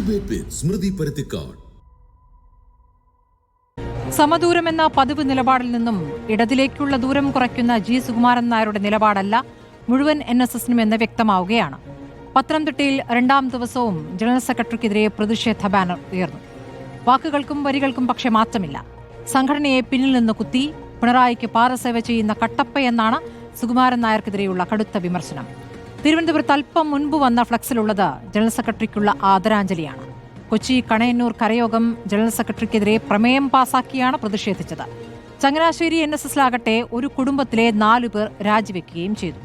Debate വിത്ത് സ്മൃതി പരുത്തിക്കാട്. സമദൂരമെന്ന പതിവ് നിലപാടിൽ നിന്നും ഇടതിലേക്കുള്ള ദൂരം കുറയ്ക്കുന്ന ജി സുകുമാരൻ നായരുടെ നിലപാടല്ല മുഴുവൻ NSSനും എന്ന് വ്യക്തമാവുകയാണ്. പത്തനംതിട്ടയിൽ രണ്ടാം ദിവസവും ജനറൽ സെക്രട്ടറിക്കെതിരെ പ്രതിഷേധ ബാനർ ഉയർന്നു. വാക്കുകൾക്കും വരികൾക്കും പക്ഷേ മാറ്റമില്ല. സംഘടനയെ പിന്നിൽ നിന്ന് കുത്തി പിണറായിക്ക് പാദസേവ ചെയ്യുന്ന കട്ടപ്പയെന്നാണ് സുകുമാരൻ നായർക്കെതിരെയുള്ള കടുത്ത വിമർശനം. തിരുവനന്തപുരത്ത് അല്പം മുൻപ് വന്ന ഫ്ലക്സിലുള്ളത് ജനറൽ സെക്രട്ടറിക്കുള്ള ആദരാഞ്ജലിയാണ്. കൊച്ചി കണയന്നൂർ കരയോഗം ജനറൽ സെക്രട്ടറിക്കെതിരെ പ്രമേയം പാസാക്കിയാണ് പ്രതിഷേധിച്ചത്. ചങ്ങനാശ്ശേരി NSSലാകട്ടെ ഒരു കുടുംബത്തിലെ 4 പേർ രാജിവെക്കുകയും ചെയ്തു.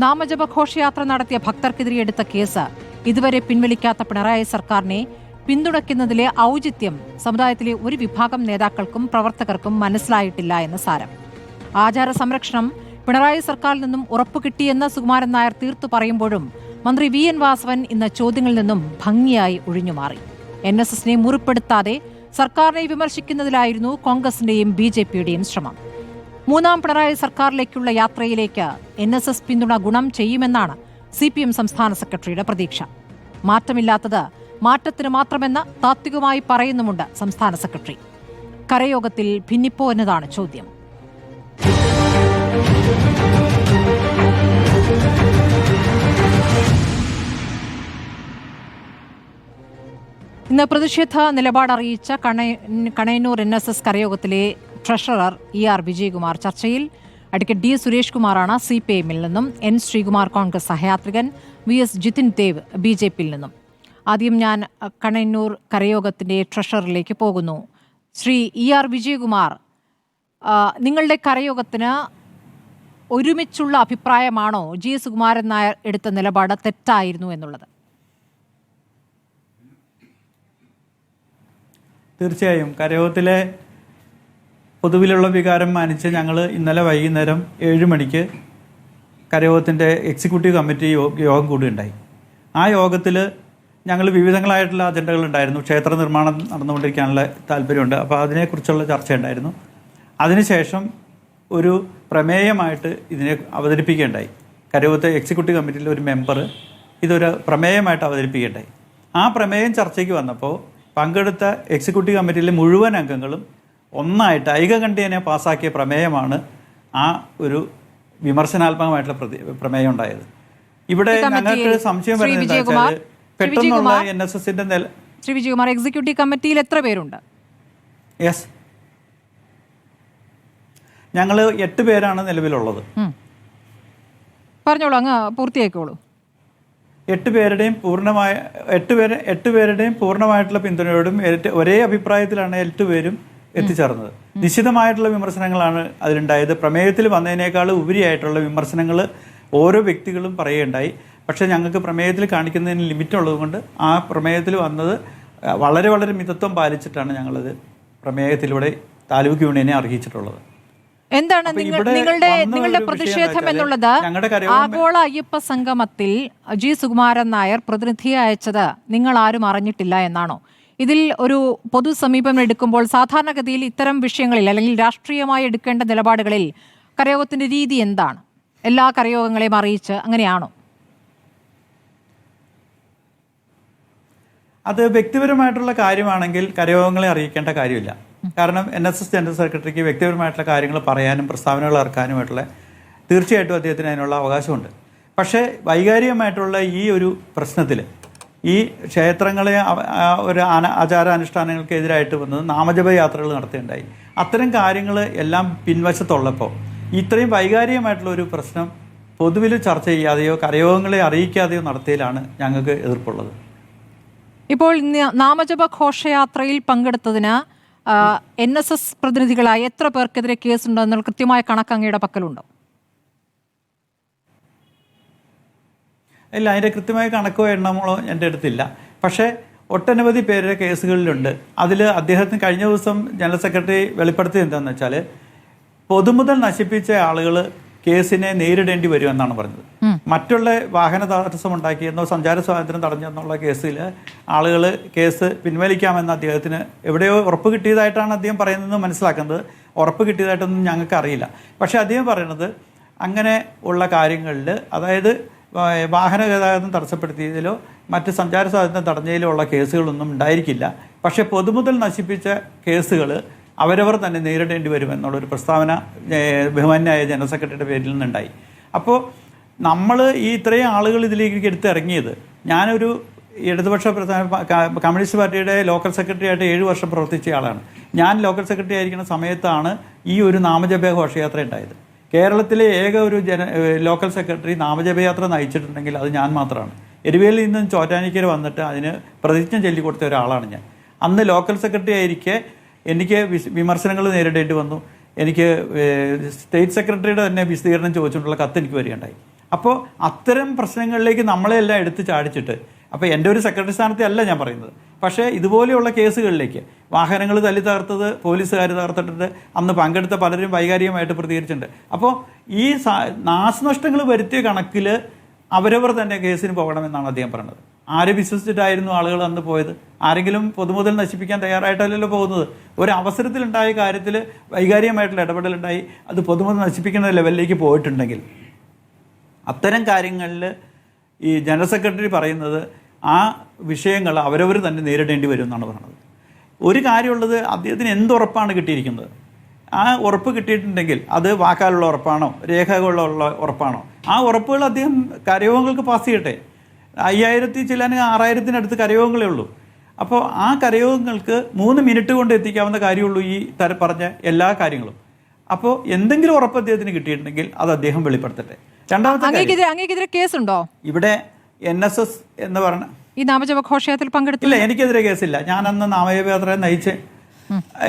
നാമജപ ഘോഷയാത്ര നടത്തിയ ഭക്തർക്കെതിരെ എടുത്ത കേസ് ഇതുവരെ പിൻവലിക്കാത്ത പിണറായി സർക്കാരിനെ പിന്തുണയ്ക്കുന്നതിലെ ഔചിത്യം സമുദായത്തിലെ ഒരു വിഭാഗം നേതാക്കൾക്കും പ്രവർത്തകർക്കും മനസ്സിലായിട്ടില്ല എന്ന് സാരം. ആചാര സംരക്ഷണം പിണറായി സർക്കാരിൽ നിന്നും ഉറപ്പു കിട്ടിയെന്ന് സുകുമാരൻ നായർ തീർത്തു പറയുമ്പോഴും മന്ത്രി VN വാസവൻ ഇന്ന് ചോദ്യങ്ങളിൽ നിന്നും ഭംഗിയായി ഒഴിഞ്ഞുമാറി. NSSനെ മുറിപ്പെടുത്താതെ സർക്കാരിനെ വിമർശിക്കുന്നതിലായിരുന്നു കോൺഗ്രസിന്റെയും BJPയുടെയും ശ്രമം. മൂന്നാം പിണറായി സർക്കാരിലേക്കുള്ള യാത്രയിലേക്ക് NSS പിന്തുണ ഗുണം ചെയ്യുമെന്നാണ് CPM സംസ്ഥാന സെക്രട്ടറിയുടെ പ്രതീക്ഷ. മാറ്റമില്ലാത്തത് മാറ്റത്തിന് മാത്രമെന്ന് താത്വികമായി പറയുന്നുമുണ്ട് സംസ്ഥാന സെക്രട്ടറി. കരയോഗത്തിൽ ഭിന്നിപ്പോ എന്നതാണ് ചോദ്യം. ഇന്ന് പ്രതിഷേധ നിലപാടറിയിച്ച കണയന്നൂർ NSS കരയോഗത്തിലെ ട്രഷറർ ER വിജയകുമാർ ചർച്ചയിൽ. അഡ്വക്കേറ്റ് D സുരേഷ് കുമാറാണ് CPIMൽ നിന്നും, N ശ്രീകുമാർ കോൺഗ്രസ് സഹയാത്രികൻ, VS ജിതിൻ ദേവ് BJPയിൽ നിന്നും. ആദ്യം ഞാൻ കണയന്നൂർ കരയോഗത്തിൻ്റെ ട്രഷററിലേക്ക് പോകുന്നു. ശ്രീ ER വിജയകുമാർ, നിങ്ങളുടെ കരയോഗത്തിന് ഒരുമിച്ചുള്ള അഭിപ്രായമാണോ G സുകുമാരൻ നായർ എടുത്ത നിലപാട് തെറ്റായിരുന്നു എന്നുള്ളത്? തീർച്ചയായും കരയോഗത്തിലെ പൊതുവിലുള്ള വികാരം മാനിച്ച് ഞങ്ങൾ ഇന്നലെ വൈകുന്നേരം 7 മണിക്ക് കരയോഗത്തിൻ്റെ എക്സിക്യൂട്ടീവ് കമ്മിറ്റി യോഗം കൂടുകയുണ്ടായി. ആ യോഗത്തിൽ ഞങ്ങൾ വിവിധങ്ങളായിട്ടുള്ള അജണ്ടകളുണ്ടായിരുന്നു. ക്ഷേത്ര നിർമ്മാണം നടന്നുകൊണ്ടിരിക്കാനുള്ള താല്പര്യമുണ്ട്, അപ്പോൾ അതിനെക്കുറിച്ചുള്ള ചർച്ചയുണ്ടായിരുന്നു. അതിനുശേഷം ഒരു പ്രമേയമായിട്ട് ഇതിനെ അവതരിപ്പിക്കുകയുണ്ടായി. കരയോഗത്തെ എക്സിക്യൂട്ടീവ് കമ്മിറ്റിയിലെ ഒരു മെമ്പർ ഇതൊരു പ്രമേയമായിട്ട് അവതരിപ്പിക്കുകയുണ്ടായി. ആ പ്രമേയം ചർച്ചയ്ക്ക് വന്നപ്പോൾ പങ്കെടുത്ത എക്സിക്യൂട്ടീവ് കമ്മിറ്റിയിലെ മുഴുവൻ അംഗങ്ങളും ഒന്നായിട്ട് ഐകകണ്ഠ്യേന പാസ്സാക്കിയ പ്രമേയമാണ് ആ ഒരു വിമർശനാത്മകമായിട്ടുള്ള പ്രമേയം ഉണ്ടായത്. ഇവിടെ ഞങ്ങൾക്ക് സംശയം വരുന്നത് പെട്ടെന്നുള്ള NSSന്റെ ശ്രീ വിജയകുമാർ, എക്സിക്യൂട്ടീവ് കമ്മിറ്റിയിൽ എത്ര പേരുണ്ട്? യെസ്, ഞങ്ങൾ 8 പേരാണ് നിലവിലുള്ളത്. പറഞ്ഞോളൂ, അങ്ങ് പൂർത്തിയാക്കോളൂ. 8 പേരുടെയും പൂർണ്ണമായിട്ടുള്ള പിന്തുണയോടും ഒരേ അഭിപ്രായത്തിലാണ് 8 പേരും എത്തിച്ചേർന്നത്. നിശ്ചിതമായിട്ടുള്ള വിമർശനങ്ങളാണ് അതിലുണ്ടായത്. പ്രമേയത്തിൽ വന്നതിനേക്കാൾ ഉപരിയായിട്ടുള്ള വിമർശനങ്ങൾ ഓരോ വ്യക്തികളും പറയുകയുണ്ടായി. പക്ഷേ ഞങ്ങൾക്ക് പ്രമേയത്തിൽ കാണിക്കുന്നതിന് ലിമിറ്റ് ഉള്ളതുകൊണ്ട് ആ പ്രമേയത്തിൽ വന്നത് വളരെ വളരെ മിതത്വം പാലിച്ചിട്ടാണ് ഞങ്ങളത് പ്രമേയത്തിലൂടെ താലൂക്ക് യൂണിയനെ അറിയിച്ചിട്ടുള്ളത്. എന്താണ് നിങ്ങളുടെ പ്രതിഷേധം എന്നുള്ളത്? ആഗോള അയ്യപ്പ സംഗമത്തിൽ G സുകുമാരൻ നായർ പ്രതിനിധിയെ അയച്ചത് നിങ്ങൾ ആരും അറിഞ്ഞിട്ടില്ല എന്നാണോ? ഇതിൽ ഒരു പൊതു സമീപനം എടുക്കുമ്പോൾ സാധാരണഗതിയിൽ ഇത്തരം വിഷയങ്ങളിൽ അല്ലെങ്കിൽ രാഷ്ട്രീയമായി എടുക്കേണ്ട നിലപാടുകളിൽ കരയോഗത്തിന്റെ രീതി എന്താണ്? എല്ലാ കരയോഗങ്ങളെയും അറിയിച്ച് അങ്ങനെയാണോ? അത് വ്യക്തിപരമായിട്ടുള്ള കാര്യമാണെങ്കിൽ കരയോഗങ്ങളെ അറിയിക്കേണ്ട കാര്യമില്ല. കാരണം NSS ജനറൽ സെക്രട്ടറിക്ക് വ്യക്തിപരമായിട്ടുള്ള കാര്യങ്ങൾ പറയാനും പ്രസ്താവനകൾ ഇറക്കാനുമായിട്ടുള്ള തീർച്ചയായിട്ടും അദ്ദേഹത്തിന് അതിനുള്ള അവകാശമുണ്ട്. പക്ഷേ വൈകാരികമായിട്ടുള്ള ഈ ഒരു പ്രശ്നത്തിൽ ഈ ക്ഷേത്രങ്ങളെ ഒരു ആചാരാനുഷ്ഠാനങ്ങൾക്കെതിരായിട്ട് വന്നത് നാമജപ യാത്രകൾ നടത്തുകയുണ്ടായി. അത്തരം കാര്യങ്ങൾ എല്ലാം പിൻവശത്തുള്ളപ്പോൾ ഇത്രയും വൈകാരികമായിട്ടുള്ള ഒരു പ്രശ്നം പൊതുവിൽ ചർച്ച ചെയ്യാതെയോ കരയോഗങ്ങളെ അറിയിക്കാതെയോ നടത്തിയതിലാണ് ഞങ്ങൾക്ക് എതിർപ്പുള്ളത്. ഇപ്പോൾ നാമജപ ഘോഷയാത്രയിൽ പങ്കെടുത്തതിന് NSS പ്രതിനിധികളായി എത്ര പേർക്കെതിരെ കേസുണ്ടെന്നുള്ള കൃത്യമായ കണക്ക് അങ്ങയുടെ പക്കലുണ്ടോ? ഇല്ല, അതിൻ്റെ കൃത്യമായ കണക്കോ എണ്ണമോ എൻ്റെ അടുത്തില്ല. പക്ഷേ ഒട്ടനവധി പേരുടെ കേസുകളിലുണ്ട്. അതിൽ അദ്ദേഹത്തിന് കഴിഞ്ഞ ദിവസം ജനറൽ സെക്രട്ടറി വെളിപ്പെടുത്തിയത് എന്താണെന്ന് വെച്ചാൽ പൊതുമുതൽ നശിപ്പിച്ച ആളുകൾ കേസിനെ നേരിടേണ്ടി വരുമെന്നാണ് പറഞ്ഞത്. മറ്റുള്ള വാഹന തടസ്സമുണ്ടാക്കിയെന്നോ സഞ്ചാര സ്വാതന്ത്ര്യം തടഞ്ഞെന്നുള്ള കേസിൽ ആളുകൾ കേസ് പിൻവലിക്കാമെന്ന് അദ്ദേഹത്തിന് എവിടെയോ ഉറപ്പ് കിട്ടിയതായിട്ടാണ് അദ്ദേഹം പറയുന്നത് മനസ്സിലാക്കുന്നത്. ഉറപ്പ് കിട്ടിയതായിട്ടൊന്നും ഞങ്ങൾക്ക് അറിയില്ല. പക്ഷേ അദ്ദേഹം പറയുന്നത് അങ്ങനെ ഉള്ള കാര്യങ്ങളിൽ, അതായത് വാഹന ഗതാഗതം തടസ്സപ്പെടുത്തിയതിലോ മറ്റ് സഞ്ചാര സ്വാതന്ത്ര്യം തടഞ്ഞതിലോ ഉള്ള കേസുകളൊന്നും ഉണ്ടായിരിക്കില്ല. പക്ഷേ പൊതുമുതൽ നശിപ്പിച്ച കേസുകൾ അവരവർ തന്നെ നേരിടേണ്ടി വരുമെന്നുള്ളൊരു പ്രസ്താവന ബഹുമാന്യായ ജനറൽ സെക്രട്ടറിയുടെ പേരിൽ നിന്നുണ്ടായി. അപ്പോൾ നമ്മൾ ഈ ഇത്രയും ആളുകൾ ഇതിലേക്ക് എടുത്തിറങ്ങിയത്, ഞാനൊരു ഇടതുപക്ഷ കമ്മ്യൂണിസ്റ്റ് പാർട്ടിയുടെ ലോക്കൽ സെക്രട്ടറി ആയിട്ട് 7 വർഷം പ്രവർത്തിച്ച ആളാണ്. ഞാൻ ലോക്കൽ സെക്രട്ടറി ആയിരിക്കുന്ന സമയത്താണ് ഈ ഒരു നാമജപ ഘോഷയാത്ര ഉണ്ടായത്. കേരളത്തിലെ ഏക ഒരു ലോക്കൽ സെക്രട്ടറി നാമജപയാത്ര നയിച്ചിട്ടുണ്ടെങ്കിൽ അത് ഞാൻ മാത്രമാണ്. എരുവേലിൽ നിന്നും ചോറ്റാനിക്കര വന്നിട്ട് അതിന് പ്രതിജ്ഞ ചൊല്ലിക്കൊടുത്ത ഒരാളാണ് ഞാൻ. അന്ന് ലോക്കൽ സെക്രട്ടറി ആയിരിക്കെ എനിക്ക് വിമർശനങ്ങൾ നേരിടേണ്ടി വന്നു. എനിക്ക് സ്റ്റേറ്റ് സെക്രട്ടറിയുടെ തന്നെ വിശദീകരണം ചോദിച്ചുകൊണ്ടുള്ള കത്ത് എനിക്ക് വരികയുണ്ടായി. അപ്പോൾ അത്തരം പ്രശ്നങ്ങളിലേക്ക് നമ്മളെല്ലാം എടുത്ത് ചാടിച്ചിട്ട്, അപ്പോൾ എൻ്റെ ഒരു സെക്രട്ടറി സ്ഥാനത്തെ അല്ല ഞാൻ പറയുന്നത്, പക്ഷേ ഇതുപോലെയുള്ള കേസുകളിലേക്ക് വാഹനങ്ങൾ തല്ലി തകർത്തത് പോലീസുകാർ തകർത്തിട്ടുണ്ട്. അന്ന് പങ്കെടുത്ത പലരും വൈകാരികമായിട്ട് പ്രതികരിച്ചിട്ടുണ്ട്. അപ്പോൾ ഈ നാശനഷ്ടങ്ങൾ വരുത്തിയ കണക്കിൽ അവരവർ തന്നെ കേസിന് പോകണമെന്നാണ് അദ്ദേഹം പറയുന്നത്. ആരെ വിശ്വസിച്ചിട്ടായിരുന്നു ആളുകൾ അന്ന് പോയത്? ആരെങ്കിലും പൊതുമുതൽ നശിപ്പിക്കാൻ തയ്യാറായിട്ടല്ലല്ലോ പോകുന്നത്. ഒരു അവസരത്തിലുണ്ടായ കാര്യത്തിൽ വൈകാരികമായിട്ടുള്ള ഇടപെടലുണ്ടായി അത് പൊതുമുതൽ നശിപ്പിക്കുന്ന ലെവലിലേക്ക് പോയിട്ടുണ്ടെങ്കിൽ, അത്തരം കാര്യങ്ങളിൽ ഈ ജനറൽ സെക്രട്ടറി പറയുന്നത് ആ വിഷയങ്ങൾ അവരവർ തന്നെ നേരിടേണ്ടി വരും എന്നാണ് പറയുന്നത്. ഒരു കാര്യമുള്ളത്, അദ്ദേഹത്തിന് എന്തുറപ്പാണ് കിട്ടിയിരിക്കുന്നത്? ആ ഉറപ്പ് കിട്ടിയിട്ടുണ്ടെങ്കിൽ അത് വാക്കാലുള്ള ഉറപ്പാണോ രേഖകളുള്ള ഉറപ്പാണോ? ആ ഉറപ്പുകൾ അദ്ദേഹം കരയോഗങ്ങൾക്ക് പാസ് ചെയ്യട്ടെ. 5000 ചില്ലാനും 6000-അടുത്ത് കരയോഗങ്ങളേ ഉള്ളൂ. അപ്പോൾ ആ കരയോഗങ്ങൾക്ക് 3 മിനിറ്റ് കൊണ്ട് എത്തിക്കാവുന്ന കാര്യമുള്ളൂ ഈ പറഞ്ഞ എല്ലാ കാര്യങ്ങളും. അപ്പോൾ എന്തെങ്കിലും ഉറപ്പ് അദ്ദേഹത്തിന് കിട്ടിയിട്ടുണ്ടെങ്കിൽ അത് അദ്ദേഹം വെളിപ്പെടുത്തട്ടെ. അങ്ങേക്കെതിരെ കേസുണ്ടോ? ഇവിടെ NSS എന്ന് പറഞ്ഞ ഈ നാമജപ ഘോഷയാത്രയിൽ പങ്കെടുത്തില്ല. എനിക്കെതിരെ കേസില്ല. ഞാൻ അന്ന് നാമജപയാത്ര നയിച്ച്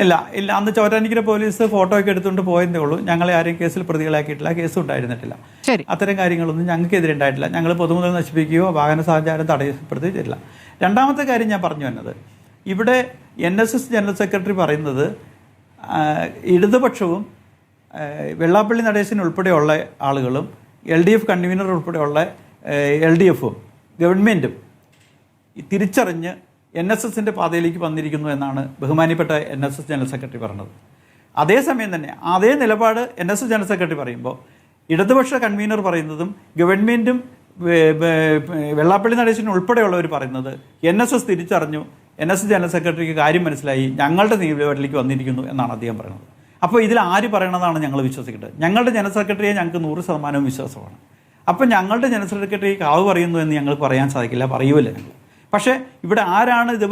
ഇല്ല അന്ന് ചോറ്റാനിക്കര പോലീസ് ഫോട്ടോ ഒക്കെ എടുത്തുകൊണ്ട് പോയതേ ഉള്ളൂ. ഞങ്ങളെ ആരെയും കേസിൽ പ്രതികളാക്കിയിട്ടില്ല, കേസും ഉണ്ടായിരുന്നിട്ടില്ല. അത്തരം കാര്യങ്ങളൊന്നും ഞങ്ങൾക്കെതിരെ ഉണ്ടായിട്ടില്ല. ഞങ്ങൾ പൊതുമുതൽ നശിപ്പിക്കുകയോ വാഹന സഞ്ചാരം തടസ്സപ്പെടുത്തിയിട്ടില്ല. രണ്ടാമത്തെ കാര്യം ഞാൻ പറഞ്ഞു വന്നത്, ഇവിടെ NSS ജനറൽ സെക്രട്ടറി പറയുന്നത് ഇടതുപക്ഷവും വെള്ളാപ്പള്ളി നടേശൻ ഉൾപ്പെടെയുള്ള ആളുകളും LDF കൺവീനർ ഉൾപ്പെടെയുള്ള LDF-ഉം ഗവൺമെൻറ്റും തിരിച്ചറിഞ്ഞ് NSS-ൻ്റെ പാതയിലേക്ക് വന്നിരിക്കുന്നു എന്നാണ് ബഹുമാനിപ്പെട്ട NSS ജനറൽ സെക്രട്ടറി പറഞ്ഞത്. അതേസമയം തന്നെ അതേ നിലപാട് NSS ജനറൽ സെക്രട്ടറി പറയുമ്പോൾ ഇടതുപക്ഷ കൺവീനർ പറയുന്നതും ഗവൺമെൻറ്റും വെള്ളാപ്പള്ളി നടേശൻ ഉൾപ്പെടെയുള്ളവർ പറയുന്നത് NSS തിരിച്ചറിഞ്ഞു, NSS ജനറൽ സെക്രട്ടറിക്ക് കാര്യം മനസ്സിലായി, ഞങ്ങളുടെ നിലപാടിലേക്ക് വന്നിരിക്കുന്നു എന്നാണ് അദ്ദേഹം പറയുന്നത്. അപ്പോൾ ഇതിൽ ആര് പറയണതാണ് ഞങ്ങൾ വിശ്വസിക്കേണ്ടത്? ഞങ്ങളുടെ ജനറൽ സെക്രട്ടറിയെ ഞങ്ങൾക്ക് 100% വിശ്വാസമാണ്. അപ്പോൾ ഞങ്ങളുടെ ജനറൽ സെക്രട്ടറി കാവ് പറയുന്നു എന്ന് ഞങ്ങൾക്ക് പറയാൻ സാധിക്കില്ല, പറയുമല്ല ഞങ്ങൾ. പക്ഷേ ഇവിടെ ആരാണ് ഇത്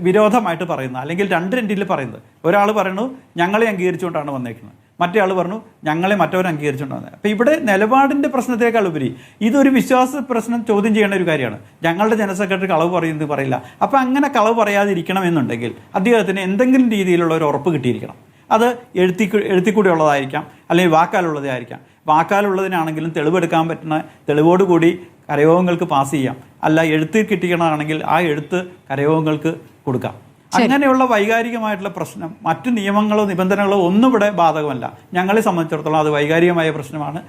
വിരോധമായിട്ട് പറയുന്നത്, അല്ലെങ്കിൽ രണ്ടിൽ പറയുന്നത്? ഒരാൾ പറയുന്നു ഞങ്ങളെ അംഗീകരിച്ചുകൊണ്ടാണ് വന്നേക്കുന്നത്, മറ്റേ ആൾ പറഞ്ഞു ഞങ്ങളെ മറ്റവർ അംഗീകരിച്ചുകൊണ്ട് വന്നത്. അപ്പോൾ ഇവിടെ നിലപാടിൻ്റെ പ്രശ്നത്തേക്കാൾ ഉപരി ഇതൊരു വിശ്വാസ പ്രശ്നം ചോദ്യം ചെയ്യേണ്ട ഒരു കാര്യമാണ്. ഞങ്ങളുടെ ജനറൽ സെക്രട്ടറി കളവ് പറയുന്നത് പറയില്ല. അപ്പോൾ അങ്ങനെ കളവ് പറയാതിരിക്കണമെന്നുണ്ടെങ്കിൽ അദ്ദേഹത്തിന് എന്തെങ്കിലും രീതിയിലുള്ള ഒരു ഉറപ്പ് കിട്ടിയിരിക്കണം. അത് എഴുത്തിക്കൂടി ഉള്ളതായിരിക്കാം, അല്ലെങ്കിൽ വാക്കാലുള്ളതായിരിക്കാം. വാക്കാലുള്ളതിനാണെങ്കിലും തെളിവെടുക്കാൻ പറ്റുന്ന തെളിവോടുകൂടി കരയോഗങ്ങൾക്ക് പാസ് ചെയ്യാം. അല്ല, എഴുത്ത് കിട്ടിക്കണമെങ്കിൽ ആ എഴുത്ത് കരയോഗങ്ങൾക്ക് കൊടുക്കാം. അങ്ങനെയുള്ള വൈകാരികമായിട്ടുള്ള പ്രശ്നം മറ്റു നിയമങ്ങളോ നിബന്ധനകളോ ഒന്നും ഇവിടെ ബാധകമല്ല. ഞങ്ങളെ സംബന്ധിച്ചിടത്തോളം അത് വൈകാരികമായ പ്രശ്നമാണ്.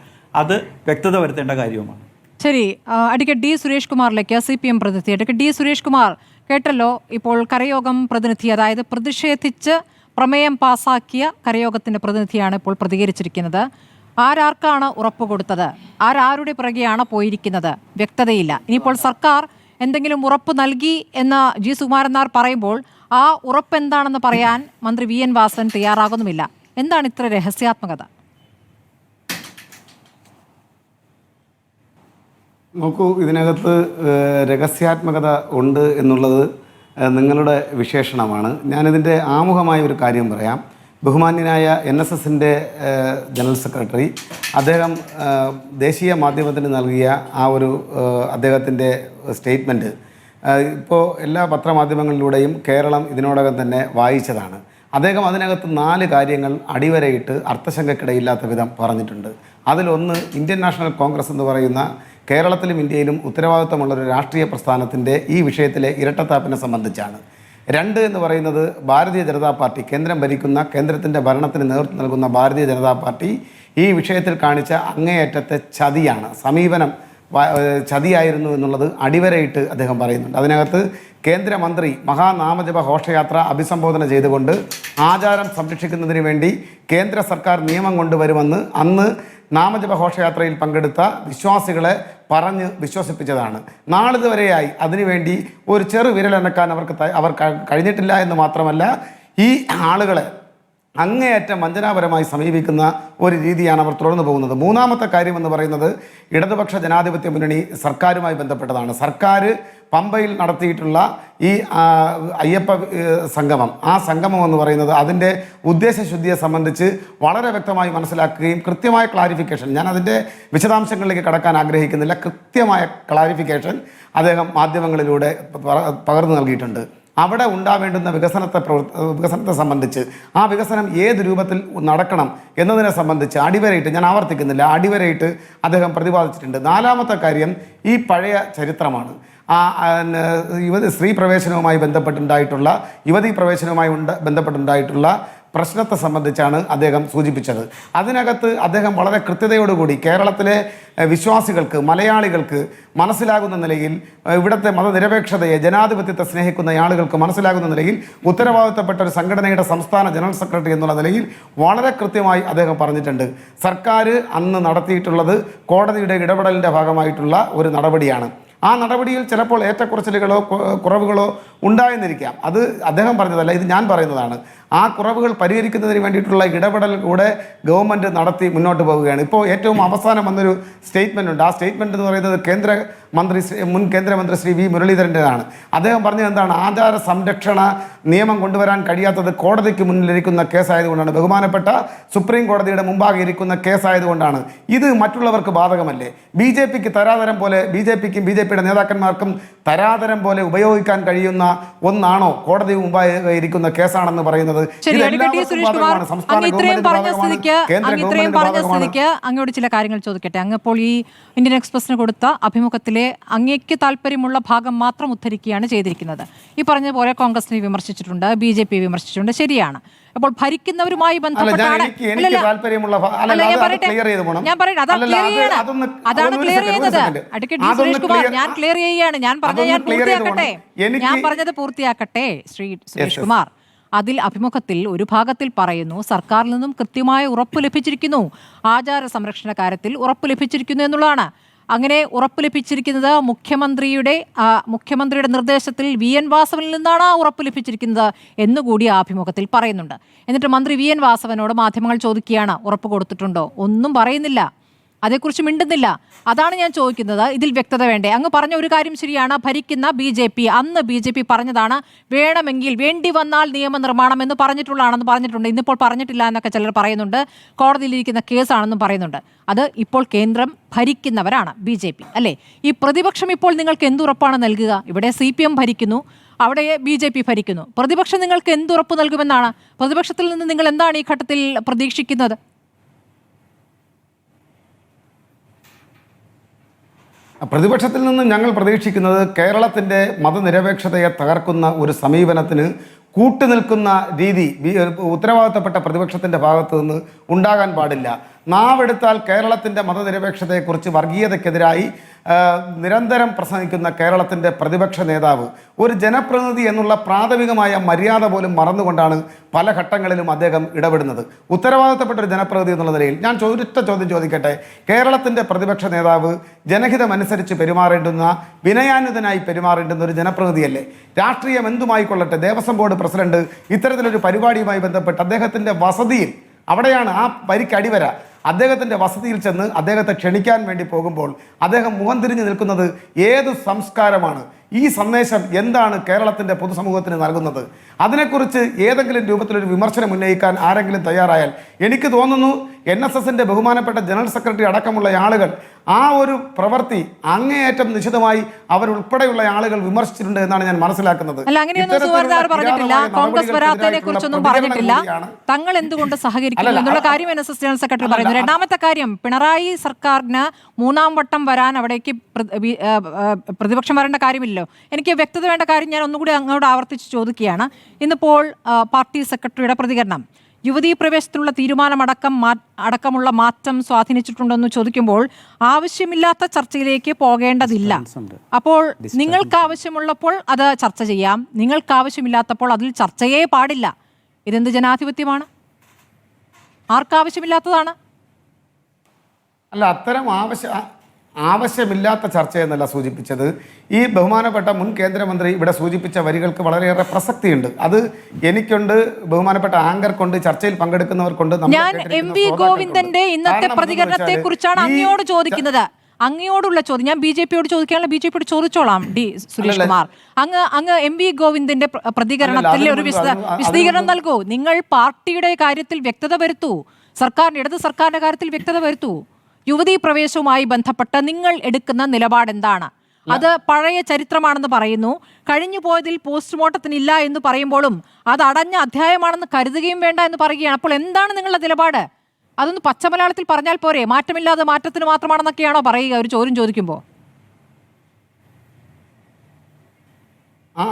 അത് വ്യക്തത വരുത്തേണ്ട കാര്യവുമാണ്. ശരി, അഡ്വക്കേറ്റ് D. സുരേഷ് കുമാറിലേക്ക്, CPM പ്രതിനിധി. Advocate D. സുരേഷ് കുമാർ, കേട്ടല്ലോ ഇപ്പോൾ കരയോഗം പ്രതിനിധി, അതായത് പ്രതിഷേധിച്ച് പ്രമേയം പാസാക്കിയ കരയോഗത്തിന്റെ പ്രതിനിധിയാണ് ഇപ്പോൾ പ്രതികരിച്ചിരിക്കുന്നത്. ആരാർക്കാണ് ഉറപ്പ് കൊടുത്തത്, ആരാരുടെ പിറകെയാണ് പോയിരിക്കുന്നത്, വ്യക്തതയില്ല. ഇനിയിപ്പോൾ സർക്കാർ എന്തെങ്കിലും ഉറപ്പ് നൽകി എന്ന് G. സുകുമാരൻ നായർ പറയുമ്പോൾ ആ ഉറപ്പ് എന്താണെന്ന് പറയാൻ മന്ത്രി VN വാസവൻ തയ്യാറാകുന്നുമില്ല. എന്താണ് ഇത്ര രഹസ്യാത്മകത? നോക്കൂ, ഇതിനകത്ത് രഹസ്യാത്മകത ഉണ്ട് എന്നുള്ളത് നിങ്ങളുടെ വിശേഷണമാണ്. ഞാനിതിൻ്റെ ആമുഖമായ ഒരു കാര്യം പറയാം. ബഹുമാന്യനായ NSS-ൻ്റെ ജനറൽ സെക്രട്ടറി അദ്ദേഹം ദേശീയ മാധ്യമത്തിന് നൽകിയ ആ ഒരു അദ്ദേഹത്തിൻ്റെ സ്റ്റേറ്റ്മെൻറ്റ് ഇപ്പോൾ എല്ലാ പത്രമാധ്യമങ്ങളിലൂടെയും കേരളം ഇതിനോടകം തന്നെ വായിച്ചതാണ്. അദ്ദേഹം അതിനകത്ത് 4 കാര്യങ്ങൾ അടിവരയിട്ട് അർത്ഥശങ്കക്കിടയില്ലാത്ത വിധം പറഞ്ഞിട്ടുണ്ട്. അതിലൊന്ന് ഇന്ത്യൻ നാഷണൽ കോൺഗ്രസ് എന്ന് പറയുന്ന കേരളത്തിലും ഇന്ത്യയിലും ഉത്തരവാദിത്തമുള്ളൊരു രാഷ്ട്രീയ പ്രസ്ഥാനത്തിൻ്റെ ഈ വിഷയത്തിലെ ഇരട്ടത്താപ്പിനെ സംബന്ധിച്ചാണ്. 2 എന്ന് പറയുന്നത് ഭാരതീയ ജനതാ പാർട്ടി, കേന്ദ്രം ഭരിക്കുന്ന കേന്ദ്രത്തിൻ്റെ ഭരണത്തിന് നേതൃത്വം നൽകുന്ന ഭാരതീയ ജനതാ പാർട്ടി ഈ വിഷയത്തിൽ കാണിച്ച അങ്ങേയറ്റത്തെ ചതിയാണ്, സമീപനം ചതിയായിരുന്നു എന്നുള്ളത് അടിവരയിട്ട് അദ്ദേഹം പറയുന്നുണ്ട്. അതിനകത്ത് കേന്ദ്രമന്ത്രി മഹാനാമജപ ഘോഷയാത്ര അഭിസംബോധന ചെയ്തുകൊണ്ട് ആചാരം സംരക്ഷിക്കുന്നതിന് വേണ്ടി കേന്ദ്ര സർക്കാർ നിയമം കൊണ്ടുവരുമെന്ന് അന്ന് നാമജപ ഘോഷയാത്രയിൽ പങ്കെടുത്ത വിശ്വാസികളെ പറഞ്ഞ് വിശ്വസിപ്പിച്ചതാണ്. നാളിതുവരെയായി അതിനുവേണ്ടി ഒരു ചെറു വിരലനക്കാൻ അവർ കഴിഞ്ഞിട്ടില്ല എന്ന് മാത്രമല്ല, ഈ ആളുകളെ അങ്ങേയറ്റം വഞ്ചനാപരമായി സമീപിക്കുന്ന ഒരു രീതിയാണ് അവർ തുടർന്നു പോകുന്നത്. മൂന്നാമത്തെ കാര്യം എന്ന് പറയുന്നത് ഇടതുപക്ഷ ജനാധിപത്യ മുന്നണി സർക്കാരുമായി ബന്ധപ്പെട്ടതാണ്. സർക്കാർ പമ്പയിൽ നടത്തിയിട്ടുള്ള ഈ അയ്യപ്പ സംഗമം, ആ സംഗമം എന്ന് പറയുന്നത് അതിൻ്റെ ഉദ്ദേശശുദ്ധിയെ സംബന്ധിച്ച് വളരെ വ്യക്തമായി മനസ്സിലാക്കുകയും കൃത്യമായ ക്ലാരിഫിക്കേഷൻ, ഞാൻ അതിൻ്റെ വിശദാംശങ്ങളിലേക്ക് കടക്കാൻ ആഗ്രഹിക്കുന്നില്ല, കൃത്യമായ ക്ലാരിഫിക്കേഷൻ അദ്ദേഹം മാധ്യമങ്ങളിലൂടെ പകർന്നു നൽകിയിട്ടുണ്ട്. അവിടെ ഉണ്ടാവേണ്ടുന്ന വികസനത്തെ സംബന്ധിച്ച്, ആ വികസനം ഏത് രൂപത്തിൽ നടക്കണം എന്നതിനെ സംബന്ധിച്ച് അടിവരയിട്ട്, ഞാൻ ആവർത്തിക്കുന്നില്ല, അടിവരയിട്ട് അദ്ദേഹം പ്രതിപാദിച്ചിട്ടുണ്ട്. നാലാമത്തെ കാര്യം ഈ പഴയ ചരിത്രമാണ്. സ്ത്രീ പ്രവേശനവുമായി ബന്ധപ്പെട്ടുണ്ടായിട്ടുള്ള, യുവതീ പ്രവേശനവുമായി ബന്ധപ്പെട്ടുണ്ടായിട്ടുള്ള പ്രശ്നത്തെ സംബന്ധിച്ചാണ് അദ്ദേഹം സൂചിപ്പിച്ചത്. അതിനകത്ത് അദ്ദേഹം വളരെ കൃത്യതയോടുകൂടി കേരളത്തിലെ വിശ്വാസികൾക്ക്, മലയാളികൾക്ക് മനസ്സിലാകുന്ന നിലയിൽ, ഇവിടുത്തെ മതനിരപേക്ഷതയെ, ജനാധിപത്യത്തെ സ്നേഹിക്കുന്ന ആളുകൾക്ക് മനസ്സിലാകുന്ന നിലയിൽ ഉത്തരവാദിത്തപ്പെട്ട ഒരു സംഘടനയുടെ സംസ്ഥാന ജനറൽ സെക്രട്ടറി എന്നുള്ള നിലയിൽ വളരെ കൃത്യമായി അദ്ദേഹം പറഞ്ഞിട്ടുണ്ട്. സർക്കാർ അന്ന് നടത്തിയിട്ടുള്ളത് കോടതിയുടെ ഇടപെടലിൻ്റെ ഭാഗമായിട്ടുള്ള ഒരു നടപടിയാണ്. ആ നടപടിയിൽ ചിലപ്പോൾ ഏറ്റക്കുറച്ചിലുകളോ കുറവുകളോ ഉണ്ടായെന്നിരിക്കാം. അത് അദ്ദേഹം പറഞ്ഞതല്ല, ഇത് ഞാൻ പറയുന്നതാണ്. ആ കുറവുകൾ പരിഹരിക്കുന്നതിന് വേണ്ടിയിട്ടുള്ള ഇടപെടൽ കൂടെ ഗവൺമെൻറ് നടത്തി മുന്നോട്ട് പോവുകയാണ്. ഇപ്പോൾ ഏറ്റവും അവസാനം വന്നൊരു സ്റ്റേറ്റ്മെൻ്റ് ഉണ്ട്. ആ സ്റ്റേറ്റ്മെൻറ്റ് എന്ന് പറയുന്നത് മുൻ കേന്ദ്രമന്ത്രി ശ്രീ വി മുരളീധരൻ്റെതാണ്. അദ്ദേഹം പറഞ്ഞത് എന്താണ്? ആചാര സംരക്ഷണ നിയമം കൊണ്ടുവരാൻ കഴിയാത്തത് കോടതിക്ക് മുന്നിലിരിക്കുന്ന കേസായതുകൊണ്ടാണ്, ബഹുമാനപ്പെട്ട സുപ്രീം കോടതിയുടെ മുമ്പാകെ ഇരിക്കുന്ന കേസായതുകൊണ്ടാണ്. ഇത് മറ്റുള്ളവർക്ക് ബാധകമല്ലേ? ബി.ജെ.പിക്ക് തരാതരം പോലെ, ബി.ജെ.പിക്കും ബി.ജെ.പിയുടെ നേതാക്കന്മാർക്കും തരാതരം പോലെ ഉപയോഗിക്കാൻ കഴിയുന്ന ഒന്നാണോ കോടതി മുമ്പായി ഇരിക്കുന്ന കേസാണെന്ന് പറയുന്നത്? അങ്ങോട്ട് ചില കാര്യങ്ങൾ ചോദിക്കട്ടെ. അങ്ങ് ഇപ്പോൾ ഈ ഇന്ത്യൻ എക്സ്പ്രസിന് കൊടുത്ത അഭിമുഖത്തിലെ അങ്ങേക്ക് താല്പര്യമുള്ള ഭാഗം മാത്രം ഉദ്ധരിക്കുകയാണ് ചെയ്തിരിക്കുന്നത്. ഈ പറഞ്ഞ പോലെ കോൺഗ്രസിനെ വിമർശിച്ചിട്ടുണ്ട്, ബി.ജെ.പി വിമർശിച്ചിട്ടുണ്ട്, ശരിയാണ്. അപ്പോൾ ഭരിക്കുന്നവരുമായി ബന്ധപ്പെട്ടാണ് അതാണ് ക്ലിയർ ചെയ്യുന്നത്. അഡ്വക്കേറ്റ് ജി സുരേഷ് കുമാർ, ഞാൻ ക്ലിയർ ചെയ്യുകയാണ്. ഞാൻ പറഞ്ഞത് പൂർത്തിയാക്കട്ടെ ശ്രീ സുരേഷ് കുമാർ. അതിൽ അഭിമുഖത്തിൽ ഒരു ഭാഗത്തിൽ പറയുന്നു, സർക്കാരിൽ നിന്നും കൃത്യമായ ഉറപ്പ് ലഭിച്ചിരിക്കുന്നു, ആചാര സംരക്ഷണ കാര്യത്തിൽ ഉറപ്പ് ലഭിച്ചിരിക്കുന്നു എന്നുള്ളതാണ്. അങ്ങനെ ഉറപ്പ് ലഭിച്ചിരിക്കുന്നത് മുഖ്യമന്ത്രിയുടെ നിർദ്ദേശത്തിൽ VN വാസവനിൽ നിന്നാണ് ആ ഉറപ്പ് ലഭിച്ചിരിക്കുന്നത് എന്നുകൂടി ആ അഭിമുഖത്തിൽ പറയുന്നുണ്ട്. എന്നിട്ട് മന്ത്രി VN വാസവനോട് മാധ്യമങ്ങൾ ചോദിക്കുകയാണ്, ഉറപ്പ് കൊടുത്തിട്ടുണ്ടോ? ഒന്നും പറയുന്നില്ല, അതേക്കുറിച്ച് മിണ്ടുന്നില്ല. അതാണ് ഞാൻ ചോദിക്കുന്നത്, ഇതിൽ വ്യക്തത വേണ്ടേ? അങ്ങ് പറഞ്ഞ ഒരു കാര്യം ശരിയാണ്, ഭരിക്കുന്ന അന്ന് ബി ജെ പി പറഞ്ഞതാണ് വേണമെങ്കിൽ വേണ്ടി വന്നാൽ നിയമനിർമ്മാണം എന്ന് പറഞ്ഞിട്ടുണ്ട്. ഇന്നിപ്പോൾ പറഞ്ഞിട്ടില്ല എന്നൊക്കെ ചിലർ പറയുന്നുണ്ട്. കോടതിയിലിരിക്കുന്ന കേസാണെന്നും പറയുന്നുണ്ട്. അത് ഇപ്പോൾ കേന്ദ്രം ഭരിക്കുന്നവരാണ് BJP അല്ലേ? ഈ പ്രതിപക്ഷം ഇപ്പോൾ നിങ്ങൾക്ക് എന്തുറപ്പാണ് നൽകുക? ഇവിടെ CPM ഭരിക്കുന്നു, അവിടെ BJP ഭരിക്കുന്നു. പ്രതിപക്ഷം നിങ്ങൾക്ക് എന്തുറപ്പ് നൽകുമെന്നാണ്? പ്രതിപക്ഷത്തിൽ നിന്ന് നിങ്ങൾ എന്താണ് ഈ ഘട്ടത്തിൽ പ്രതീക്ഷിക്കുന്നത്? പ്രതിപക്ഷത്തിൽ നിന്നും ഞങ്ങൾ പ്രതീക്ഷിക്കുന്നത് കേരളത്തിൻ്റെ മതനിരപേക്ഷതയെ തകർക്കുന്ന ഒരു സമീപനത്തിന് കൂട്ടുനിൽക്കുന്ന രീതി ഉത്തരവാദിത്തപ്പെട്ട പ്രതിപക്ഷത്തിൻ്റെ ഭാഗത്തു നിന്ന് ഉണ്ടാകാൻ പാടില്ല. നാവെടുത്താൽ കേരളത്തിൻ്റെ മതനിരപേക്ഷതയെക്കുറിച്ച്, വർഗീയതയ്ക്കെതിരായി നിരന്തരം പ്രസംഗിക്കുന്ന കേരളത്തിൻ്റെ പ്രതിപക്ഷ നേതാവ്, ഒരു ജനപ്രതിനിധി എന്നുള്ള പ്രാഥമികമായ മര്യാദ പോലും മറന്നുകൊണ്ടാണ് പല ഘട്ടങ്ങളിലും അദ്ദേഹം ഇടപെടുന്നത്. ഉത്തരവാദിത്തപ്പെട്ട ഒരു ജനപ്രതിനിധി എന്നുള്ള നിലയിൽ ഞാൻ ഒരൊറ്റ ചോദ്യം ചോദിക്കട്ടെ. കേരളത്തിൻ്റെ പ്രതിപക്ഷ നേതാവ് ജനഹിതമനുസരിച്ച് പെരുമാറേണ്ടുന്ന, വിനയാന്വിതനായി പെരുമാറേണ്ടുന്ന ഒരു ജനപ്രതിനിധിയല്ലേ? രാഷ്ട്രീയം എന്തുമായിക്കൊള്ളട്ടെ, ദേവസ്വം ബോർഡ് പ്രസിഡന്റ് ഇത്തരത്തിലൊരു പരിപാടിയുമായി ബന്ധപ്പെട്ട് അദ്ദേഹത്തിൻ്റെ വസതിയിൽ, അവിടെയാണ് ആ വരിക്കടിവര, അദ്ദേഹത്തിൻ്റെ വസതിയിൽ ചെന്ന് അദ്ദേഹത്തെ ക്ഷണിക്കാൻ വേണ്ടി പോകുമ്പോൾ അദ്ദേഹം മുഖം തിരിഞ്ഞു നിൽക്കുന്നത് ഏത് സംസ്കാരമാണ്? ഈ സന്ദേശം എന്താണ് കേരളത്തിൻ്റെ പൊതുസമൂഹത്തിന് നൽകുന്നത്? അതിനെക്കുറിച്ച് ഏതെങ്കിലും രൂപത്തിലൊരു വിമർശനം ഉന്നയിക്കാൻ ആരെങ്കിലും തയ്യാറായാൽ എനിക്ക് തോന്നുന്നു NSSൻ്റെ ബഹുമാനപ്പെട്ട ജനറൽ സെക്രട്ടറി അടക്കമുള്ള ആളുകൾ ആ ഒരു പ്രവൃത്തി അങ്ങേയറ്റം നിശിതമായി അവരുൾപ്പെടെയുള്ള ആളുകൾ വിമർശിച്ചിട്ടുണ്ട് എന്നാണ് ഞാൻ മനസ്സിലാക്കുന്നത്. കോൺഗ്രസ് വരാത്തതിനെ കുറിച്ചൊന്നും പറഞ്ഞിട്ടില്ല. തങ്ങൾ എന്തുകൊണ്ട് സഹകരിക്കുന്നു എന്നുള്ള കാര്യം NSS ജനറൽ സെക്രട്ടറി പറയുന്നു. രണ്ടാമത്തെ കാര്യം, പിണറായി സർക്കാരിന് 3ാം വട്ടം വരാൻ അവിടേക്ക് പ്രതിപക്ഷം വരേണ്ട കാര്യമില്ലല്ലോ. എനിക്ക് വ്യക്തത വേണ്ട കാര്യം ഞാൻ ഒന്നുകൂടി അങ്ങോട്ട് ആവർത്തിച്ച് ചോദിക്കുകയാണ്. ഇന്നിപ്പോൾ പാർട്ടി സെക്രട്ടറിയുടെ പ്രതികരണം, യുവതീ പ്രവേശനത്തിലുള്ള അടക്കമുള്ള മാറ്റം സ്വാധീനിച്ചിട്ടുണ്ടെന്ന് ചോദിക്കുമ്പോൾ ആവശ്യമില്ലാത്ത ചർച്ചയിലേക്ക് പോകേണ്ടതില്ല. അപ്പോൾ നിങ്ങൾക്ക് ആവശ്യമുള്ളപ്പോൾ അത് ചർച്ച ചെയ്യാം, നിങ്ങൾക്ക് ആവശ്യമില്ലാത്തപ്പോൾ അതിൽ ചർച്ചയേ പാടില്ല. ഇതെന്ത് ജനാധിപത്യമാണ്? ആർക്കാവശ്യമില്ലാത്തതാണ്? അല്ല, അത്തരം ആവശ്യമില്ലാത്ത ചർച്ചയെന്നല്ല സൂചിപ്പിച്ചത്. ഈ ബഹുമാനപ്പെട്ട മുൻ കേന്ദ്രമന്ത്രി ഇവിടെ സൂചിപ്പിച്ച വരികൾക്ക് വളരെയേറെ പ്രസക്തിയുണ്ട്. അത് എനിക്കുണ്ട്, ബഹുമാനപ്പെട്ട ആങ്കർക്കുണ്ട്, ചർച്ചയിൽ പങ്കെടുക്കുന്നവർക്കുണ്ട്. ഞാൻ എം വി ഗോവിന്ദന്റെ ഇന്നത്തെ പ്രതികരണത്തെ കുറിച്ചാണ് അങ്ങയോട് ചോദിക്കുന്നത്. അങ്ങയോടുള്ള ചോദ്യം ഞാൻ BJP-യോട് ചോദിക്കാനുള്ള BJP-യോട് ചോദിച്ചോളാം. സുരേഷ് കുമാർ, അങ്ങ് എം വി ഗോവിന്ദന്റെ പ്രതികരണത്തിൽ ഒരു വിശദീകരണം നൽകൂ. നിങ്ങൾ പാർട്ടിയുടെ കാര്യത്തിൽ വ്യക്തത വരുത്തൂ, ഇടത് സർക്കാരിന്റെ കാര്യത്തിൽ വ്യക്തത വരുത്തൂ. യുവതീ പ്രവേശവുമായി ബന്ധപ്പെട്ട് നിങ്ങൾ എടുക്കുന്ന നിലപാട് എന്താണ്? അത് പഴയ ചരിത്രമാണെന്ന് പറയുന്നു. കഴിഞ്ഞു പോയതിൽ പോസ്റ്റ്മോർട്ടത്തിനില്ല എന്ന് പറയുമ്പോഴും അത് അടഞ്ഞ അധ്യായമാണെന്ന് കരുതുകയും വേണ്ട എന്ന് പറയുകയാണ്. അപ്പോൾ എന്താണ് നിങ്ങളുടെ നിലപാട്? അതൊന്ന് പച്ചമലയാളത്തിൽ പറഞ്ഞാൽ പോരെ? മാറ്റമില്ലാതെ മാറ്റത്തിന് മാത്രമാണെന്നൊക്കെയാണോ പറയുക ഒരു ചോദ്യം ചോദിക്കുമ്പോൾ?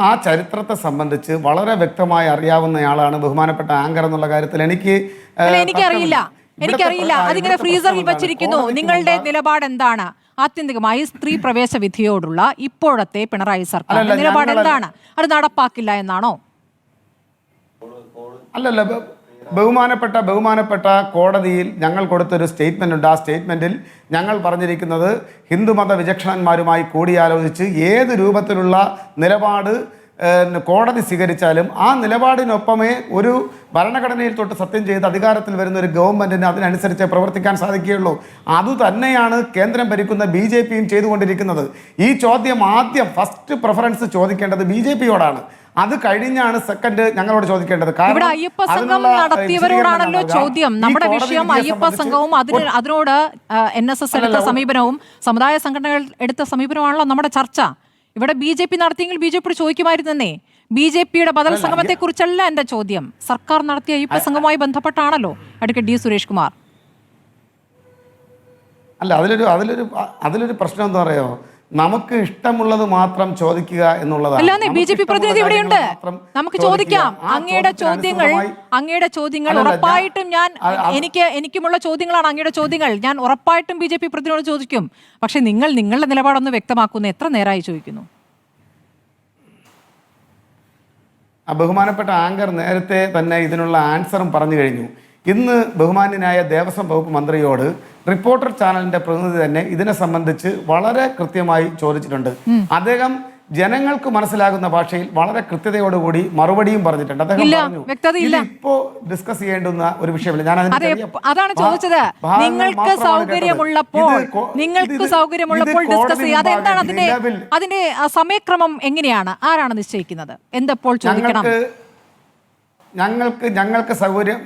ആ ചരിത്രത്തെ സംബന്ധിച്ച് വളരെ വ്യക്തമായി അറിയാവുന്നയാളാണ് ബഹുമാനപ്പെട്ട ആങ്കർ എന്നുള്ള കാര്യത്തിൽ എനിക്കറിയില്ല. അതിങ്ങനെ ഫ്രീസറിൽ വെച്ചിരിക്കുന്നു. നിങ്ങളുടെ നിലപാട് എന്താണ്? ആത്യന്തികമായി സ്ത്രീ പ്രവേശ വിധിയോടുള്ള ഇപ്പോഴത്തെ പിണറായി സർക്കാരിന്റെ നിലപാട് എന്താണ്? അത് നടപ്പാക്കില്ല എന്നാണോ? അല്ലല്ല, ബഹുമാനപ്പെട്ട കോടതിയിൽ ഞങ്ങൾ കൊടുത്തൊരു സ്റ്റേറ്റ്മെന്റ് ഉണ്ട്. ആ സ്റ്റേറ്റ്മെന്റിൽ ഞങ്ങൾ പറഞ്ഞിരിക്കുന്നത് ഹിന്ദുമത വിചക്ഷണന്മാരുമായി കൂടിയാലോചിച്ച് ഏത് രൂപത്തിലുള്ള നിലപാട് കോടതി സ്വീകരിച്ചാലും ആ നിലപാടിനൊപ്പമേ ഒരു ഭരണഘടനയിൽ തൊട്ട് സത്യം ചെയ്ത് അധികാരത്തിൽ വരുന്ന ഒരു ഗവൺമെന്റിന് അതിനനുസരിച്ച് പ്രവർത്തിക്കാൻ സാധിക്കുകയുള്ളൂ. അതുതന്നെയാണ് കേന്ദ്രം ഭരിക്കുന്ന BJP-യും ചെയ്തുകൊണ്ടിരിക്കുന്നത്. ഈ ചോദ്യം ആദ്യം ഫസ്റ്റ് പ്രിഫറൻസ് ചോദിക്കേണ്ടത് BJP-യോടാണ്. അത് കഴിഞ്ഞാണ് സെക്കൻഡ് ഞങ്ങളോട് ചോദിക്കേണ്ടത്. ഇവിടെ അയ്യപ്പ സംഘം നടത്തിയവരോടാണല്ലോ ചോദ്യം. നമ്മുടെ വിഷയം അയ്യപ്പ സംഘവും അതിനോട് NSS എടുത്ത സമീപനവും സമുദായ സംഘടനകൾ എടുത്ത സമീപനമാണല്ലോ നമ്മുടെ ചർച്ച. ഇവിടെ BJP നടത്തിയെങ്കിൽ BJP ചോദിക്കുമായിരുന്നേ. BJP-യുടെ ബദൽ സംഗമത്തെ കുറിച്ചല്ല എന്റെ ചോദ്യം. സർക്കാർ നടത്തിയ അയ്യപ്പ സംഘവുമായി ബന്ധപ്പെട്ടാണല്ലോ അഡ്വക്കേറ്റ് D. സുരേഷ് കുമാർ. അല്ല, അതിലൊരു പ്രശ്നം എന്താ പറയുക, നമുക്ക് ഇഷ്ടമുള്ളത് മാത്രം ചോദിക്കുക എന്നുള്ളതാണ്. അല്ലാതെ BJP പ്രതിനിധി ഇവിടെയുണ്ട്, നമുക്ക് ചോദിക്കാം. അങ്ങയുടെ ചോദ്യങ്ങൾ ഉറപ്പായിട്ടും എനിക്കുമുള്ള ചോദ്യങ്ങളാണ് അങ്ങയുടെ ചോദ്യങ്ങൾ. ഞാൻ ഉറപ്പായിട്ടും BJP പ്രതിനിധിയോട് ചോദിക്കും. പക്ഷെ നിങ്ങളുടെ നിലപാടൊന്ന് വ്യക്തമാക്കുന്നു. എത്ര നേരമായി ചോദിക്കുന്നു? ബഹുമാനപ്പെട്ട ആങ്കർ നേരത്തെ തന്നെ ഇതിനുള്ള ആൻസറും പറഞ്ഞു കഴിഞ്ഞു. ഇന്ന് ബഹുമാന്യനായ ദേവസ്വം വകുപ്പ് മന്ത്രിയോട് റിപ്പോർട്ടർ ചാനലിന്റെ പ്രതിനിധി തന്നെ ഇതിനെ സംബന്ധിച്ച് വളരെ കൃത്യമായി ചോദിച്ചിട്ടുണ്ട്. അദ്ദേഹം ജനങ്ങൾക്ക് മനസ്സിലാകുന്ന ഭാഷയിൽ വളരെ കൃത്യതയോടുകൂടി മറുപടിയും പറഞ്ഞിട്ടുണ്ട്. അദ്ദേഹം പറഞ്ഞു ഇപ്പോ ഡിസ്കസ് ചെയ്യേണ്ടുന്ന ഒരു വിഷയമില്ല. ഞാൻ അതാണ് ചോദിച്ചത്. നിങ്ങൾക്ക് സൗകര്യമുള്ളപ്പോൾ ഡിസ്കസ് ചെയ്യുക. അതെന്താണ് അതിന്റെ സമയക്രമം എങ്ങനെയാണ്? ആരാണ് നിശ്ചയിക്കുന്നത്? എന്തെപ്പോൾ ചോദിക്കണം? ഞങ്ങൾക്ക് സൗകര്യം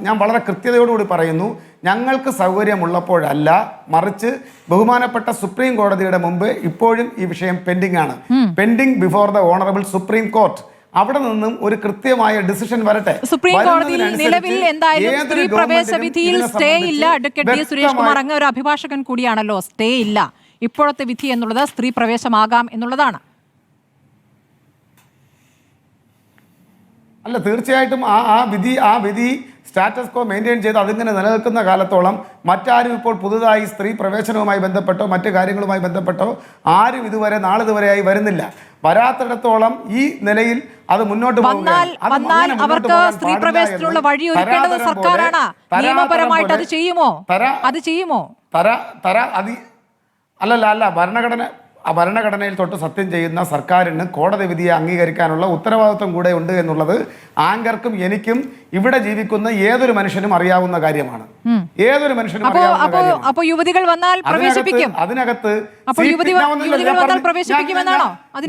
ഞാൻ വളരെ കൃത്യതയോടുകൂടി പറയുന്നു, ഞങ്ങൾക്ക് സൗകര്യമുള്ളപ്പോഴല്ല, മറിച്ച് ബഹുമാനപ്പെട്ട സുപ്രീം കോടതിയുടെ മുമ്പ് ഇപ്പോഴും ഈ വിഷയം പെൻഡിംഗ് ആണ്. Pending before the honourable supreme court. അവിടെ നിന്നും ഒരു കൃത്യമായ ഡിസിഷൻ വരട്ടെ. സുപ്രീം കോടതിയിൽ നിലവിൽ എന്തായാലും സ്ത്രീ പ്രവേശ വിധിയിൽ സ്റ്റേ ഇല്ല. Advocate D. സുരേഷ് കുമാർ, അങ്ങ് ഒരു അഭിഭാഷകൻ കൂടിയാണല്ലോ. സ്റ്റേ ഇല്ല. ഇപ്പോഴത്തെ വിധി എന്നുള്ളത് സ്ത്രീ പ്രവേശമാകാം എന്നുള്ളതാണ്. അല്ല, തീർച്ചയായിട്ടും ആ വിധി സ്റ്റാറ്റസ് കോ മെയിൻറ്റെയിൻ ചെയ്ത് അതിങ്ങനെ നിലനിൽക്കുന്ന കാലത്തോളം മറ്റാരും ഇപ്പോൾ പുതുതായി സ്ത്രീ പ്രവേശനവുമായി ബന്ധപ്പെട്ടോ മറ്റു കാര്യങ്ങളുമായി ബന്ധപ്പെട്ടോ ആരും നാളിതുവരെയായി വരുന്നില്ല. വരാത്തിടത്തോളം ഈ നിലയിൽ അത് മുന്നോട്ട് അവർക്ക് സ്ത്രീ പ്രവേശനത്തിനുള്ള വഴി ഒരുക്കേണ്ടത് സർക്കാരാണ്. നിയമപരമായിട്ട് അത് ചെയ്യുമോ? ഭരണഘടനയിൽ തൊട്ട് സത്യം ചെയ്യുന്ന സർക്കാരിന് കോടതി വിധിയെ അംഗീകരിക്കാനുള്ള ഉത്തരവാദിത്വം കൂടെ ഉണ്ട് എന്നുള്ളത് ആങ്കർക്കും എനിക്കും ഇവിടെ ജീവിക്കുന്ന ഏതൊരു മനുഷ്യനും അറിയാവുന്ന കാര്യമാണ്. അപ്പോൾ യുവതികൾ വന്നാൽ പ്രവേശിപ്പിക്കും. അതിനകത്ത്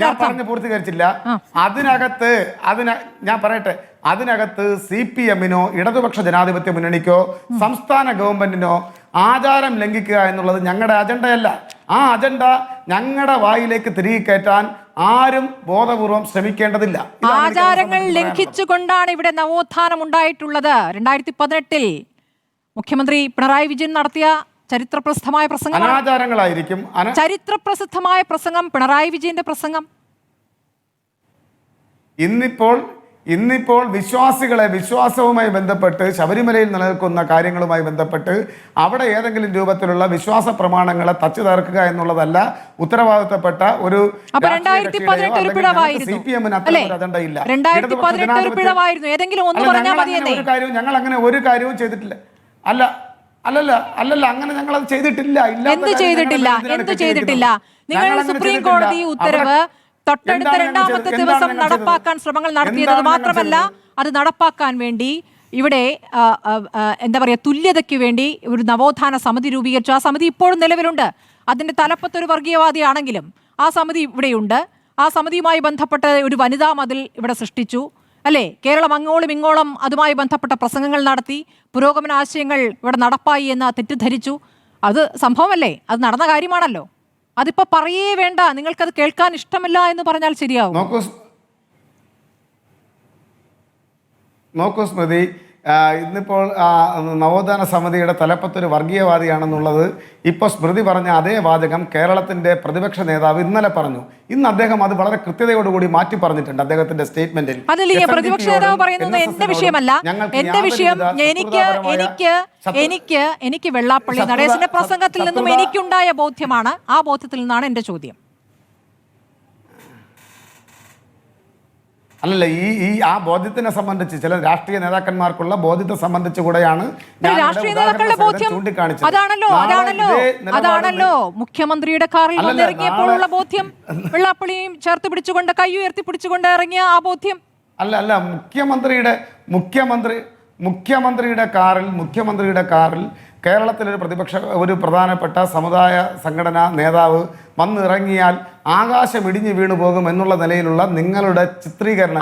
ഞാൻ പറഞ്ഞു പൂർത്തീകരിച്ചില്ല. ഞാൻ പറയട്ടെ, അതിനകത്ത് CPM-നോ ഇടതുപക്ഷ ജനാധിപത്യ മുന്നണിക്കോ സംസ്ഥാന ഗവൺമെന്റിനോ ആചാരം ലംഘിക്കുക എന്നുള്ളത് ഞങ്ങളുടെ അജണ്ടയല്ല. ആ അജണ്ട ഞങ്ങളുടെ വായിലേക്ക് തിരികെ കയറ്റാൻ ആരും ബോധപൂർവം ശ്രമിക്കേണ്ടതില്ല. ആചാരങ്ങൾ ലംഘിച്ചുകൊണ്ടാണ് ഇവിടെ നവോത്ഥാനം ഉണ്ടായിട്ടുള്ളത്. 2018 മുഖ്യമന്ത്രി പിണറായി വിജയൻ നടത്തിയ ചരിത്രപ്രസിദ്ധമായ പ്രസംഗം, അനാചാരങ്ങളായിരിക്കും. ചരിത്രപ്രസിദ്ധമായ പ്രസംഗം, പിണറായി വിജയന്റെ പ്രസംഗം. ഇന്നിപ്പോൾ വിശ്വാസവുമായി ബന്ധപ്പെട്ട് ശബരിമലയിൽ നിലനിൽക്കുന്ന കാര്യങ്ങളുമായി ബന്ധപ്പെട്ട് അവിടെ ഏതെങ്കിലും രൂപത്തിലുള്ള വിശ്വാസ പ്രമാണങ്ങളെ തച്ചു തകർക്കുക എന്നുള്ളതല്ല ഉത്തരവാദിത്തപ്പെട്ട ഒരു CPM-ന് അത്തരം അജണ്ടയില്ല. ഞങ്ങൾ അങ്ങനെ ഒരു കാര്യവും ചെയ്തിട്ടില്ല. അല്ലല്ല അങ്ങനെ ഞങ്ങൾ അത് ചെയ്തിട്ടില്ല. എന്ത് ചെയ്തിട്ടില്ല? എന്ത് ചെയ്തിട്ടില്ല? നിങ്ങൾ സുപ്രീം കോടതി ഉത്തരവ് തൊട്ടടുത്ത രണ്ടാമത്തെ ദിവസം നടപ്പാക്കാൻ ശ്രമങ്ങൾ നടത്തിയത് മാത്രമല്ല, അത് നടപ്പാക്കാൻ വേണ്ടി ഇവിടെ എന്താ പറയുക, തുല്യതയ്ക്ക് വേണ്ടി ഒരു നവോത്ഥാന സമിതി രൂപീകരിച്ചു. ആ സമിതി ഇപ്പോഴും നിലവിലുണ്ട്. അതിന്റെ തലപ്പത്തൊരു വർഗീയവാദിയാണെങ്കിലും ആ സമിതി ഇവിടെയുണ്ട്. ആ സമിതിയുമായി ബന്ധപ്പെട്ട് ഒരു വനിതാ മതിൽ ഇവിടെ സൃഷ്ടിച്ചു, അല്ലേ? കേരളം അങ്ങോളം ഇങ്ങോളം അതുമായി ബന്ധപ്പെട്ട പ്രസംഗങ്ങൾ നടത്തി, പുരോഗമന ആശയങ്ങൾ ഇവിടെ നടപ്പായി എന്ന് തെറ്റിദ്ധരിച്ചു. അത് സംഭവമല്ലേ? അത് നടന്ന കാര്യമാണല്ലോ. അതിപ്പോ പറയേ വേണ്ട, നിങ്ങൾക്കത് കേൾക്കാൻ ഇഷ്ടമില്ല എന്ന് പറഞ്ഞാൽ ശരിയാവും. നോക്കൂ സ്മൃതി, ഇന്നിപ്പോൾ നവോത്ഥാന സമിതിയുടെ തലപ്പത്തൊരു വർഗീയവാദിയാണെന്നുള്ളത് ഇപ്പോൾ സ്മൃതി പറഞ്ഞ അതേ വാചകം കേരളത്തിന്റെ പ്രതിപക്ഷ നേതാവ് ഇന്നലെ പറഞ്ഞു. ഇന്ന് അദ്ദേഹം അത് വളരെ കൃത്യതയോടുകൂടി മാറ്റി പറഞ്ഞിട്ടുണ്ട് അദ്ദേഹത്തിന്റെ സ്റ്റേറ്റ്മെന്റിൽ. അതല്ലേ പ്രതിപക്ഷ നേതാവ് പറയുന്നത്? എന്റെ വിഷയമല്ല, എന്റെ വിഷയം എനിക്ക് വെള്ളാപ്പള്ളി നടേശന്റെ പ്രസംഗത്തിൽ നിന്നും എനിക്കുണ്ടായ ബോധ്യമാണ്. ആ ബോധ്യത്തിൽ നിന്നാണ് എന്റെ ചോദ്യം. അല്ലല്ല, ആ ബോധ്യത്തിനെ സംബന്ധിച്ച് ചില രാഷ്ട്രീയ നേതാക്കന്മാർക്കുള്ള ബോധ്യത്തെ സംബന്ധിച്ച് കൂടെയാണ് രാഷ്ട്രീയ നേതാക്കളുടെ ബോധ്യം. അതാണല്ലോ മുഖ്യമന്ത്രിയുടെ കാറിൽ വന്നിറങ്ങിയപ്പോഴുള്ള ബോധ്യം. വെള്ളാപ്പള്ളിയും ചേർത്ത് പിടിച്ചുകൊണ്ട്, കൈ ഉയർത്തി പിടിച്ചുകൊണ്ട് ഇറങ്ങിയ ആ ബോധ്യം. അല്ല മുഖ്യമന്ത്രിയുടെ കാറിൽ കേരളത്തിലൊരു ഒരു പ്രധാനപ്പെട്ട സമുദായ സംഘടനാ നേതാവ് വന്നിറങ്ങിയാൽ ആകാശം ഇടിഞ്ഞു വീണു പോകും എന്നുള്ള നിലയിലുള്ള നിങ്ങളുടെ ചിത്രീകരണം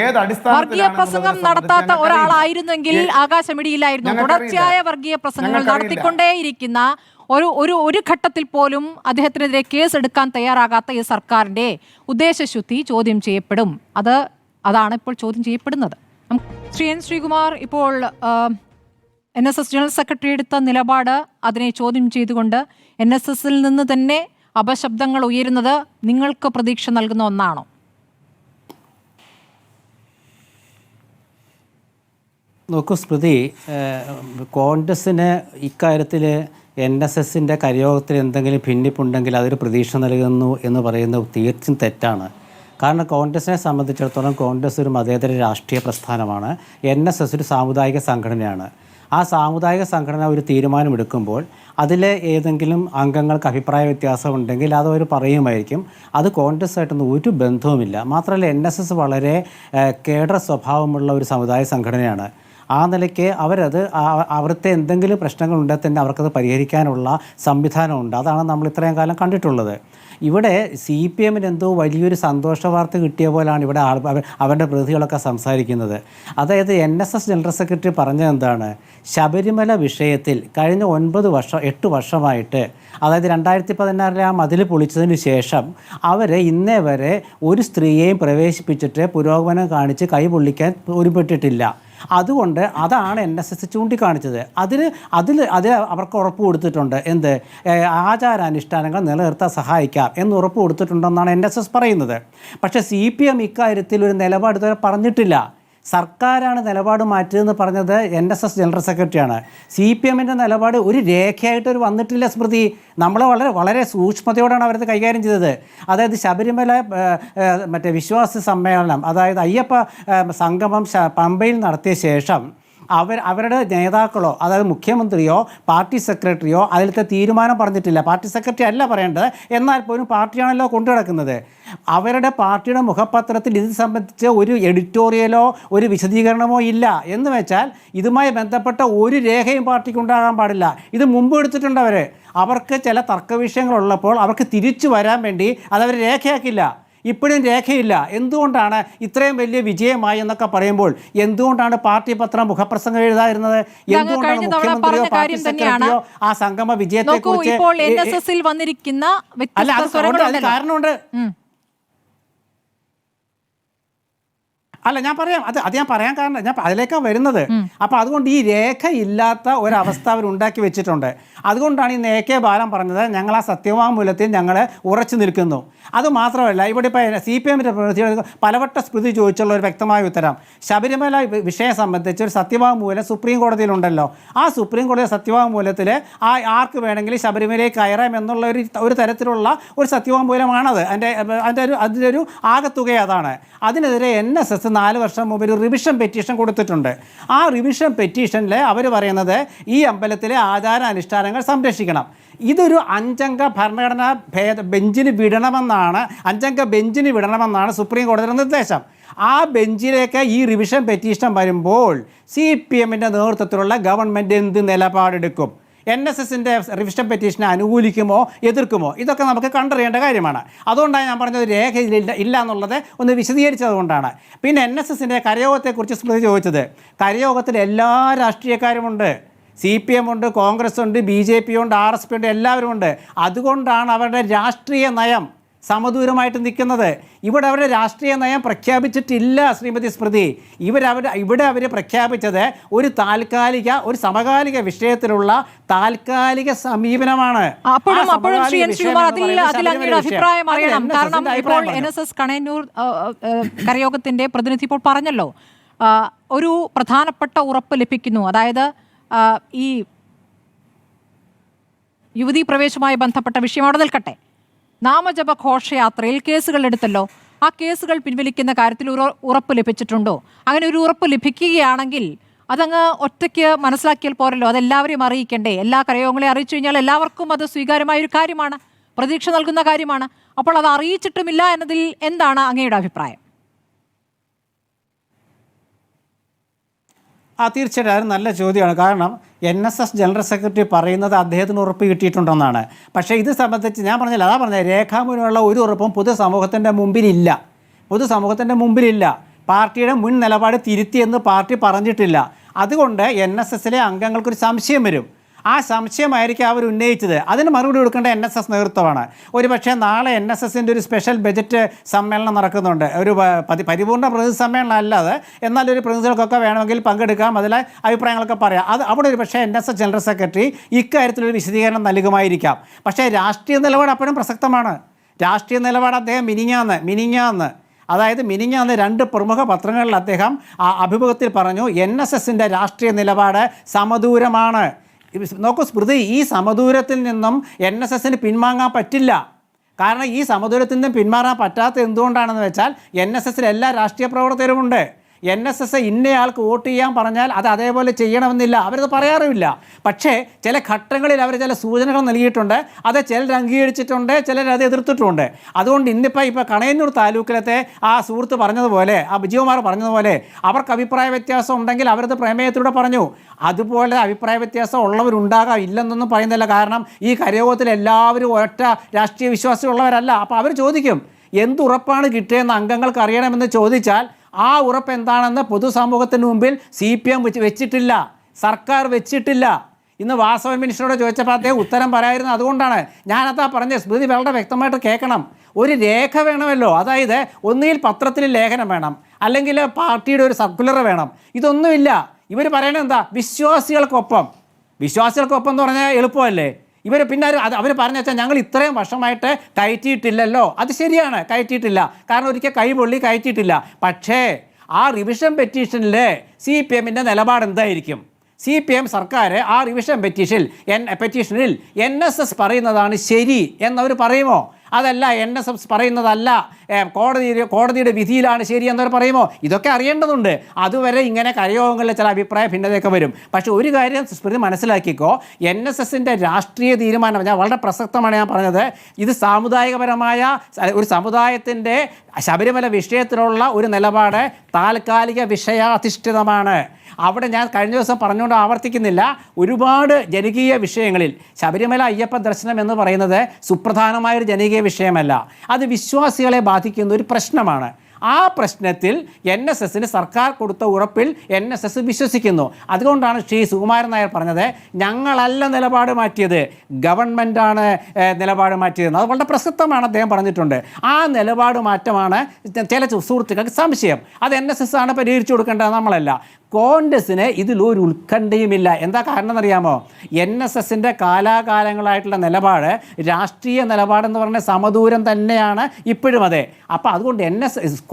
ഏത് വർഗീയ പ്രസംഗം നടത്താത്ത ഒരാളായിരുന്നെങ്കിൽ ആകാശമിടിയില്ലായിരുന്നു. തുടർച്ചയായ വർഗീയ പ്രസംഗങ്ങൾ നടത്തിക്കൊണ്ടേയിരിക്കുന്ന ഒരു ഘട്ടത്തിൽ പോലും അദ്ദേഹത്തിനെതിരെ കേസ് എടുക്കാൻ തയ്യാറാകാത്ത ഈ സർക്കാരിന്റെ ഉദ്ദേശശുദ്ധി ചോദ്യം ചെയ്യപ്പെടും. അതാണ് ഇപ്പോൾ ചോദ്യം ചെയ്യപ്പെടുന്നത്. ശ്രീ എൻ ശ്രീകുമാർ, ഇപ്പോൾ NSS ജനറൽ സെക്രട്ടറി എടുത്ത നിലപാട്, അതിനെ ചോദ്യം ചെയ്തുകൊണ്ട് NSSൽ നിന്ന് തന്നെ അപശബ്ദങ്ങൾ ഉയരുന്നത് നിങ്ങൾക്ക് പ്രതീക്ഷ നൽകുന്ന ഒന്നാണോ? നോക്കൂ സ്മൃതി, കോൺഗ്രസ്സിന് ഇക്കാര്യത്തിൽ NSSൻ്റെ കരയോഗത്തിൽ എന്തെങ്കിലും ഭിന്നിപ്പുണ്ടെങ്കിൽ അതൊരു പ്രതീക്ഷ നൽകുന്നു എന്ന് പറയുന്നത് തീർച്ചയായും തെറ്റാണ്. കാരണം കോൺഗ്രസിനെ സംബന്ധിച്ചിടത്തോളം കോൺഗ്രസ് ഒരു മതേതര രാഷ്ട്രീയ പ്രസ്ഥാനമാണ്. NSS ഒരു സാമുദായിക സംഘടനയാണ്. ആ സാമുദായിക സംഘടന ഒരു തീരുമാനമെടുക്കുമ്പോൾ അതിലെ ഏതെങ്കിലും അംഗങ്ങൾക്ക് അഭിപ്രായ വ്യത്യാസമുണ്ടെങ്കിൽ അതവർ പറയുമായിരിക്കും. അത് കോൺഗ്രസ്സായിട്ടൊന്നും ഒരു ബന്ധവുമില്ല. മാത്രമല്ല NSS വളരെ കേഡർ സ്വഭാവമുള്ള ഒരു സമുദായ സംഘടനയാണ്. ആ നിലയ്ക്ക് അവിടുത്തെ എന്തെങ്കിലും പ്രശ്നങ്ങളുണ്ടെങ്കിൽ തന്നെ അവർക്കത് പരിഹരിക്കാനുള്ള സംവിധാനമുണ്ട്. അതാണ് നമ്മൾ ഇത്രയും കാലം കണ്ടിട്ടുള്ളത്. ഇവിടെ CPMന് എന്തോ വലിയൊരു സന്തോഷ വാർത്ത കിട്ടിയ പോലാണ് ഇവിടെ അവരുടെ പ്രതിനിധികളൊക്കെ സംസാരിക്കുന്നത്. അതായത് NSS ജനറൽ സെക്രട്ടറി പറഞ്ഞത് എന്താണ്? ശബരിമല വിഷയത്തിൽ കഴിഞ്ഞ 8 വർഷമായിട്ട്, അതായത് 2016 ആ മതിൽ പൊളിച്ചതിന് ശേഷം ഇന്നേ വരെ ഒരു സ്ത്രീയെയും പ്രവേശിപ്പിച്ചിട്ട് പുരോഗമനം കാണിച്ച് കൈ പൊള്ളിക്കാൻ ഒരുപെട്ടിട്ടില്ല. അതുകൊണ്ട് അതാണ് NSS ചൂണ്ടിക്കാണിച്ചത്. അതിൽ അവർക്ക് ഉറപ്പ് കൊടുത്തിട്ടുണ്ട്. എന്ത്? ആചാരാനുഷ്ഠാനങ്ങൾ നിലനിർത്താൻ സഹായിക്കാം എന്ന് ഉറപ്പ് കൊടുത്തിട്ടുണ്ടെന്നാണ് NSS പറയുന്നത്. പക്ഷേ CPM ഇക്കാര്യത്തിൽ ഒരു നിലപാട് ഇതുവരെ പറഞ്ഞിട്ടില്ല. സർക്കാരാണ് നിലപാട് മാറ്റിയതെന്ന് പറഞ്ഞത് NSS ജനറൽ സെക്രട്ടറിയാണ്. CPMൻ്റെ നിലപാട് ഒരു രേഖയായിട്ട് വന്നിട്ടില്ല സ്മൃതി. നമ്മൾ വളരെ സൂക്ഷ്മതയോടാണ് അവരത് കൈകാര്യം ചെയ്തത്. അതായത് ശബരിമല വിശ്വാസ സമ്മേളനം, അതായത് അയ്യപ്പ സംഗമം പമ്പയിൽ നടത്തിയ ശേഷം അവരുടെ നേതാക്കളോ, അതായത് മുഖ്യമന്ത്രിയോ പാർട്ടി സെക്രട്ടറിയോ അതിലത്തെ തീരുമാനം പറഞ്ഞിട്ടില്ല. പാർട്ടി സെക്രട്ടറി അല്ല പറയേണ്ടത്, എന്നാൽ പോലും പാർട്ടിയാണല്ലോ കൊണ്ടുനടക്കുന്നത്. അവരുടെ പാർട്ടിയുടെ മുഖപത്രത്തിൽ ഇത് സംബന്ധിച്ച് ഒരു എഡിറ്റോറിയലോ ഒരു വിശദീകരണമോ ഇല്ല. എന്ന് വെച്ചാൽ ഇതുമായി ബന്ധപ്പെട്ട ഒരു രേഖയും പാർട്ടിക്ക് ഉണ്ടാകാൻ പാടില്ല. ഇത് മുമ്പ് എടുത്തിട്ടുണ്ട് അവർക്ക് ചില തർക്ക വിഷയങ്ങളുള്ളപ്പോൾ അവർക്ക് തിരിച്ചു വരാൻ വേണ്ടി അതവർ രേഖയാക്കില്ല. ഇപ്പോഴും രേഖയില്ല. എന്തുകൊണ്ടാണ് ഇത്രയും വലിയ വിജയമായി എന്നൊക്കെ പറയുമ്പോൾ എന്തുകൊണ്ടാണ് പാർട്ടി പത്രം മുഖപ്രസംഗം എഴുതാതിരുന്നത്? എന്തുകൊണ്ടാണ് മുഖ്യമന്ത്രിയോ പാർട്ടി സെക്രട്ടറിയോ ആ സംഗമ വിജയത്തെ കുറിച്ച് കാരണമുണ്ട്. ഞാൻ പറയാം, അത് ഞാൻ പറയാൻ കാരണം ഞാൻ അതിലേക്കാണ് വരുന്നത്. അപ്പോൾ അതുകൊണ്ട് ഈ രേഖയില്ലാത്ത ഒരവസ്ഥ അവർ ഉണ്ടാക്കി വെച്ചിട്ടുണ്ട്. അതുകൊണ്ടാണ് ഇന്ന് AK ബാലൻ പറഞ്ഞത് ഞങ്ങൾ ആ സത്യവാങ്മൂലത്തിൽ ഞങ്ങൾ ഉറച്ചു നിൽക്കുന്നു. അതുമാത്രമല്ല, ഇവിടെ ഇപ്പോൾ CPMൻ്റെ പ്രതിനിധികൾ പലവട്ട സ്മൃതി ചോദിച്ചുള്ള ഒരു വ്യക്തമായ ഉത്തരം, ശബരിമല വിഷയം സംബന്ധിച്ച് ഒരു സത്യവാങ്മൂലം സുപ്രീം കോടതിയിലുണ്ടല്ലോ. ആ സുപ്രീം കോടതി സത്യവാങ്മൂലത്തിൽ ആർക്ക് വേണമെങ്കിലും ശബരിമലയിൽ കയറാം എന്നുള്ള ഒരു തരത്തിലുള്ള ഒരു സത്യവാങ്മൂലമാണത്. അതിൻ്റെ ഒരു ആകത്തുക അതാണ്. അതിനെതിരെ NSS 4 വർഷം മുമ്പ് ഒരു റിവിഷൻ പെറ്റീഷൻ കൊടുത്തിട്ടുണ്ട്. ആ റിവിഷൻ പെറ്റീഷനിൽ അവർ പറയുന്നത് ഈ അമ്പലത്തിലെ ആചാരാനുഷ്ഠാനങ്ങൾ സംരക്ഷിക്കണം. ഇതൊരു 5 അംഗ ഭരണഘടനാ ബെഞ്ചിന് വിടണമെന്നാണ് 5 അംഗ ബെഞ്ചിന് വിടണമെന്നാണ് സുപ്രീം കോടതിയുടെ നിർദ്ദേശം. ആ ബെഞ്ചിലേക്ക് ഈ റിവിഷൻ പെറ്റീഷൻ വരുമ്പോൾ CPMൻ്റെ നേതൃത്വത്തിലുള്ള ഗവൺമെൻറ് എന്ത് നിലപാടെടുക്കും? NSSൻ്റെ റിവിഷൻ പെറ്റീഷനെ അനുകൂലിക്കുമോ എതിർക്കുമോ? ഇതൊക്കെ നമുക്ക് കണ്ടറിയേണ്ട കാര്യമാണ്. അതുകൊണ്ടാണ് ഞാൻ പറഞ്ഞത് രേഖ ഇല്ല എന്നുള്ളത് ഒന്ന് വിശദീകരിച്ചത് കൊണ്ടാണ്. പിന്നെ NSSൻ്റെ കരയോഗത്തെക്കുറിച്ച് സ്മൃതി ചോദിച്ചത്. കരയോഗത്തിൽ എല്ലാ രാഷ്ട്രീയക്കാരുമുണ്ട്. CPM ഉണ്ട്, കോൺഗ്രസ് ഉണ്ട്, BJP ഉണ്ട്, RSP ഉണ്ട്, എല്ലാവരും ഉണ്ട്. അതുകൊണ്ടാണ് അവരുടെ രാഷ്ട്രീയ നയം സമദൂരമായിട്ട് നിൽക്കുന്നത്. ഇവിടെ അവരുടെ രാഷ്ട്രീയ നയം പ്രഖ്യാപിച്ചിട്ടില്ല ശ്രീമതി സ്മൃതി. ഇവിടെ അവർ പ്രഖ്യാപിച്ചത് ഒരു സമകാലിക വിഷയത്തിലുള്ള താൽക്കാലിക സമീപനമാണ്. അഭിപ്രായം അറിയണം. കാരണം ഇപ്പോൾ NSS കണയന്നൂർ കരയോഗത്തിന്റെ പ്രതിനിധി ഇപ്പോൾ പറഞ്ഞല്ലോ, ഒരു പ്രധാനപ്പെട്ട ഉറപ്പ് ലഭിക്കുന്നു. അതായത് ഈ യുവതീ പ്രവേശവുമായി ബന്ധപ്പെട്ട വിഷയം അവിടെ നിൽക്കട്ടെ, നാമജപ ഘോഷയാത്രയിൽ കേസുകൾ എടുത്തല്ലോ. ആ കേസുകൾ പിൻവലിക്കുന്ന കാര്യത്തിൽ ഉറപ്പ് ലഭിച്ചിട്ടുണ്ടോ? അങ്ങനെ ഒരു ഉറപ്പ് ലഭിക്കുകയാണെങ്കിൽ അതങ്ങ് ഒറ്റയ്ക്ക് മനസ്സിലാക്കിയാൽ പോരല്ലോ, അതെല്ലാവരെയും അറിയിക്കണ്ടേ? എല്ലാ കരയോഗങ്ങളെയും അറിയിച്ചു കഴിഞ്ഞാൽ എല്ലാവർക്കും അത് സ്വീകാര്യമായൊരു കാര്യമാണ്, പ്രതീക്ഷ നൽകുന്ന കാര്യമാണ്. അപ്പോൾ അത് അറിയിച്ചിട്ടുമില്ല എന്നതിൽ എന്താണ് അങ്ങയുടെ അഭിപ്രായം? തീർച്ചയായിട്ടും നല്ല ചോദ്യമാണ്. കാരണം NSS ജനറൽ സെക്രട്ടറി പറയുന്നത് അദ്ദേഹത്തിന് ഉറപ്പ് കിട്ടിയിട്ടുണ്ടെന്നാണ്. പക്ഷേ ഇത് സംബന്ധിച്ച് ഞാൻ പറഞ്ഞില്ല, രേഖാമൂലമുള്ള ഒരു ഉറപ്പും പൊതുസമൂഹത്തിൻ്റെ മുമ്പിലില്ല. പാർട്ടിയുടെ മുൻ നിലപാട് തിരുത്തിയെന്ന് പാർട്ടി പറഞ്ഞിട്ടില്ല. അതുകൊണ്ട് NSSലെ അംഗങ്ങൾക്കൊരു സംശയം വരും. ആ സംശയമായിരിക്കും അവർ ഉന്നയിച്ചത്. അതിന് മറുപടി കൊടുക്കേണ്ട NSS നേതൃത്വമാണ്. ഒരു പക്ഷേ നാളെ NSSൻ്റെ ഒരു സ്പെഷ്യൽ ബജറ്റ് സമ്മേളനം നടക്കുന്നുണ്ട്. ഒരു പരിപൂർണ്ണ പ്രതിനിധി സമ്മേളനം അല്ലാതെ, എന്നാൽ ഒരു പ്രതിനിധികൾക്കൊക്കെ വേണമെങ്കിൽ പങ്കെടുക്കാം, അതിലെ അഭിപ്രായങ്ങളൊക്കെ പറയാം. അവിടെ ഒരു പക്ഷേ NSS ജനറൽ സെക്രട്ടറി ഇക്കാര്യത്തിലൊരു വിശദീകരണം നൽകുമായിരിക്കാം. പക്ഷേ രാഷ്ട്രീയ നിലപാട് അപ്പോഴും പ്രസക്തമാണ്. രാഷ്ട്രീയ നിലപാട് അദ്ദേഹം മിനിഞ്ഞാന്ന് അതായത് 2 പ്രമുഖ പത്രങ്ങളിൽ അദ്ദേഹം അഭിമുഖത്തിൽ പറഞ്ഞു, NSSൻ്റെ രാഷ്ട്രീയ നിലപാട് സമദൂരമാണ്. നോക്കൂ സ്മൃതി, ഈ സമദൂരത്തിൽ നിന്നും NSSന് പിന്മാങ്ങാൻ പറ്റില്ല. കാരണം ഈ സമദൂരത്തിൽ നിന്നും പിന്മാറാൻ പറ്റാത്ത എന്തുകൊണ്ടാണെന്ന് വെച്ചാൽ NSSൽ എല്ലാ രാഷ്ട്രീയ പ്രവർത്തകരുമുണ്ട്. NSS ഇന്നയാൾക്ക് വോട്ട് ചെയ്യാൻ പറഞ്ഞാൽ അത് അതേപോലെ ചെയ്യണമെന്നില്ല, അവരത് പറയാറുമില്ല. പക്ഷേ ചില ഘട്ടങ്ങളിൽ അവർ ചില സൂചനകൾ നൽകിയിട്ടുണ്ട്. അത് ചിലർ അംഗീകരിച്ചിട്ടുണ്ട്, ചിലർ അത് എതിർത്തിട്ടുമുണ്ട്. അതുകൊണ്ട് ഇപ്പോൾ കണയന്നൂർ താലൂക്കിലത്തെ ആ സുഹൃത്ത് പറഞ്ഞതുപോലെ, ആ ബിജികുമാർ പറഞ്ഞതുപോലെ, അവർക്ക് അഭിപ്രായ വ്യത്യാസം ഉണ്ടെങ്കിൽ അവരത് പ്രമേയത്തിലൂടെ പറഞ്ഞു. അതുപോലെ അഭിപ്രായ വ്യത്യാസം ഉള്ളവരുണ്ടാകാം, ഇല്ലെന്നൊന്നും പറയുന്നില്ല. കാരണം ഈ കരയോഗത്തിൽ എല്ലാവരും ഒറ്റ രാഷ്ട്രീയ വിശ്വാസമുള്ളവരല്ല. അപ്പോൾ അവർ ചോദിക്കും, എന്തുറപ്പാണ് കിട്ടിയെന്ന് അംഗങ്ങൾക്ക് അറിയണമെന്ന് ചോദിച്ചാൽ ആ ഉറപ്പ് എന്താണെന്ന് പൊതുസമൂഹത്തിന് മുമ്പിൽ CPM വെച്ചിട്ടില്ല, സർക്കാർ വെച്ചിട്ടില്ല. ഇന്ന് വാസവൻ മിനിസ്റ്ററോട് ചോദിച്ചപ്പോൾ അദ്ദേഹം ഉത്തരം പറയായിരുന്നു. അതുകൊണ്ടാണ് ഞാനതാ പറഞ്ഞത്. സ്മൃതി വളരെ വ്യക്തമായിട്ട് കേൾക്കണം. ഒരു രേഖ വേണമല്ലോ. അതായത് ഒന്നുകിൽ പത്രത്തിൽ ലേഖനം വേണം, അല്ലെങ്കിൽ പാർട്ടിയുടെ ഒരു സർക്കുലർ വേണം. ഇതൊന്നുമില്ല. ഇവർ പറയണത് എന്താ? വിശ്വാസികൾക്കൊപ്പം എന്ന് പറഞ്ഞാൽ എളുപ്പമല്ലേ? പിന്നെ അവർ പറഞ്ഞു വെച്ചാൽ ഞങ്ങൾ ഇത്രയും വർഷമായിട്ട് കയറ്റിയിട്ടില്ലല്ലോ. അത് ശരിയാണ്, കയറ്റിയിട്ടില്ല. കാരണം ഒരിക്കൽ കൈപൊള്ളി കയറ്റിയിട്ടില്ല. പക്ഷേ ആ റിവിഷൻ പെറ്റീഷനിൽ CPMൻ്റെ നിലപാട് എന്തായിരിക്കും? CPM സർക്കാർ ആ റിവിഷൻ പെറ്റീഷനിൽ NSS പറയുന്നതാണ് ശരി എന്നവർ പറയുമോ? അതല്ല, NSS പറയുന്നതല്ല, കോടതിയുടെ വിധിയിലാണ് ശരി എന്നവർ പറയുമോ? ഇതൊക്കെ അറിയേണ്ടതുണ്ട്. അതുവരെ ഇങ്ങനെ കരയോഗങ്ങളിൽ ചില അഭിപ്രായ ഭിന്നതയൊക്കെ വരും. പക്ഷേ ഒരു കാര്യം സ്മൃതി മനസ്സിലാക്കിക്കോ, NSSൻ്റെ രാഷ്ട്രീയ തീരുമാനം ഞാൻ വളരെ പ്രസക്തമാണ് ഞാൻ പറഞ്ഞത്. ഇത് സാമുദായികപരമായ ഒരു സമുദായത്തിൻ്റെ ശബരിമല വിഷയത്തിലുള്ള ഒരു നിലപാട് താൽക്കാലിക വിഷയാധിഷ്ഠിതമാണ്. അവിടെ ഞാൻ കഴിഞ്ഞ ദിവസം പറഞ്ഞുകൊണ്ട് ആവർത്തിക്കുന്നില്ല, ഒരുപാട് ജനകീയ വിഷയങ്ങളിൽ ശബരിമല അയ്യപ്പ ദർശനം എന്ന് പറയുന്നത് സുപ്രധാനമായൊരു ജനകീയ വിഷയമല്ല. അത് വിശ്വാസികളെ ബാധിക്കുന്ന ഒരു പ്രശ്നമാണ്. ആ പ്രശ്നത്തിൽ NSSന് സർക്കാർ കൊടുത്ത ഉറപ്പിൽ NSS വിശ്വസിക്കുന്നു. അതുകൊണ്ടാണ് ശ്രീ സുകുമാരൻ നായർ പറഞ്ഞത്, ഞങ്ങളല്ല നിലപാട് മാറ്റിയത്, ഗവൺമെൻറ്റാണ് നിലപാട് മാറ്റിയതെന്ന്. അത് വളരെ പ്രസക്തമാണ്, അദ്ദേഹം പറഞ്ഞിട്ടുണ്ട്. ആ നിലപാട് മാറ്റമാണ് ചില സുഹൃത്തുക്കൾക്ക് സംശയം. അത് NSS ആണ് പരിഹരിച്ചു കൊടുക്കേണ്ടത്, നമ്മളല്ല. കോൺഗ്രസിന് ഇതിലൊരു ഉത്കണ്ഠയുമില്ല. എന്താ കാരണം എന്നറിയാമോ? NSSൻ്റെ കാലാകാലങ്ങളായിട്ടുള്ള നിലപാട്, രാഷ്ട്രീയ നിലപാടെന്ന് പറഞ്ഞ സമദൂരം തന്നെയാണ് ഇപ്പോഴും. അതെ, അപ്പോൾ അതുകൊണ്ട്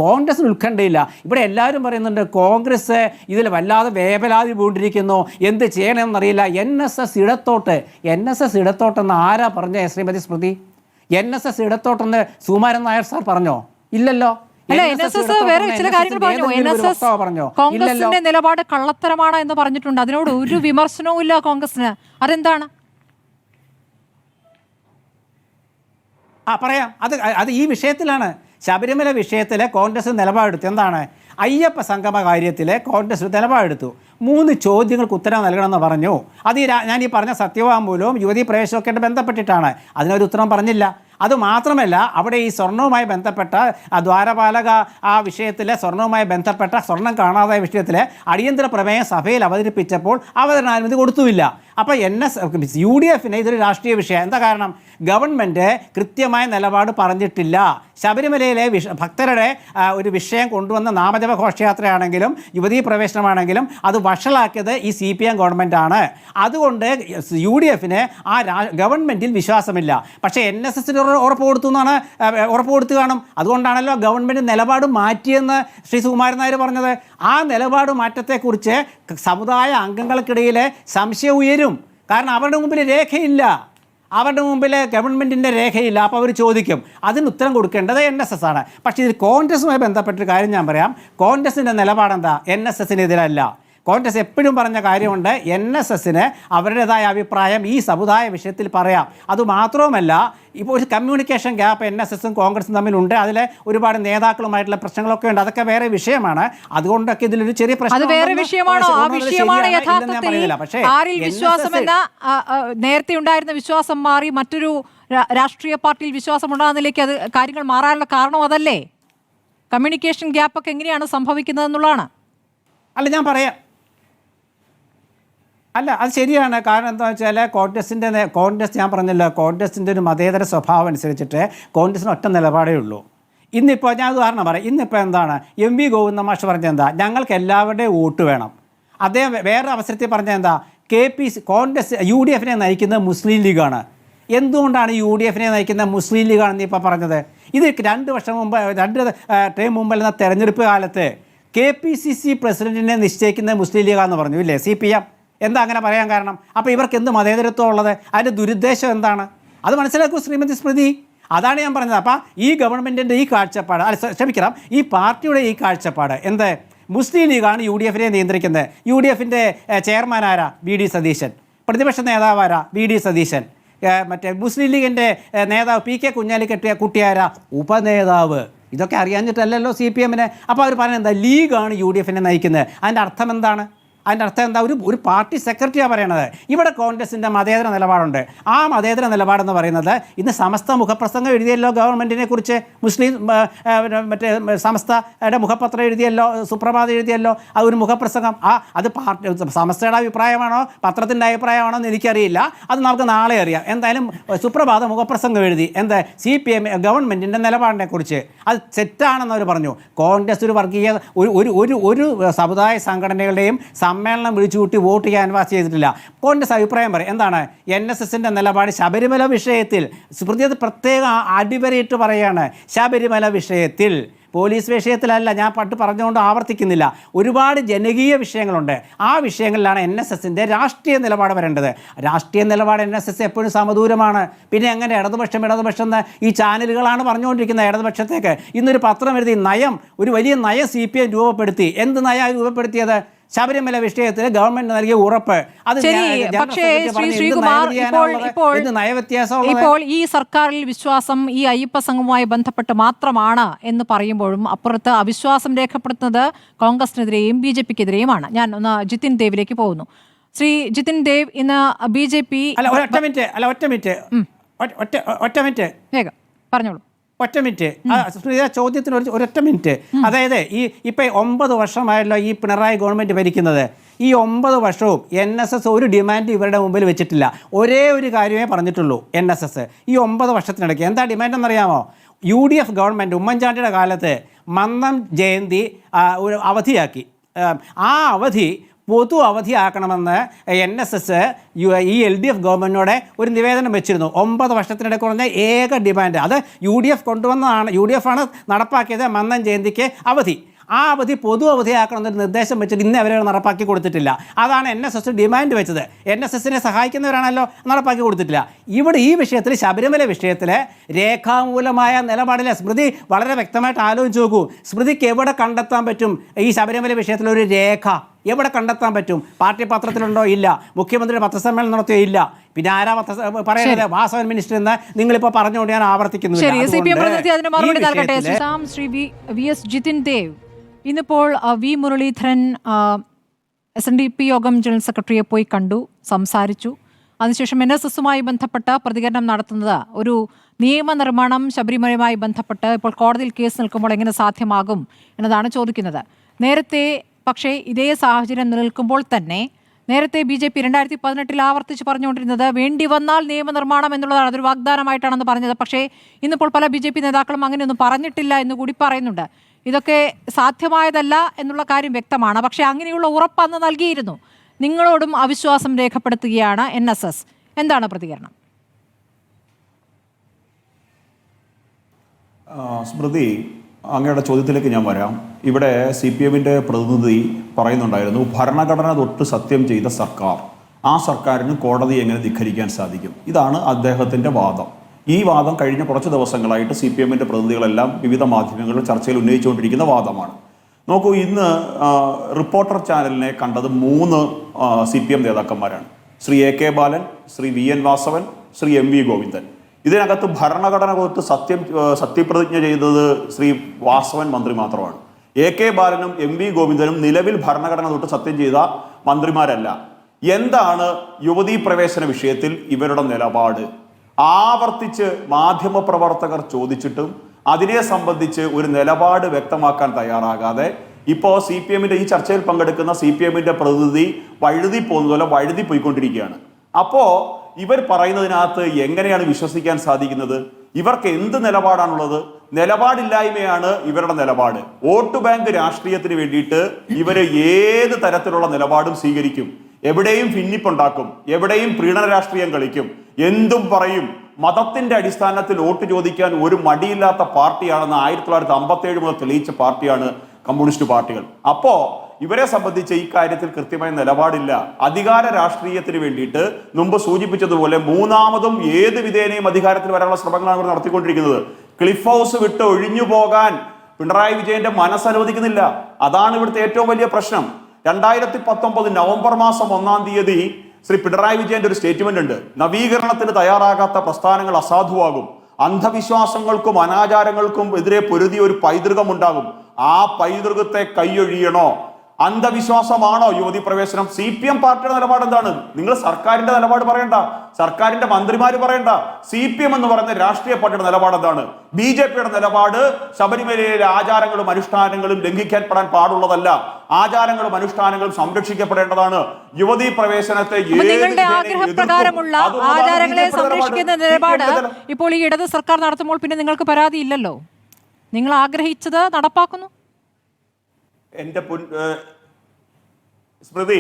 കോൺഗ്രസിന് ഉത്കണ്ഠയില്ല. ഇവിടെ എല്ലാവരും പറയുന്നുണ്ട് കോൺഗ്രസ് ഇതിൽ വല്ലാതെ വേവലാതി പൂണ്ടിരിക്കുന്നു, എന്ത് ചെയ്യണമെന്നറിയില്ല. NSS ഇടത്തോട്ടെന്ന് ആരാ പറഞ്ഞ ശ്രീമതി സ്മൃതി? NSS ഇടത്തോട്ടെന്ന് സുകുമാരൻ നായർ സാർ പറഞ്ഞോ? ഇല്ലല്ലോ. അല്ല, NSS വേറെ ചില കാര്യങ്ങൾ പറഞ്ഞു. NSS കോൺഗ്രസിന്റെ നിലപാട് കള്ളത്തരമാണ് എന്ന് പറഞ്ഞിട്ടുണ്ട്. അതിനോട് ഒരു വിമർശനവും ഇല്ല കോൺഗ്രസിന്. അതെന്താണ്? പറയാം. അത് ഈ വിഷയത്തിലാണ്. ശബരിമല വിഷയത്തിൽ കോൺഗ്രസ് നിലപാടെടുത്തു. എന്താണ്? അയ്യപ്പ സംഗമ കാര്യത്തിൽ കോൺഗ്രസ് നിലപാടെടുത്തു. 3 ചോദ്യങ്ങൾക്ക് ഉത്തരം നൽകണമെന്ന് പറഞ്ഞു. അത് ഞാൻ ഈ പറഞ്ഞ സത്യവാങ്മൂലവും യുവതീ പ്രവേശമൊക്കെ ആയിട്ട് ബന്ധപ്പെട്ടിട്ടാണ്. അതിനൊരു ഉത്തരം പറഞ്ഞില്ല. അതുമാത്രമല്ല, അവിടെ ഈ സ്വർണവുമായി ബന്ധപ്പെട്ട ദ്വാരപാലക ആ വിഷയത്തിലെ സ്വർണവുമായി ബന്ധപ്പെട്ട സ്വർണം കാണാതായ വിഷയത്തിൽ അടിയന്തര പ്രമേയം സഭയിൽ അവതരിപ്പിച്ചപ്പോൾ അവതരണാനുമതി കൊടുത്തുമില്ല. അപ്പോൾ UDFന് ഇതൊരു രാഷ്ട്രീയ വിഷയം. എന്താ കാരണം? ഗവൺമെൻറ് കൃത്യമായ നിലപാട് പറഞ്ഞിട്ടില്ല. ശബരിമലയിലെ ഭക്തരുടെ ഒരു വിഷയം കൊണ്ടുവന്ന നാമജപ ഘോഷയാത്രയാണെങ്കിലും യുവതീ പ്രവേശനമാണെങ്കിലും അത് വഷളാക്കിയത് ഈ CPM ഗവൺമെൻറ്റാണ്. അതുകൊണ്ട് UDFന് ആ ഗവൺമെൻറ്റിൽ വിശ്വാസമില്ല. പക്ഷേ NSSന് ഉറപ്പ് കൊടുത്തു കാണും. അതുകൊണ്ടാണല്ലോ ഗവൺമെൻറ് നിലപാട് മാറ്റിയെന്ന് ശ്രീ സുകുമാരൻ നായർ പറഞ്ഞത്. ആ നിലപാട് മാറ്റത്തെക്കുറിച്ച് സമുദായ അംഗങ്ങൾക്കിടയിൽ സംശയം ഉയരും. കാരണം അവരുടെ മുമ്പിൽ രേഖയില്ല, അവരുടെ മുമ്പിൽ ഗവൺമെൻറ്റിൻ്റെ രേഖയില്ല. അപ്പോൾ അവർ ചോദിക്കും. അതിന് ഉത്തരം കൊടുക്കേണ്ടത് NSS ആണ്. പക്ഷേ ഇത് കോൺഗ്രസുമായി ബന്ധപ്പെട്ടൊരു കാര്യം ഞാൻ പറയാം. കോൺഗ്രസിൻ്റെ നിലപാടെന്താ? NSSന് എതിരല്ല. കോൺഗ്രസ് എപ്പോഴും പറഞ്ഞ കാര്യമുണ്ട്, NSSന് അവരുടേതായ അഭിപ്രായം ഈ സമുദായ വിഷയത്തിൽ പറയാം. അതുമാത്രവുമല്ല, ഇപ്പോൾ ഒരു കമ്മ്യൂണിക്കേഷൻ ഗ്യാപ്പ് NSSും കോൺഗ്രസും തമ്മിലുണ്ട്. അതിൽ ഒരുപാട് നേതാക്കളുമായിട്ടുള്ള പ്രശ്നങ്ങളൊക്കെ ഉണ്ട്. അതൊക്കെ വേറെ വിഷയമാണ്. അതുകൊണ്ടൊക്കെ ഇതിലൊരു ചെറിയ പ്രശ്നം നേരത്തെ ഉണ്ടായിരുന്ന വിശ്വാസം മാറി മറ്റൊരു രാഷ്ട്രീയ പാർട്ടിയിൽ വിശ്വാസം ഉണ്ടാകുന്നതിലേക്ക് അത് കാര്യങ്ങൾ മാറാനുള്ള കാരണം അതല്ലേ? കമ്മ്യൂണിക്കേഷൻ ഗ്യാപ്പൊക്കെ എങ്ങനെയാണ് സംഭവിക്കുന്നത് എന്നുള്ളതാണ്. അല്ല, ഞാൻ പറയാം. അല്ല, അത് ശരിയാണ്. കാരണം എന്താണെന്ന് വെച്ചാൽ കോൺഗ്രസ് ഞാൻ പറഞ്ഞല്ലോ, കോൺഗ്രസിൻ്റെ ഒരു മതേതര സ്വഭാവം അനുസരിച്ചിട്ട് കോൺഗ്രസിന് ഒറ്റ നിലപാടേ ഉള്ളൂ. ഇന്നിപ്പോൾ ഞാൻ ഉദാഹരണം പറയാം. ഇന്നിപ്പോൾ എന്താണ് MV ഗോവിന്ദ മാഷ് പറഞ്ഞത്? എന്താ? ഞങ്ങൾക്ക് എല്ലാവരുടെയും വോട്ട് വേണം. അദ്ദേഹം വേറെ അവസരത്തിൽ പറഞ്ഞത് എന്താ? കോൺഗ്രസ് UDFനെ നയിക്കുന്നത് മുസ്ലിം ലീഗാണ്. എന്തുകൊണ്ടാണ് UDFനെ നയിക്കുന്നത് മുസ്ലിം ലീഗാണെന്ന് ഇപ്പോൾ പറഞ്ഞത്? ഇത് 2 വർഷം മുമ്പ്, 2 ടേം മുമ്പ് തെരഞ്ഞെടുപ്പ് കാലത്ത് KPCC പ്രസിഡന്റിനെ നിശ്ചയിക്കുന്നത് മുസ്ലിം ലീഗാന്ന് പറഞ്ഞു, ഇല്ലേ? CPM. എന്താ അങ്ങനെ പറയാൻ കാരണം? അപ്പോൾ ഇവർക്ക് എന്ത് മതേതരത്വം ഉള്ളത്? അതിൻ്റെ ദുരുദ്ദേശം എന്താണ്? അത് മനസ്സിലാക്കൂ ശ്രീമതി സ്മൃതി. അതാണ് ഞാൻ പറഞ്ഞത്. അപ്പോൾ ഈ ഗവൺമെൻറ്റിൻ്റെ ഈ കാഴ്ചപ്പാട്, ക്ഷമിക്കണം, ഈ പാർട്ടിയുടെ ഈ കാഴ്ചപ്പാട് എന്ത്? മുസ്ലിം ലീഗാണ് UDFനെ നിയന്ത്രിക്കുന്നത്. UDFൻ്റെ ചെയർമാൻ ആരാ? VD സതീശൻ. പ്രതിപക്ഷ നേതാവ് ആരാ? VD സതീശൻ. മറ്റേ മുസ്ലിം ലീഗിൻ്റെ നേതാവ് PK കുഞ്ഞാലിക്കുട്ടിയാരാ? ഉപനേതാവ്. ഇതൊക്കെ അറിയാഞ്ഞിട്ടല്ലല്ലോ CPMന്. അപ്പോൾ അവർ പറയുന്നത് എന്താ? ലീഗാണ് UDFനെ നയിക്കുന്നത്. അതിൻ്റെ അർത്ഥം എന്താണ്? അതിൻ്റെ അർത്ഥം എന്താ? ഒരു പാർട്ടി സെക്രട്ടറിയാണ് പറയണത്. ഇവിടെ കോൺഗ്രസിൻ്റെ മതേതര നിലപാടുണ്ട്. ആ മതേതര നിലപാടെന്ന് പറയുന്നത് ഇന്ന് സമസ്ത മുഖപ്രസംഗം എഴുതിയല്ലോ ഗവൺമെൻറ്റിനെ കുറിച്ച്. മുസ്ലിം മറ്റേ സമസ്തയുടെ മുഖപത്രം എഴുതിയല്ലോ, സുപ്രഭാതം എഴുതിയല്ലോ. ആ ഒരു മുഖപ്രസംഗം അത് സമസ്തയുടെ അഭിപ്രായമാണോ പത്രത്തിൻ്റെ അഭിപ്രായമാണോ എന്ന് എനിക്കറിയില്ല. അത് നമുക്ക് നാളെ അറിയാം. എന്തായാലും സുപ്രഭാത മുഖപ്രസംഗം എഴുതി. എന്താ? CPM ഗവൺമെൻറ്റിൻ്റെ നിലപാടിനെ കുറിച്ച്. അത് തെറ്റാണെന്നവർ പറഞ്ഞു. കോൺഗ്രസ് ഒരു വർഗീയ ഒരു സമുദായ സംഘടനകളുടെയും സമ്മേളനം വിളിച്ചുകൂട്ടി വോട്ട് ചെയ്യാൻ അനുവാദം ചെയ്തിട്ടില്ല. കോൺഗ്രസ് അഭിപ്രായം പറയും. എന്താണ്? NSSൻ്റെ നിലപാട് ശബരിമല വിഷയത്തിൽ സ്മൃതി പ്രത്യേകം അടിവരയിട്ട് പറയുകയാണ്. ശബരിമല വിഷയത്തിൽ, പോലീസ് വിഷയത്തിലല്ല. ഞാൻ പറഞ്ഞുകൊണ്ട് ആവർത്തിക്കുന്നില്ല. ഒരുപാട് ജനകീയ വിഷയങ്ങളുണ്ട്. ആ വിഷയങ്ങളിലാണ് NSSൻ്റെ രാഷ്ട്രീയ നിലപാട് വരേണ്ടത്. രാഷ്ട്രീയ നിലപാട് NSS എപ്പോഴും സമദൂരമാണ്. പിന്നെ എങ്ങനെ ഇടതുപക്ഷം എന്ന് ഈ ചാനലുകളാണ് പറഞ്ഞുകൊണ്ടിരിക്കുന്നത് ഇടതുപക്ഷത്തേക്ക്. ഇന്നൊരു പത്രം എഴുതി ഒരു വലിയ നയം CPM രൂപപ്പെടുത്തി. എന്ത് നയമാണ് രൂപപ്പെടുത്തിയത്? ശബരിമല വിഷയത്തിൽ ഗവൺമെന്റ് നൽകിയ ഉറപ്പ്. ഇപ്പോൾ ഈ സർക്കാരിൽ വിശ്വാസം ഈ അയ്യപ്പ സംഘവുമായി ബന്ധപ്പെട്ട് മാത്രമാണ് എന്ന് പറയുമ്പോഴും അപ്പുറത്ത് അവിശ്വാസം രേഖപ്പെടുത്തുന്നത് കോൺഗ്രസിനെതിരെയും BJPക്കെതിരെയുമാണ്. ഞാൻ ഒന്ന് ജിതിൻ ദേവിലേക്ക് പോകുന്നു. ശ്രീ ജിതിൻ ദേവ്, ഇന്ന് BJP പറഞ്ഞോളൂ. ഒറ്റ മിനിറ്റ്. ചോദ്യത്തിന് ഒരൊറ്റ മിനിറ്റ്. അതായത് ഇപ്പം 9 വർഷമായല്ലോ ഈ പിണറായി ഗവൺമെൻറ് ഭരിക്കുന്നത്. ഈ 9 വർഷവും NSS ഒരു ഡിമാൻഡ് ഇവരുടെ മുമ്പിൽ വെച്ചിട്ടില്ല. ഒരേ ഒരു കാര്യമേ പറഞ്ഞിട്ടുള്ളൂ NSS ഈ 9 വർഷത്തിനിടയ്ക്ക്. എന്താ ഡിമാൻഡ് എന്നറിയാമോ? UDF ഗവൺമെൻറ് ഉമ്മൻചാണ്ടിയുടെ കാലത്ത് മന്നം ജയന്തി ഒരു അവധിയാക്കി. ആ അവധി പൊതു അവധിയാക്കണമെന്ന് NSS ഈ LDF ഗവൺമെൻറ്റിനോട് ഒരു നിവേദനം വെച്ചിരുന്നു. 9 വർഷത്തിനിടെ കുറഞ്ഞ ഏക ഡിമാൻഡ്. അത് UDF കൊണ്ടുവന്നതാണ്. UDF ആണ് നടപ്പാക്കിയത് മന്നം ജയന്തിക്ക് അവധി. ആ അവധി പൊതു അവധിയാക്കണമെന്നൊരു നിർദ്ദേശം വെച്ചിട്ട് ഇന്ന് അവരെ നടപ്പാക്കി കൊടുത്തിട്ടില്ല. അതാണ് NSS ഡിമാൻഡ് വെച്ചത്. NSSനെ സഹായിക്കുന്നവരാണല്ലോ, നടപ്പാക്കി കൊടുത്തിട്ടില്ല. ഇവിടെ ഈ വിഷയത്തിൽ, ശബരിമല വിഷയത്തിൽ രേഖാമൂലമായ നിലപാടില്ല. സ്മൃതി വളരെ വ്യക്തമായിട്ട് ആലോചിച്ച് നോക്കൂ. സ്മൃതിക്ക് എവിടെ കണ്ടെത്താൻ പറ്റും ഈ ശബരിമല വിഷയത്തിലൊരു രേഖ? എവിടെ കണ്ടെത്താൻ പറ്റും? പാർട്ടി പത്രത്തിലുണ്ടോ? ഇല്ല. മുഖ്യമന്ത്രിയുടെ പത്രസമ്മേളനം നടത്തിയോ? ഇല്ല. പിന്നെ ആരാ പറയുന്നത്? വാസവൻ മിനിസ്റ്റർ എന്ന് നിങ്ങളിപ്പോൾ പറഞ്ഞുകൊണ്ട് ഞാൻ ആവർത്തിക്കുന്നു. ഇന്നിപ്പോൾ വി മുരളീധരൻ SNDP യോഗം ജനറൽ സെക്രട്ടറിയെ പോയി കണ്ടു, സംസാരിച്ചു. അതിനുശേഷം NSSുമായി ബന്ധപ്പെട്ട പ്രതികരണം നടത്തുന്നത് ഒരു നിയമനിർമ്മാണം ശബരിമലയുമായി ബന്ധപ്പെട്ട് ഇപ്പോൾ കോടതിയിൽ കേസ് നിൽക്കുമ്പോൾ എങ്ങനെ സാധ്യമാകും എന്നതാണ് ചോദിക്കുന്നത്. നേരത്തെ പക്ഷേ ഇതേ സാഹചര്യം നിലനിൽക്കുമ്പോൾ തന്നെ നേരത്തെ BJP 2018 ആവർത്തിച്ച് പറഞ്ഞുകൊണ്ടിരുന്നത് വേണ്ടി വന്നാൽ നിയമനിർമ്മാണം എന്നുള്ളതാണ്, അതൊരു വാഗ്ദാനമായിട്ടാണെന്ന് പറഞ്ഞത്. പക്ഷേ ഇന്നിപ്പോൾ പല BJP നേതാക്കളും അങ്ങനെയൊന്നും പറഞ്ഞിട്ടില്ല എന്ന് കൂടി പറയുന്നുണ്ട്. ഇതൊക്കെ സാധ്യമായതല്ല എന്നുള്ള കാര്യം വ്യക്തമാണ്. പക്ഷേ അങ്ങനെയുള്ള ഉറപ്പ് അന്ന് നൽകിയിരുന്നു. നിങ്ങളോടും അവിശ്വാസം രേഖപ്പെടുത്തുകയാണ് NSS. എന്താണ് പ്രതികരണം? സ്മൃതി, അങ്ങയുടെ ചോദ്യത്തിലേക്ക് ഞാൻ വരാം. ഇവിടെ CPMന്റെ പ്രതിനിധി പറയുന്നുണ്ടായിരുന്നു, ഭരണഘടന തൊട്ട് സത്യം ചെയ്ത സർക്കാർ, ആ സർക്കാരിന് കോടതി എങ്ങനെ ധിക്കരിക്കാൻ സാധിക്കും? ഇതാണ് അദ്ദേഹത്തിൻ്റെ വാദം. ഈ വാദം കഴിഞ്ഞ കുറച്ച് ദിവസങ്ങളായിട്ട് CPMന്റെ പ്രതിനിധികളെല്ലാം വിവിധ മാധ്യമങ്ങളിൽ ചർച്ചയിൽ ഉന്നയിച്ചുകൊണ്ടിരിക്കുന്ന വാദമാണ്. നോക്കൂ, ഇന്ന് റിപ്പോർട്ടർ ചാനലിനെ കണ്ടത് 3 CPM നേതാക്കന്മാരാണ്. ശ്രീ AK ബാലൻ, ശ്രീ VN വാസവൻ, ശ്രീ MV ഗോവിന്ദൻ. ഇതിനകത്ത് ഭരണഘടന തൊട്ട് സത്യപ്രതിജ്ഞ ചെയ്തത് ശ്രീ വാസവൻ മന്ത്രി മാത്രമാണ്. AK ബാലനും MV ഗോവിന്ദനും നിലവിൽ ഭരണഘടന തൊട്ട് സത്യം ചെയ്ത മന്ത്രിമാരല്ല. എന്താണ് യുവതീ പ്രവേശന വിഷയത്തിൽ ഇവരുടെ നിലപാട്? ആവർത്തിച്ച് മാധ്യമപ്രവർത്തകർ ചോദിച്ചിട്ടും അതിനെ സംബന്ധിച്ച് ഒരു നിലപാട് വ്യക്തമാക്കാൻ തയ്യാറാകാതെ ഇപ്പോൾ CPMന്റെ ഈ ചർച്ചയിൽ പങ്കെടുക്കുന്ന CPMന്റെ പ്രതിനിധി വഴുതി പോകുന്നതുപോലെ വഴുതി പോയിക്കൊണ്ടിരിക്കുകയാണ്. അപ്പോൾ ഇവർ പറയുന്നതിനകത്ത് എങ്ങനെയാണ് വിശ്വസിക്കാൻ സാധിക്കുന്നത്? ഇവർക്ക് എന്ത് നിലപാടാണുള്ളത്? നിലപാടില്ലായ്മയാണ് ഇവരുടെ നിലപാട്. വോട്ട് ബാങ്ക് രാഷ്ട്രീയത്തിന് വേണ്ടിയിട്ട് ഇവര് ഏത് തരത്തിലുള്ള നിലപാടും സ്വീകരിക്കും. എവിടെയും ഭിന്നിപ്പുണ്ടാക്കും, എവിടെയും പ്രീണന രാഷ്ട്രീയം കളിക്കും, എന്തും പറയും. മതത്തിന്റെ അടിസ്ഥാനത്തിൽ വോട്ട് ചോദിക്കാൻ ഒരു മടിയില്ലാത്ത പാർട്ടിയാണെന്ന് 1957 മുതൽ തെളിയിച്ച പാർട്ടിയാണ് കമ്മ്യൂണിസ്റ്റ് പാർട്ടികൾ. അപ്പോ ഇവരെ സംബന്ധിച്ച് ഈ കാര്യത്തിൽ കൃത്യമായ നിലപാടില്ല. അധികാര രാഷ്ട്രീയത്തിന് വേണ്ടിയിട്ട് മുമ്പ് സൂചിപ്പിച്ചതുപോലെ മൂന്നാമതും ഏത് വിധേനയും അധികാരത്തിൽ വരാനുള്ള ശ്രമങ്ങളാണ് ഇവർ നടത്തിക്കൊണ്ടിരിക്കുന്നത്. ക്ലിഫ് ഹൗസ് വിട്ട് ഒഴിഞ്ഞു പോകാൻ പിണറായി വിജയന്റെ മനസ്സനുവദിക്കുന്നില്ല. അതാണ് ഇവിടുത്തെ ഏറ്റവും വലിയ പ്രശ്നം. 2019 നവംബർ മാസം 1-ാം തീയതി ശ്രീ പിണറായി വിജയന്റെ ഒരു സ്റ്റേറ്റ്മെന്റ് ഉണ്ട്. നവീകരണത്തിന് തയ്യാറാകാത്ത പ്രസ്ഥാനങ്ങൾ അസാധുവാകും, അന്ധവിശ്വാസങ്ങൾക്കും അനാചാരങ്ങൾക്കും എതിരെ പൊരുതിയ ഒരു പൈതൃകം ഉണ്ടാകും, ആ പൈതൃകത്തെ കൈയൊഴിയണോ? അന്ധവിശ്വാസമാണോ യുവതി പ്രവേശനം? CPM പാർട്ടിയുടെ നിലപാട് എന്താണ്? നിങ്ങൾ സർക്കാരിന്റെ നിലപാട് പറയണ്ട, സർക്കാരിന്റെ മന്ത്രിമാര് പറയണ്ട. CPM എന്ന് പറയുന്ന രാഷ്ട്രീയ പാർട്ടിയുടെ നിലപാട് എന്താണ്? BJPയുടെ നിലപാട് ശബരിമലയിലെ ആചാരങ്ങളും അനുഷ്ഠാനങ്ങളും ലംഘിക്കപ്പെടാൻ പാടുള്ളതല്ല, ആചാരങ്ങളും അനുഷ്ഠാനങ്ങളും സംരക്ഷിക്കപ്പെടേണ്ടതാണ്. യുവതി പ്രവേശനത്തെ നിങ്ങളുടെ ആഗ്രഹപ്രകാരമുള്ള ആചാരങ്ങളെ സംരക്ഷിക്കുന്ന നിലപാട് ഇപ്പോൾ ഈ ഇടത് സർക്കാർ നടത്തുമ്പോൾ പിന്നെ നിങ്ങൾക്ക് പരാതി ഇല്ലല്ലോ. നിങ്ങൾ ആഗ്രഹിച്ചത് നടപ്പാക്കുന്നു. എന്റെ സ്മൃതി,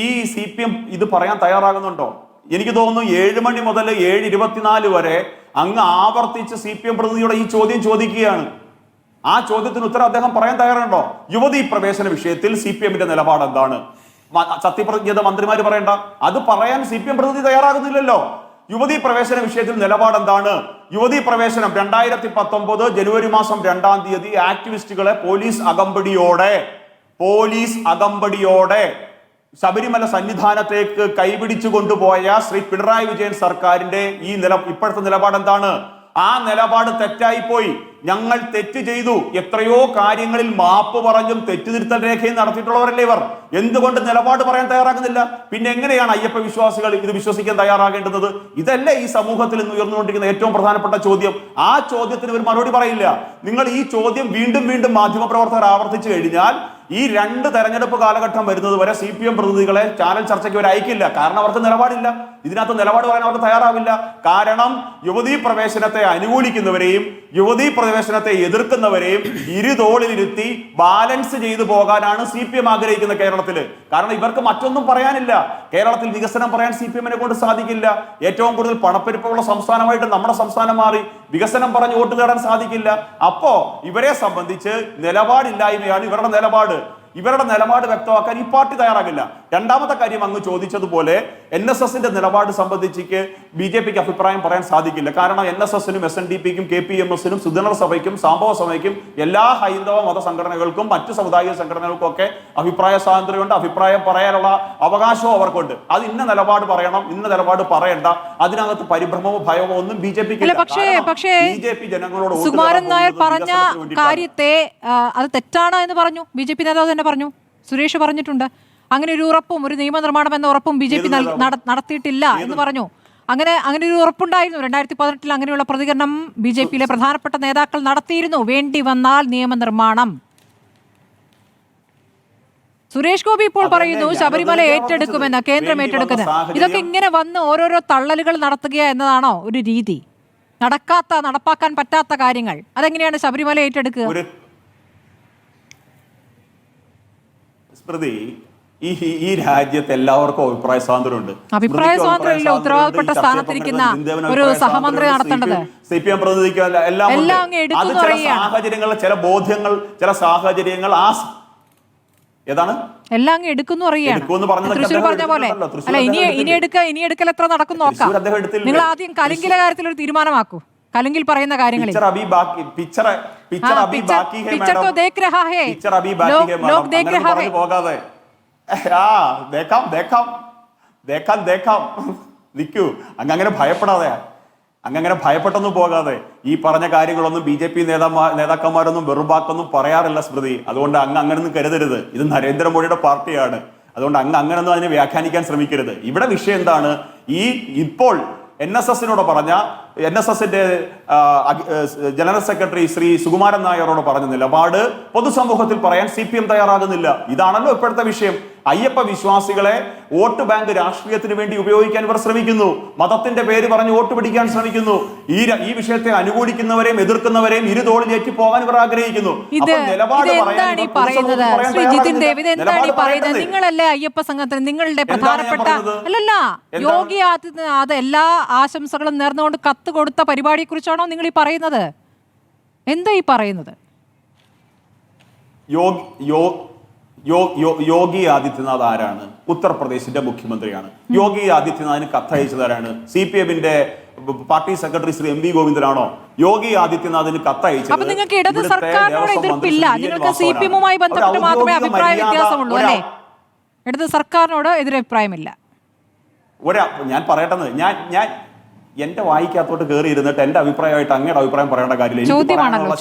ഈ CPM ഇത് പറയാൻ തയ്യാറാകുന്നുണ്ടോ? എനിക്ക് തോന്നുന്നു 7 മണി മുതൽ 7:24 വരെ അങ്ങ് ആവർത്തിച്ച് CPM പ്രതിനിധിയുടെ ഈ ചോദ്യം ചോദിക്കുകയാണ്. ആ ചോദ്യത്തിന് ഉത്തരം അദ്ദേഹം പറയാൻ തയ്യാറുണ്ടോ? യുവതീ പ്രവേശന വിഷയത്തിൽ CPMന്റെ നിലപാട് എന്താണ്? സത്യപ്രതിജ്ഞ മന്ത്രിമാര് പറയണ്ട, അത് പറയാൻ CPM പ്രതിനിധി തയ്യാറാകുന്നില്ലല്ലോ. യുവതീ പ്രവേശന വിഷയത്തിൽ നിലപാട് എന്താണ്? യുവതീ പ്രവേശനം 2019 ജനുവരി മാസം 2-ാം തീയതി ആക്ടിവിസ്റ്റുകളെ പോലീസ് അകമ്പടിയോടെ ശബരിമല സന്നിധാനത്തേക്ക് കൈപിടിച്ചു കൊണ്ടുപോയ ശ്രീ പിണറായി വിജയൻ സർക്കാരിന്റെ ഇപ്പോഴത്തെ നിലപാട് എന്താണ്? ആ നിലപാട് തെറ്റായിപ്പോയി. ഞങ്ങൾ തെറ്റ് ചെയ്തു. എത്രയോ കാര്യങ്ങളിൽ മാപ്പ് പറഞ്ഞും തെറ്റുതിരുത്തൽ രേഖയും നടത്തിയിട്ടുള്ളവരല്ലേ ഇവർ. എന്തുകൊണ്ട് നിലപാട് പറയാൻ തയ്യാറാകുന്നില്ല? പിന്നെ എങ്ങനെയാണ് അയ്യപ്പ വിശ്വാസികൾ ഇത് വിശ്വസിക്കാൻ തയ്യാറാകേണ്ടത്? ഇതല്ലേ ഈ സമൂഹത്തിൽ ഇന്ന് ഉയർന്നുകൊണ്ടിരിക്കുന്ന ഏറ്റവും പ്രധാനപ്പെട്ട ചോദ്യം. ആ ചോദ്യത്തിന് ഇവർ മറുപടി പറയില്ല. നിങ്ങൾ ഈ ചോദ്യം വീണ്ടും വീണ്ടും മാധ്യമപ്രവർത്തകർ ആവർത്തിച്ചു കഴിഞ്ഞാൽ ഈ 2 തെരഞ്ഞെടുപ്പ് കാലഘട്ടം വരുന്നത് വരെ CPM പ്രതിനിധികളെ ചാനൽ ചർച്ചയ്ക്ക് ഇവർ അയക്കില്ല. കാരണം അവർക്ക് നിലപാടില്ല. ഇതിനകത്ത് നിലപാട് പറയാൻ അവർക്ക് തയ്യാറാവില്ല. കാരണം യുവതീ പ്രവേശനത്തെ അനുകൂലിക്കുന്നവരെയും യുവതീ പ്രവേശനത്തെ എതിർക്കുന്നവരെയും ഇരുതോളിലിരുത്തി ബാലൻസ് ചെയ്തു പോകാനാണ് CPM ആഗ്രഹിക്കുന്നത് കേരളത്തിൽ. കാരണം ഇവർക്ക് മറ്റൊന്നും പറയാനില്ല. കേരളത്തിൽ വികസനം പറയാൻ CPM-നെ കൊണ്ട് സാധിക്കില്ല. ഏറ്റവും കൂടുതൽ പണപ്പെരുപ്പമുള്ള സംസ്ഥാനമായിട്ട് നമ്മുടെ സംസ്ഥാനം മാറി. വികസനം പറഞ്ഞ് വോട്ട് നേടാൻ സാധിക്കില്ല. അപ്പോ ഇവരെ സംബന്ധിച്ച് നിലപാടില്ലായ്മയാണ് ഇവരുടെ നിലപാട്. ഇവരുടെ നിലപാട് വ്യക്തമാക്കാൻ ഈ പാർട്ടി തയ്യാറാകില്ല. രണ്ടാമത്തെ കാര്യം അങ്ങ് ചോദിച്ചതുപോലെ NSSന്റെ നിലപാട് സംബന്ധിച്ച് BJPക്ക് അഭിപ്രായം പറയാൻ സാധിക്കില്ല. കാരണം NSSനും SNDPക്കും KPMSനും സുധീർ സഭയ്ക്കും സംഭവ സഭയ്ക്കും എല്ലാ ഹൈന്ദവ മത സംഘടനകൾക്കും മറ്റ് സമുദായിക സംഘടനകൾക്കും ഒക്കെ അഭിപ്രായ സ്വാതന്ത്ര്യമുണ്ട്. അഭിപ്രായം പറയാനുള്ള അവകാശവും അവർക്കുണ്ട്. അത് ഇന്ന നിലപാട് പറയണം, ഇന്ന നിലപാട് പറയണ്ട, അതിനകത്ത് പരിഭ്രമമോ ഭയമോ ഒന്നും BJPക്ക് ഇല്ല. പക്ഷേ BJP ജനങ്ങളോട് സുകുമാരൻ നായർ പറഞ്ഞ കാര്യത്തെ അത് തെറ്റാണ് എന്ന് പറഞ്ഞു. BJP നേതാവ് തന്നെ പറഞ്ഞു, സുരേഷ് പറഞ്ഞിട്ടുണ്ട്. അങ്ങനെ ഒരു ഉറപ്പും ഒരു നിയമനിർമ്മാണം എന്ന ഉറപ്പും BJP നടത്തിയിട്ടില്ല എന്ന് പറഞ്ഞു. അങ്ങനെ ഒരു ഉറപ്പുണ്ടായിരുന്നു. 2018 അങ്ങനെയുള്ള പ്രതികരണം BJPയിലെ പ്രധാനപ്പെട്ട നേതാക്കൾ നടത്തിയിരുന്നു. വേണ്ടി വന്നാൽ നിയമനിർമ്മാണം. സുരേഷ് ഗോപി ഇപ്പോൾ പറയുന്നു ശബരിമല ഏറ്റെടുക്കുമെന്ന്, കേന്ദ്രം ഏറ്റെടുക്കുന്നത്. ഇതൊക്കെ ഇങ്ങനെ വന്ന് ഓരോരോ തള്ളലുകൾ നടത്തുക എന്നതാണോ ഒരു രീതി? നടപ്പാക്കാൻ പറ്റാത്ത കാര്യങ്ങൾ അതെങ്ങനെയാണ് ശബരിമല ഏറ്റെടുക്കുക? സ്മൃതി, ഈ രാജ്യത്ത് എല്ലാവർക്കും അഭിപ്രായ സ്വാതന്ത്ര്യമുണ്ട്. അഭിപ്രായ സ്വാതന്ത്ര്യമല്ല ഉത്തരവാദപ്പെട്ട സ്ഥാനത്തിരിക്കുന്ന ഒരു സഹമന്ത്രി നടത്തേണ്ടത്. CPM പ്രതിനിധിക്ക് എല്ലാം സാഹചര്യങ്ങൾ, ചില ബോധ്യങ്ങൾ, ചില സാഹചര്യങ്ങൾ ഏതാണ് എല്ലാം അങ്ങ് എടുക്കുന്നു പറയുകയാണ്. തൃശ്ശൂർ പറഞ്ഞ പോലെ അല്ല, ഇനി എടുക്കൽ എത്ര നടക്കും നോക്കാം. നിങ്ങൾ ആദ്യം കലിംഗിലെ കാര്യത്തിൽ ഒരു തീരുമാനമാക്കൂ. കലിംഗിൽ പറയുന്ന കാര്യങ്ങളിൽ നിൽക്കൂ. അങ്ങനെ ഭയപ്പെടാതെ, അങ്ങനെ ഭയപ്പെട്ടൊന്നും പോകാതെ. ഈ പറഞ്ഞ കാര്യങ്ങളൊന്നും BJP നേതാക്കന്മാരൊന്നും വെറുവാക്കൊന്നും പറയാറില്ല സ്മൃതി. അതുകൊണ്ട് അങ്ങനൊന്നും കരുതരുത്. ഇത് നരേന്ദ്രമോദിയുടെ പാർട്ടിയാണ്. അതുകൊണ്ട് അങ്ങനൊന്നും അതിനെ വ്യാഖ്യാനിക്കാൻ ശ്രമിക്കരുത്. ഇവിടെ വിഷയം എന്താണ്? ഇപ്പോൾ NSSനോട് പറഞ്ഞ NSSന്റെ ജനറൽ സെക്രട്ടറി ശ്രീ സുകുമാരൻ നായരോട് പറഞ്ഞ നിലപാട് പൊതുസമൂഹത്തിൽ പറയാൻ CPM തയ്യാറാകുന്നില്ല. ഇതാണല്ലോ ഇപ്പോഴത്തെ വിഷയം. അയ്യപ്പ വിശ്വാസികളെ വോട്ട് ബാങ്ക് രാഷ്ട്രീയത്തിന് വേണ്ടി ഉപയോഗിക്കാൻ ഇവർ ശ്രമിക്കുന്നു. മതത്തിന്റെ പേര് പറഞ്ഞ് വോട്ട് പിടിക്കാൻ ശ്രമിക്കുന്നു. ഈ വിഷയത്തെ അനുകൂലിക്കുന്നവരെയും എതിർക്കുന്നവരെയും ഇരുതോളിലേക്ക് പോകാൻ ഇവർ ആഗ്രഹിക്കുന്നു. നിങ്ങളല്ലേ അയ്യപ്പ സംഘത്തിന് നിങ്ങളുടെ പ്രധാനപ്പെട്ട യോഗി ആദിത്യനാഥ് എല്ലാ ആശംസകളും നേർന്നുകൊണ്ട് കത്ത് കൊടുത്ത പരിപാടിയെ കുറിച്ചാണോ നിങ്ങൾ ഈ പറയുന്നത്? എന്താ ഈ പറയുന്നത്? യോഗി ആദിത്യനാഥ് ആരാണ്? ഉത്തർപ്രദേശിന്റെ മുഖ്യമന്ത്രിയാണ്. യോഗി ആദിത്യനാഥിന് കത്തയച്ചതാരാണ്? CPM-ന്റെ പാർട്ടി സെക്രട്ടറി ശ്രീ MV ഗോവിന്ദനാണോ? യോഗി ആദിത്യനാഥിന് കത്തയച്ചത്? അപ്പൊ നിങ്ങൾക്ക് ഇടത് സർക്കാരിനോട് എതിർപ്പില്ല, നിങ്ങൾക്ക് CPM-മായി ബന്ധപ്പെട്ട് മാത്രമേ അഭിപ്രായ വ്യത്യാസമുള്ളൂ അല്ലേ? ഇടത് സർക്കാരിനോട് എതിരഭിപ്രായമില്ല. ഞാൻ പറയട്ടെന്ന്, ഞാൻ എന്റെ വായിക്കകത്തോട്ട് കയറി ഇരുന്നിട്ട് എന്റെ അഭിപ്രായമായിട്ട് അങ്ങയുടെ അഭിപ്രായം പറയേണ്ട കാര്യമില്ല.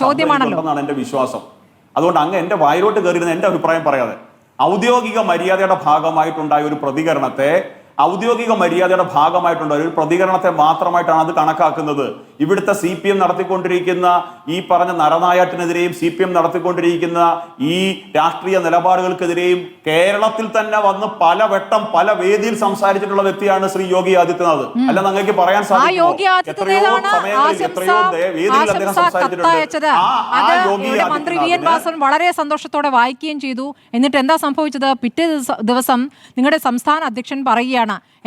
ചോദ്യമാണെന്നാണ് എന്റെ വിശ്വാസം. അതുകൊണ്ട് അങ്ങ് എന്റെ വായിലോട്ട് കയറിയിരുന്ന എന്റെ അഭിപ്രായം പറയാതെ ഔദ്യോഗിക മര്യാദയുടെ ഭാഗമായിട്ടുണ്ടായ ഒരു പ്രതികരണത്തെ മാത്രമായിട്ടാണ് അത് കണക്കാക്കുന്നത്. ഇവിടുത്തെ CPM നടത്തിക്കൊണ്ടിരിക്കുന്ന ഈ പറഞ്ഞ നരനായാട്ടിനെതിരെയും CPM നടത്തിക്കൊണ്ടിരിക്കുന്ന ഈ രാഷ്ട്രീയ നിലപാടുകൾക്കെതിരെയും കേരളത്തിൽ തന്നെ വന്ന് പലവട്ടം പല വേദിയിൽ സംസാരിച്ചിട്ടുള്ള വ്യക്തിയാണ് ശ്രീ യോഗി ആദിത്യനാഥ്. അല്ല നിങ്ങൾക്ക് പറയാൻ സാധിക്കും മന്ത്രി VN വാസവൻ വളരെ സന്തോഷത്തോടെ വായിക്കുകയും ചെയ്തു. എന്നിട്ട് എന്താ സംഭവിച്ചത്? പിറ്റേ ദിവസം നിങ്ങളുടെ സംസ്ഥാന അധ്യക്ഷൻ പറയുകയാണ്,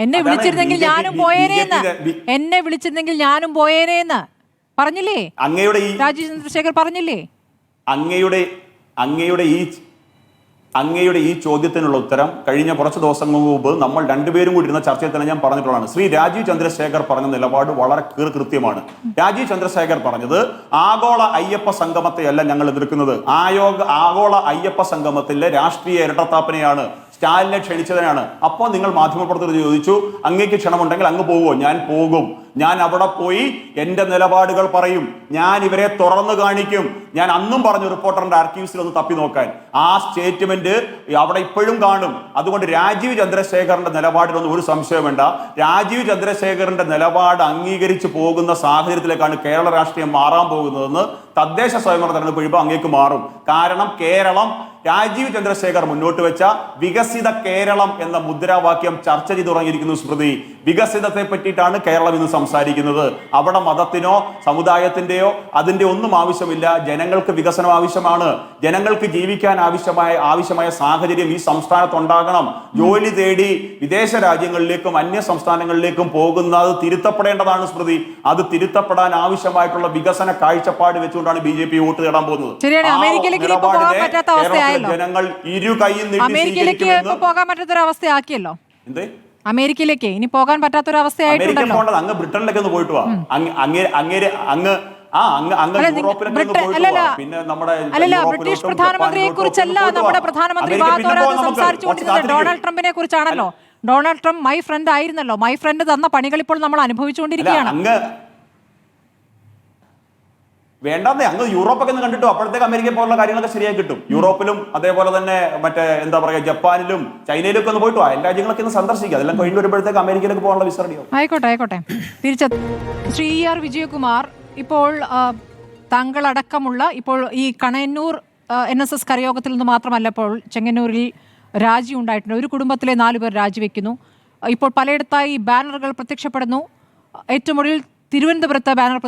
എന്നെ വിളിച്ചിരുന്നെങ്കിൽ ഞാനും പോയേനേന്ന് പറഞ്ഞില്ലേ? രാജീവ് ചന്ദ്രശേഖർ പറഞ്ഞില്ലേ? അങ്ങയുടെ ഈ ചോദ്യത്തിനുള്ള ഉത്തരം കഴിഞ്ഞ കുറച്ച് ദിവസങ്ങൾക്ക് മുമ്പ് നമ്മൾ രണ്ടുപേരും കൂടി ഇരുന്ന ചർച്ചയിൽ തന്നെ ഞാൻ പറഞ്ഞിട്ടുള്ളതാണ്. ശ്രീ രാജീവ് ചന്ദ്രശേഖർ പറഞ്ഞ നിലപാട് വളരെ കൃത്യമാണ്. രാജീവ് ചന്ദ്രശേഖർ പറഞ്ഞത് ആഗോള അയ്യപ്പ സംഗമത്തെയല്ല ഞങ്ങൾ എതിർക്കുന്നത്, ആഗോള അയ്യപ്പ സംഗമത്തിലെ രാഷ്ട്രീയ ഇരട്ടത്താപ്പിനെയാണ്, സ്റ്റാലിനെ ക്ഷണിച്ചതിനാണ്. അപ്പോൾ നിങ്ങൾ മാധ്യമപ്രവർത്തകർ ചോദിച്ചു, അങ്ങേക്ക് ക്ഷണമുണ്ടെങ്കിൽ അങ്ങ് പോകുമോ? ഞാൻ പോകും. ഞാൻ അവിടെ പോയി എൻ്റെ നിലപാടുകൾ പറയും. ഞാൻ ഇവരെ തുറന്നു കാണിക്കും. ഞാൻ അന്നും പറഞ്ഞു റിപ്പോർട്ടറിന്റെ ആർക്കീവ്സിൽ ഒന്ന് തപ്പി നോക്കാൻ. ആ സ്റ്റേറ്റ്മെന്റ് അവിടെ ഇപ്പോഴും കാണും. അതുകൊണ്ട് രാജീവ് ചന്ദ്രശേഖറിന്റെ നിലപാടിലൊന്നും ഒരു സംശയം വേണ്ട. രാജീവ് ചന്ദ്രശേഖറിന്റെ നിലപാട് അംഗീകരിച്ചു പോകുന്ന സാഹചര്യത്തിലേക്കാണ് കേരള രാഷ്ട്രീയം മാറാൻ പോകുന്നതെന്ന് തദ്ദേശ സ്വയംഭരണ തെരഞ്ഞെടുപ്പ് കഴിയുമ്പോൾ അങ്ങേക്ക് മാറും. കാരണം കേരളം രാജീവ് ചന്ദ്രശേഖർ മുന്നോട്ട് വെച്ച വികസിത കേരളം എന്ന മുദ്രാവാക്യം ചർച്ച ചെയ്തു തുടങ്ങിയിരിക്കുന്നു. സ്മൃതി, വികസിതത്തെ പറ്റിയിട്ടാണ് കേരളം ഇന്ന് സംസാരിക്കുന്നത്. അവിടെ മതത്തിനോ സമുദായത്തിന്റെയോ അതിന്റെ ഒന്നും ആവശ്യമില്ല. ജനങ്ങൾക്ക് വികസനം ആവശ്യമാണ്. ജനങ്ങൾക്ക് ജീവിക്കാൻ ആവശ്യമായ സാഹചര്യം ഈ സംസ്ഥാനത്ത് ഉണ്ടാകണം. ജോലി തേടി വിദേശ രാജ്യങ്ങളിലേക്കും അന്യ സംസ്ഥാനങ്ങളിലേക്കും പോകുന്നത് തിരുത്തപ്പെടേണ്ടതാണ് സ്മൃതി. അത് തിരുത്തപ്പെടാൻ ആവശ്യമായിട്ടുള്ള വികസന കാഴ്ചപ്പാട് വെച്ചുകൊണ്ടാണ് BJP വോട്ട് തേടാൻ പോകുന്നത്. ജനങ്ങൾ ഇരു കൈയും അമേരിക്കയിലേക്ക് പോകാൻ പറ്റാത്തൊരവസ്ഥയാക്കിയല്ലോ. അമേരിക്കയിലേക്ക് ഇനി പോകാൻ പറ്റാത്തൊരവസ്ഥയായിട്ടുണ്ടല്ലോ. അങ്ങ് ബ്രിട്ടനിലേക്ക് ഒന്ന് പോയിട്ട് വാ. അല്ലല്ല, ബ്രിട്ടീഷ് പ്രധാനമന്ത്രിയെ കുറിച്ചല്ല നമ്മുടെ പ്രധാനമന്ത്രി സംസാരിച്ചുകൊണ്ടിരുന്നത്, ഡൊണാൾഡ് ട്രംപിനെ കുറിച്ചാണല്ലോ. ഡൊണാൾഡ് ട്രംപ് മൈ ഫ്രണ്ട് ആയിരുന്നല്ലോ. മൈ ഫ്രണ്ട് തന്ന പണികൾ ഇപ്പോൾ നമ്മൾ അനുഭവിച്ചുകൊണ്ടിരിക്കുകയാണ്. വേണ്ടാന്നേ, അങ്ങ് യൂറോപ്പൊക്കെ ഒന്ന് കണ്ടിട്ടോ, അപ്പോഴത്തേക്ക് അമേരിക്ക പോലുള്ള കാര്യങ്ങളൊക്കെ ശരിയായി കിട്ടും. യൂറോപ്പിലും അതേപോലെ തന്നെ മറ്റേ എന്താ പറയുക, ജപ്പാനിലും ചൈനയിലൊക്കെ ഒന്ന് പോയിട്ട് എല്ലാ രാജ്യങ്ങളൊക്കെ ഒന്ന് സന്ദർശിക്കുക. അതെല്ലാം കഴിഞ്ഞ് വരുമ്പോഴത്തേക്ക് അമേരിക്കയിലേക്ക് പോകാനുള്ള വിസ റെഡിയാവും. ആയിക്കോട്ടെ. ശ്രീ ER വിജയകുമാർ, ഇപ്പോൾ താങ്കളടക്കമുള്ള ഇപ്പോൾ ഈ കണയന്നൂർ NSS കരയോഗത്തിൽ നിന്ന് മാത്രമല്ല, ഇപ്പോൾ ചെങ്ങന്നൂരിൽ രാജി ഉണ്ടായിട്ടുണ്ട്. ഒരു കുടുംബത്തിലെ 4 പേർ രാജിവെക്കുന്നു. ഇപ്പോൾ പലയിടത്തായി ബാനറുകൾ പ്രത്യക്ഷപ്പെടുന്നു. ഏറ്റവും ഒടുവിൽ തിരുവനന്തപുരത്ത് ബാനർ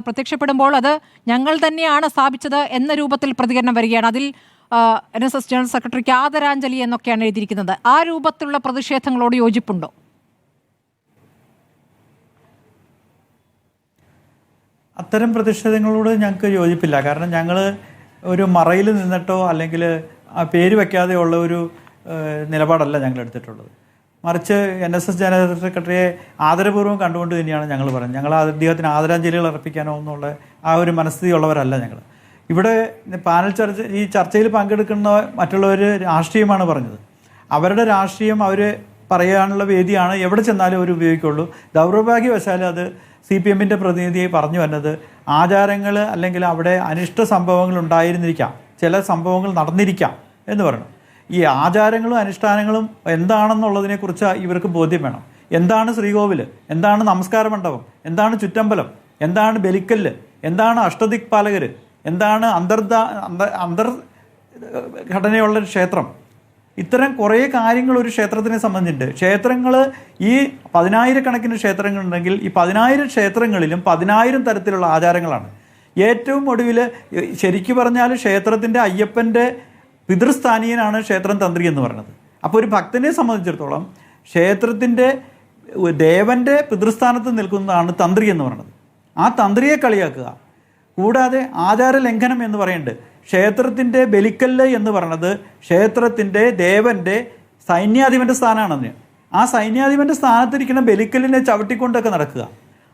പ്രത്യക്ഷപ്പെടുമ്പോൾ അത് ഞങ്ങൾ തന്നെയാണ് സ്ഥാപിച്ചത് എന്ന രൂപത്തിൽ പ്രതികരണം വരികയാണ്. അതിൽ NSS ജനറൽ സെക്രട്ടറിക്ക് ആദരാഞ്ജലി എന്നൊക്കെയാണ് എഴുതിയിരിക്കുന്നത്. ആ രൂപത്തിലുള്ള പ്രതിഷേധങ്ങളോട് യോജിപ്പുണ്ടോ? അത്തരം പ്രതിഷേധങ്ങളോട് ഞങ്ങൾക്ക് യോജിപ്പില്ല. കാരണം ഞങ്ങൾ ഒരു മറയിൽ നിന്നിട്ടോ അല്ലെങ്കിൽ പേര് വയ്ക്കാതെ ഉള്ള ഒരു നിലപാടല്ല ഞങ്ങൾ എടുത്തിട്ടുള്ളത്. മറിച്ച് NSS ജനറൽ സെക്രട്ടറിയെ ആദരപൂർവ്വം കണ്ടുകൊണ്ട് തന്നെയാണ് ഞങ്ങൾ പറയുന്നത്. ഞങ്ങൾ അദ്ദേഹത്തിന് ആദരാഞ്ജലികൾ അർപ്പിക്കാനോ എന്നുള്ള ആ ഒരു മനസ്ഥിതി ഉള്ളവരല്ല ഞങ്ങൾ. ഇവിടെ പാനൽ ഈ ചർച്ചയിൽ പങ്കെടുക്കുന്ന മറ്റുള്ളവർ രാഷ്ട്രീയമാണ് പറഞ്ഞത്. അവരുടെ രാഷ്ട്രീയം അവർ പറയാനുള്ള വേദിയാണ് എവിടെ ചെന്നാലും അവർ ഉപയോഗിക്കുള്ളൂ. ദൗർഭാഗ്യവശാൽ അത് CPMൻ്റെ പ്രതിനിധിയെ പറഞ്ഞു വന്നത് ആചാരങ്ങൾ അല്ലെങ്കിൽ അവിടെ അനിഷ്ട സംഭവങ്ങൾ ഉണ്ടായിരുന്നിരിക്കാം, ചില സംഭവങ്ങൾ നടന്നിരിക്കാം എന്ന് പറഞ്ഞു. ഈ ആചാരങ്ങളും അനുഷ്ഠാനങ്ങളും എന്താണെന്നുള്ളതിനെക്കുറിച്ച് ഇവർക്ക് ബോധ്യം വേണം. എന്താണ് ശ്രീകോവിൽ, എന്താണ് നമസ്കാര മണ്ഡപം, എന്താണ് ചുറ്റമ്പലം, എന്താണ് ബലിക്കല്ല്, എന്താണ് അഷ്ടദിക്പാലകർ, എന്താണ് അന്തർഘടനയുള്ള ക്ഷേത്രം. ഇത്തരം കുറേ കാര്യങ്ങൾ ഒരു ക്ഷേത്രത്തിനെ സംബന്ധിച്ചിട്ടുണ്ട്. ക്ഷേത്രങ്ങൾ ഈ 10,000 ക്ഷേത്രങ്ങളുണ്ടെങ്കിൽ ഈ 10,000 ക്ഷേത്രങ്ങളിലും 10,000 തരത്തിലുള്ള ആചാരങ്ങളാണ്. ഏറ്റവും ഒടുവിൽ ശരിക്കു പറഞ്ഞാൽ ക്ഷേത്രത്തിൻ്റെ അയ്യപ്പൻ്റെ പിതൃസ്ഥാനീയനാണ് ക്ഷേത്രം തന്ത്രി എന്ന് പറയുന്നത്. അപ്പോൾ ഒരു ഭക്തനെ സംബന്ധിച്ചിടത്തോളം ക്ഷേത്രത്തിൻ്റെ ദേവൻ്റെ പിതൃസ്ഥാനത്ത് നിൽക്കുന്നതാണ് തന്ത്രി എന്ന് പറയുന്നത്. ആ തന്ത്രിയെ കളിയാക്കുക. കൂടാതെ ആചാര ലംഘനം എന്ന് പറയുന്നുണ്ട്. ക്ഷേത്രത്തിൻ്റെ ബലിക്കല്ല് എന്ന് പറയുന്നത് ക്ഷേത്രത്തിൻ്റെ ദേവൻ്റെ സൈന്യാധിപൻ്റെ സ്ഥാനമാണെന്ന്. ആ സൈന്യാധിപൻ്റെ സ്ഥാനത്തിരിക്കുന്ന ബലിക്കല്ലിനെ ചവിട്ടിക്കൊണ്ടൊക്കെ നടക്കുക.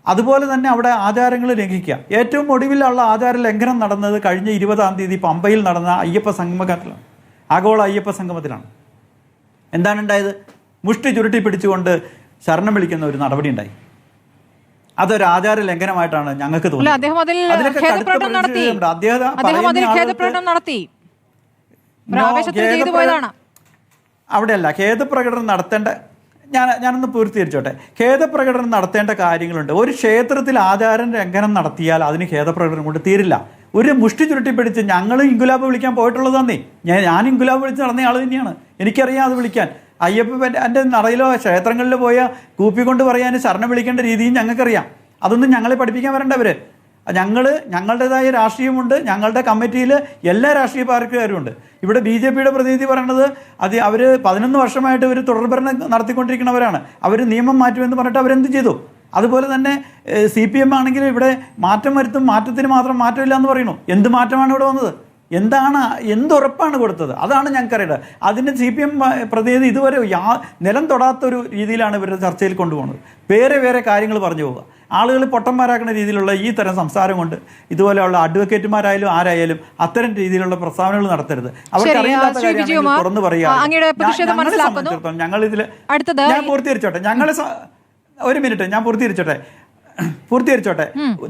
അതുപോലെ തന്നെ അവിടെ ആചാരങ്ങൾ ലംഘിക്കുക. ഏറ്റവും ഒടുവിലുള്ള ആചാര ലംഘനം നടന്നത് കഴിഞ്ഞ 20-ാം തീയതി പമ്പയിൽ നടന്ന അയ്യപ്പ സംഗമത്തിലാണ്, ആഗോള അയ്യപ്പ സംഗമത്തിലാണ്. എന്താണ് ഉണ്ടായത്? മുഷ്ടി ചുരുട്ടി പിടിച്ചുകൊണ്ട് ശരണം വിളിക്കുന്ന ഒരു നടപടി ഉണ്ടായി. അതൊരു ആചാര ലംഘനമായിട്ടാണ് ഞങ്ങൾക്ക് തോന്നുന്നത്. അവിടെയല്ല ഖേദപ്രകടനം നടത്തേണ്ട. ഞാനൊന്ന് പൂർത്തീകരിച്ചോട്ടെ. ഖേദപ്രകടനം നടത്തേണ്ട കാര്യങ്ങളുണ്ട്. ഒരു ക്ഷേത്രത്തിൽ ആചാര ലംഘനം നടത്തിയാൽ അതിന് ഖേദപ്രകടനം കൊണ്ട് തീരില്ല. ഒരു മുഷ്ടി ചുരുട്ടി പിടിച്ച് ഞങ്ങൾ ഇൻകുലാബ് വിളിക്കാൻ പോയിട്ടുള്ളത് തന്നെ. ഞാൻ ഇൻകുലാബ് വിളിച്ച് നടന്ന ആൾ തന്നെയാണ്. എനിക്കറിയാം അത് വിളിക്കാൻ. അയ്യപ്പൻ്റെ നടയിലോ ക്ഷേത്രങ്ങളിലോ പോയ കൂപ്പിക്കൊണ്ട് പറയാൻ ശരണം വിളിക്കേണ്ട രീതിയും ഞങ്ങൾക്കറിയാം. അതൊന്നും ഞങ്ങളെ പഠിപ്പിക്കാൻ വരേണ്ടവർ. ഞങ്ങളുടേതായ രാഷ്ട്രീയമുണ്ട്. ഞങ്ങളുടെ കമ്മിറ്റിയിൽ എല്ലാ രാഷ്ട്രീയ പാർട്ടിക്കാരുമുണ്ട്. ഇവിടെ BJPയുടെ പ്രതിനിധി പറയുന്നത് അവർ 11 വർഷമായിട്ട് ഒരു തുടർഭരണം നടത്തിക്കൊണ്ടിരിക്കുന്നവരാണ്. അവർ നിയമം മാറ്റുമെന്ന് പറഞ്ഞിട്ട് അവരെന്ത് ചെയ്തു? അതുപോലെ തന്നെ CPM ആണെങ്കിൽ ഇവിടെ മാറ്റം വരുത്തും, മാറ്റത്തിന് മാത്രം മാറ്റമില്ല എന്ന് പറയുന്നു. എന്ത് മാറ്റമാണ് ഇവിടെ വന്നത്? എന്തുറപ്പാണ് കൊടുത്തത്? അതാണ് ഞങ്ങൾക്കറിയേണ്ടത്. അതിന് CPM പ്രതിനിധി ഇതുവരെ നിലം തൊടാത്തൊരു രീതിയിലാണ് ഇവരുടെ ചർച്ചയിൽ കൊണ്ടുപോകുന്നത്. വേറെ കാര്യങ്ങൾ പറഞ്ഞു പോവുക. ആളുകൾ പൊട്ടന്മാരാക്കുന്ന രീതിയിലുള്ള ഈ തരം സംസാരം കൊണ്ട് ഇതുപോലെയുള്ള അഡ്വക്കേറ്റുമാരായാലും ആരായാലും അത്തരം രീതിയിലുള്ള പ്രസ്താവനകൾ നടത്തരുത്. അവർക്ക് അറിയാത്ത കാര്യങ്ങൾ തുറന്നു പറയുക. ഞങ്ങളിതിൽ ഞാൻ പൂർത്തീകരിച്ചോട്ടെ. ഒരു മിനിറ്റ് ഞാൻ പൂർത്തീകരിച്ചോട്ടെ.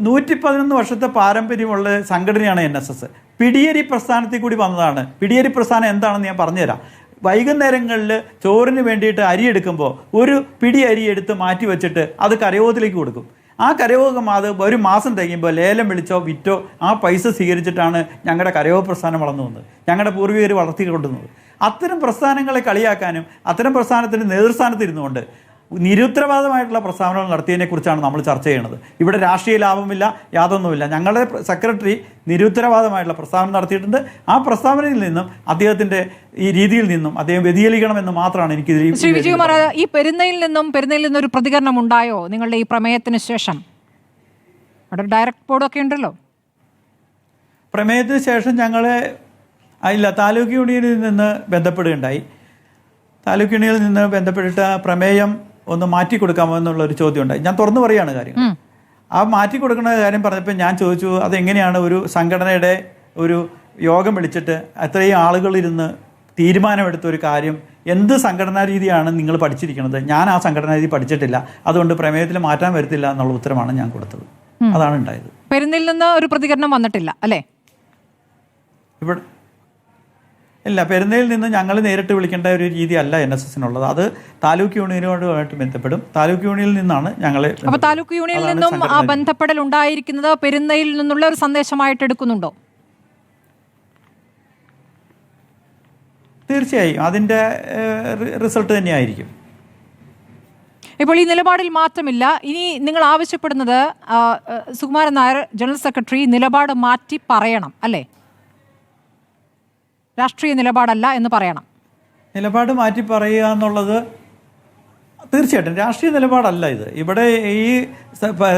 111 വർഷത്തെ പാരമ്പര്യമുള്ള സംഘടനയാണ് NSS. പിടിയേരി പ്രസ്ഥാനത്തിൽ കൂടി വന്നതാണ്. പിടിയേരി പ്രസ്ഥാനം എന്താണെന്ന് ഞാൻ പറഞ്ഞുതരാം. വൈകുന്നേരങ്ങളിൽ ചോറിന് വേണ്ടിയിട്ട് അരി എടുക്കുമ്പോൾ ഒരു പിടി അരി എടുത്ത് മാറ്റി വെച്ചിട്ട് അത് കരയോഗത്തിലേക്ക് കൊടുക്കും. ആ കരയോഗം അത് ഒരു മാസം തികയുമ്പോൾ ലേലം വിളിച്ചോ വിറ്റോ ആ പൈസ സ്വീകരിച്ചിട്ടാണ് ഞങ്ങളുടെ കരയോഗ പ്രസ്ഥാനം വളർന്നു വന്നത്, ഞങ്ങളുടെ പൂർവികർ വളർത്തിക്കൊണ്ടുവന്നത്. അത്തരം പ്രസ്ഥാനങ്ങളെ കളിയാക്കാനും അത്തരം പ്രസ്ഥാനത്തിൻ്റെ നേതൃസ്ഥാനത്തിരുന്നുകൊണ്ട് നിരുത്തരവാദമായിട്ടുള്ള പ്രസ്താവനകൾ നടത്തിയതിനെക്കുറിച്ചാണ് നമ്മൾ ചർച്ച ചെയ്യുന്നത്. ഇവിടെ രാഷ്ട്രീയ ലാഭമില്ല, യാതൊന്നുമില്ല. ഞങ്ങളുടെ സെക്രട്ടറി നിരുത്തരവാദമായിട്ടുള്ള പ്രസ്താവന നടത്തിയിട്ടുണ്ട്. ആ പ്രസ്താവനയിൽ നിന്നും അദ്ദേഹത്തിൻ്റെ ഈ രീതിയിൽ നിന്നും അദ്ദേഹം വ്യതിചലിക്കണമെന്ന് മാത്രമാണ് എനിക്ക് ശ്രീ വിജയകുമാർ, ഈ പെരുന്നയിൽ നിന്നും ഒരു പ്രതികരണം ഉണ്ടായോ നിങ്ങളുടെ ഈ പ്രമേയത്തിന് ശേഷം? അവിടെ ഡയറക്ട് ബോർഡൊക്കെ ഉണ്ടല്ലോ. പ്രമേയത്തിന് ശേഷം ഞങ്ങൾ ഇല്ല, താലൂക്ക് യൂണിയനിൽ നിന്ന് ബന്ധപ്പെടുകയുണ്ടായി. താലൂക്ക് യൂണിയനിൽ നിന്ന് ബന്ധപ്പെട്ടിട്ട് പ്രമേയം ഒന്ന് മാറ്റി കൊടുക്കാമോ എന്നുള്ളൊരു ചോദ്യം ഉണ്ടായി. ഞാൻ തുറന്നു പറയുകയാണ് കാര്യം. ആ മാറ്റി കൊടുക്കുന്ന കാര്യം പറഞ്ഞപ്പോൾ ഞാൻ ചോദിച്ചു, അതെങ്ങനെയാണ് ഒരു സംഘടനയുടെ ഒരു യോഗം വിളിച്ചിട്ട് അത്രയും ആളുകളിരുന്ന് തീരുമാനമെടുത്ത ഒരു കാര്യം, എന്ത് സംഘടനാ രീതിയാണ് നിങ്ങൾ പഠിച്ചിരിക്കുന്നത്? ഞാൻ ആ സംഘടനാ രീതി പഠിച്ചിട്ടില്ല, അതുകൊണ്ട് പ്രമേയത്തിൽ മാറ്റാൻ വരുത്തില്ല എന്നുള്ള ഉത്തരമാണ് ഞാൻ കൊടുത്തത്. അതാണ് ഉണ്ടായത്. പെരുന്നയിൽ നിന്ന് ഒരു പ്രതികരണം വന്നിട്ടില്ല അല്ലേ? ഇവിടെ ഇല്ല, പെരുന്നയിൽ നിന്ന് ഞങ്ങൾ നേരിട്ട് വിളിക്കേണ്ട ഒരു രീതി അല്ല NSSനുള്ളത്. അത് താലൂക്ക് യൂണിയനുമായിട്ട് ബന്ധപ്പെടും. താലൂക്ക് യൂണിയനിൽ നിന്നാണ് ഞങ്ങളെ. അപ്പോൾ താലൂക്ക് യൂണിയനിൽ നിന്നും ആ ബന്ധപ്പെടൽ ഉണ്ടായിരിക്കുന്നത് പെരുന്നയിൽ നിന്നുള്ള ഒരു സന്ദേശമായിട്ട് എടുക്കുന്നുണ്ടോ? തീർച്ചയായും അതിൻ്റെ റിസൾട്ട് തന്നെയായിരിക്കും. ഇപ്പോൾ ഈ നിലപാടിൽ മാറ്റമില്ല. ഇനി നിങ്ങൾ ആവശ്യപ്പെടുന്നത് സുകുമാരൻ നായർ ജനറൽ സെക്രട്ടറി നിലപാട് മാറ്റി പറയണം അല്ലേ? രാഷ്ട്രീയ നിലപാടല്ല എന്ന് പറയണം. നിലപാട് മാറ്റി പറയുക എന്നുള്ളത് തീർച്ചയായിട്ടും രാഷ്ട്രീയ നിലപാടല്ല ഇത്. ഇവിടെ ഈ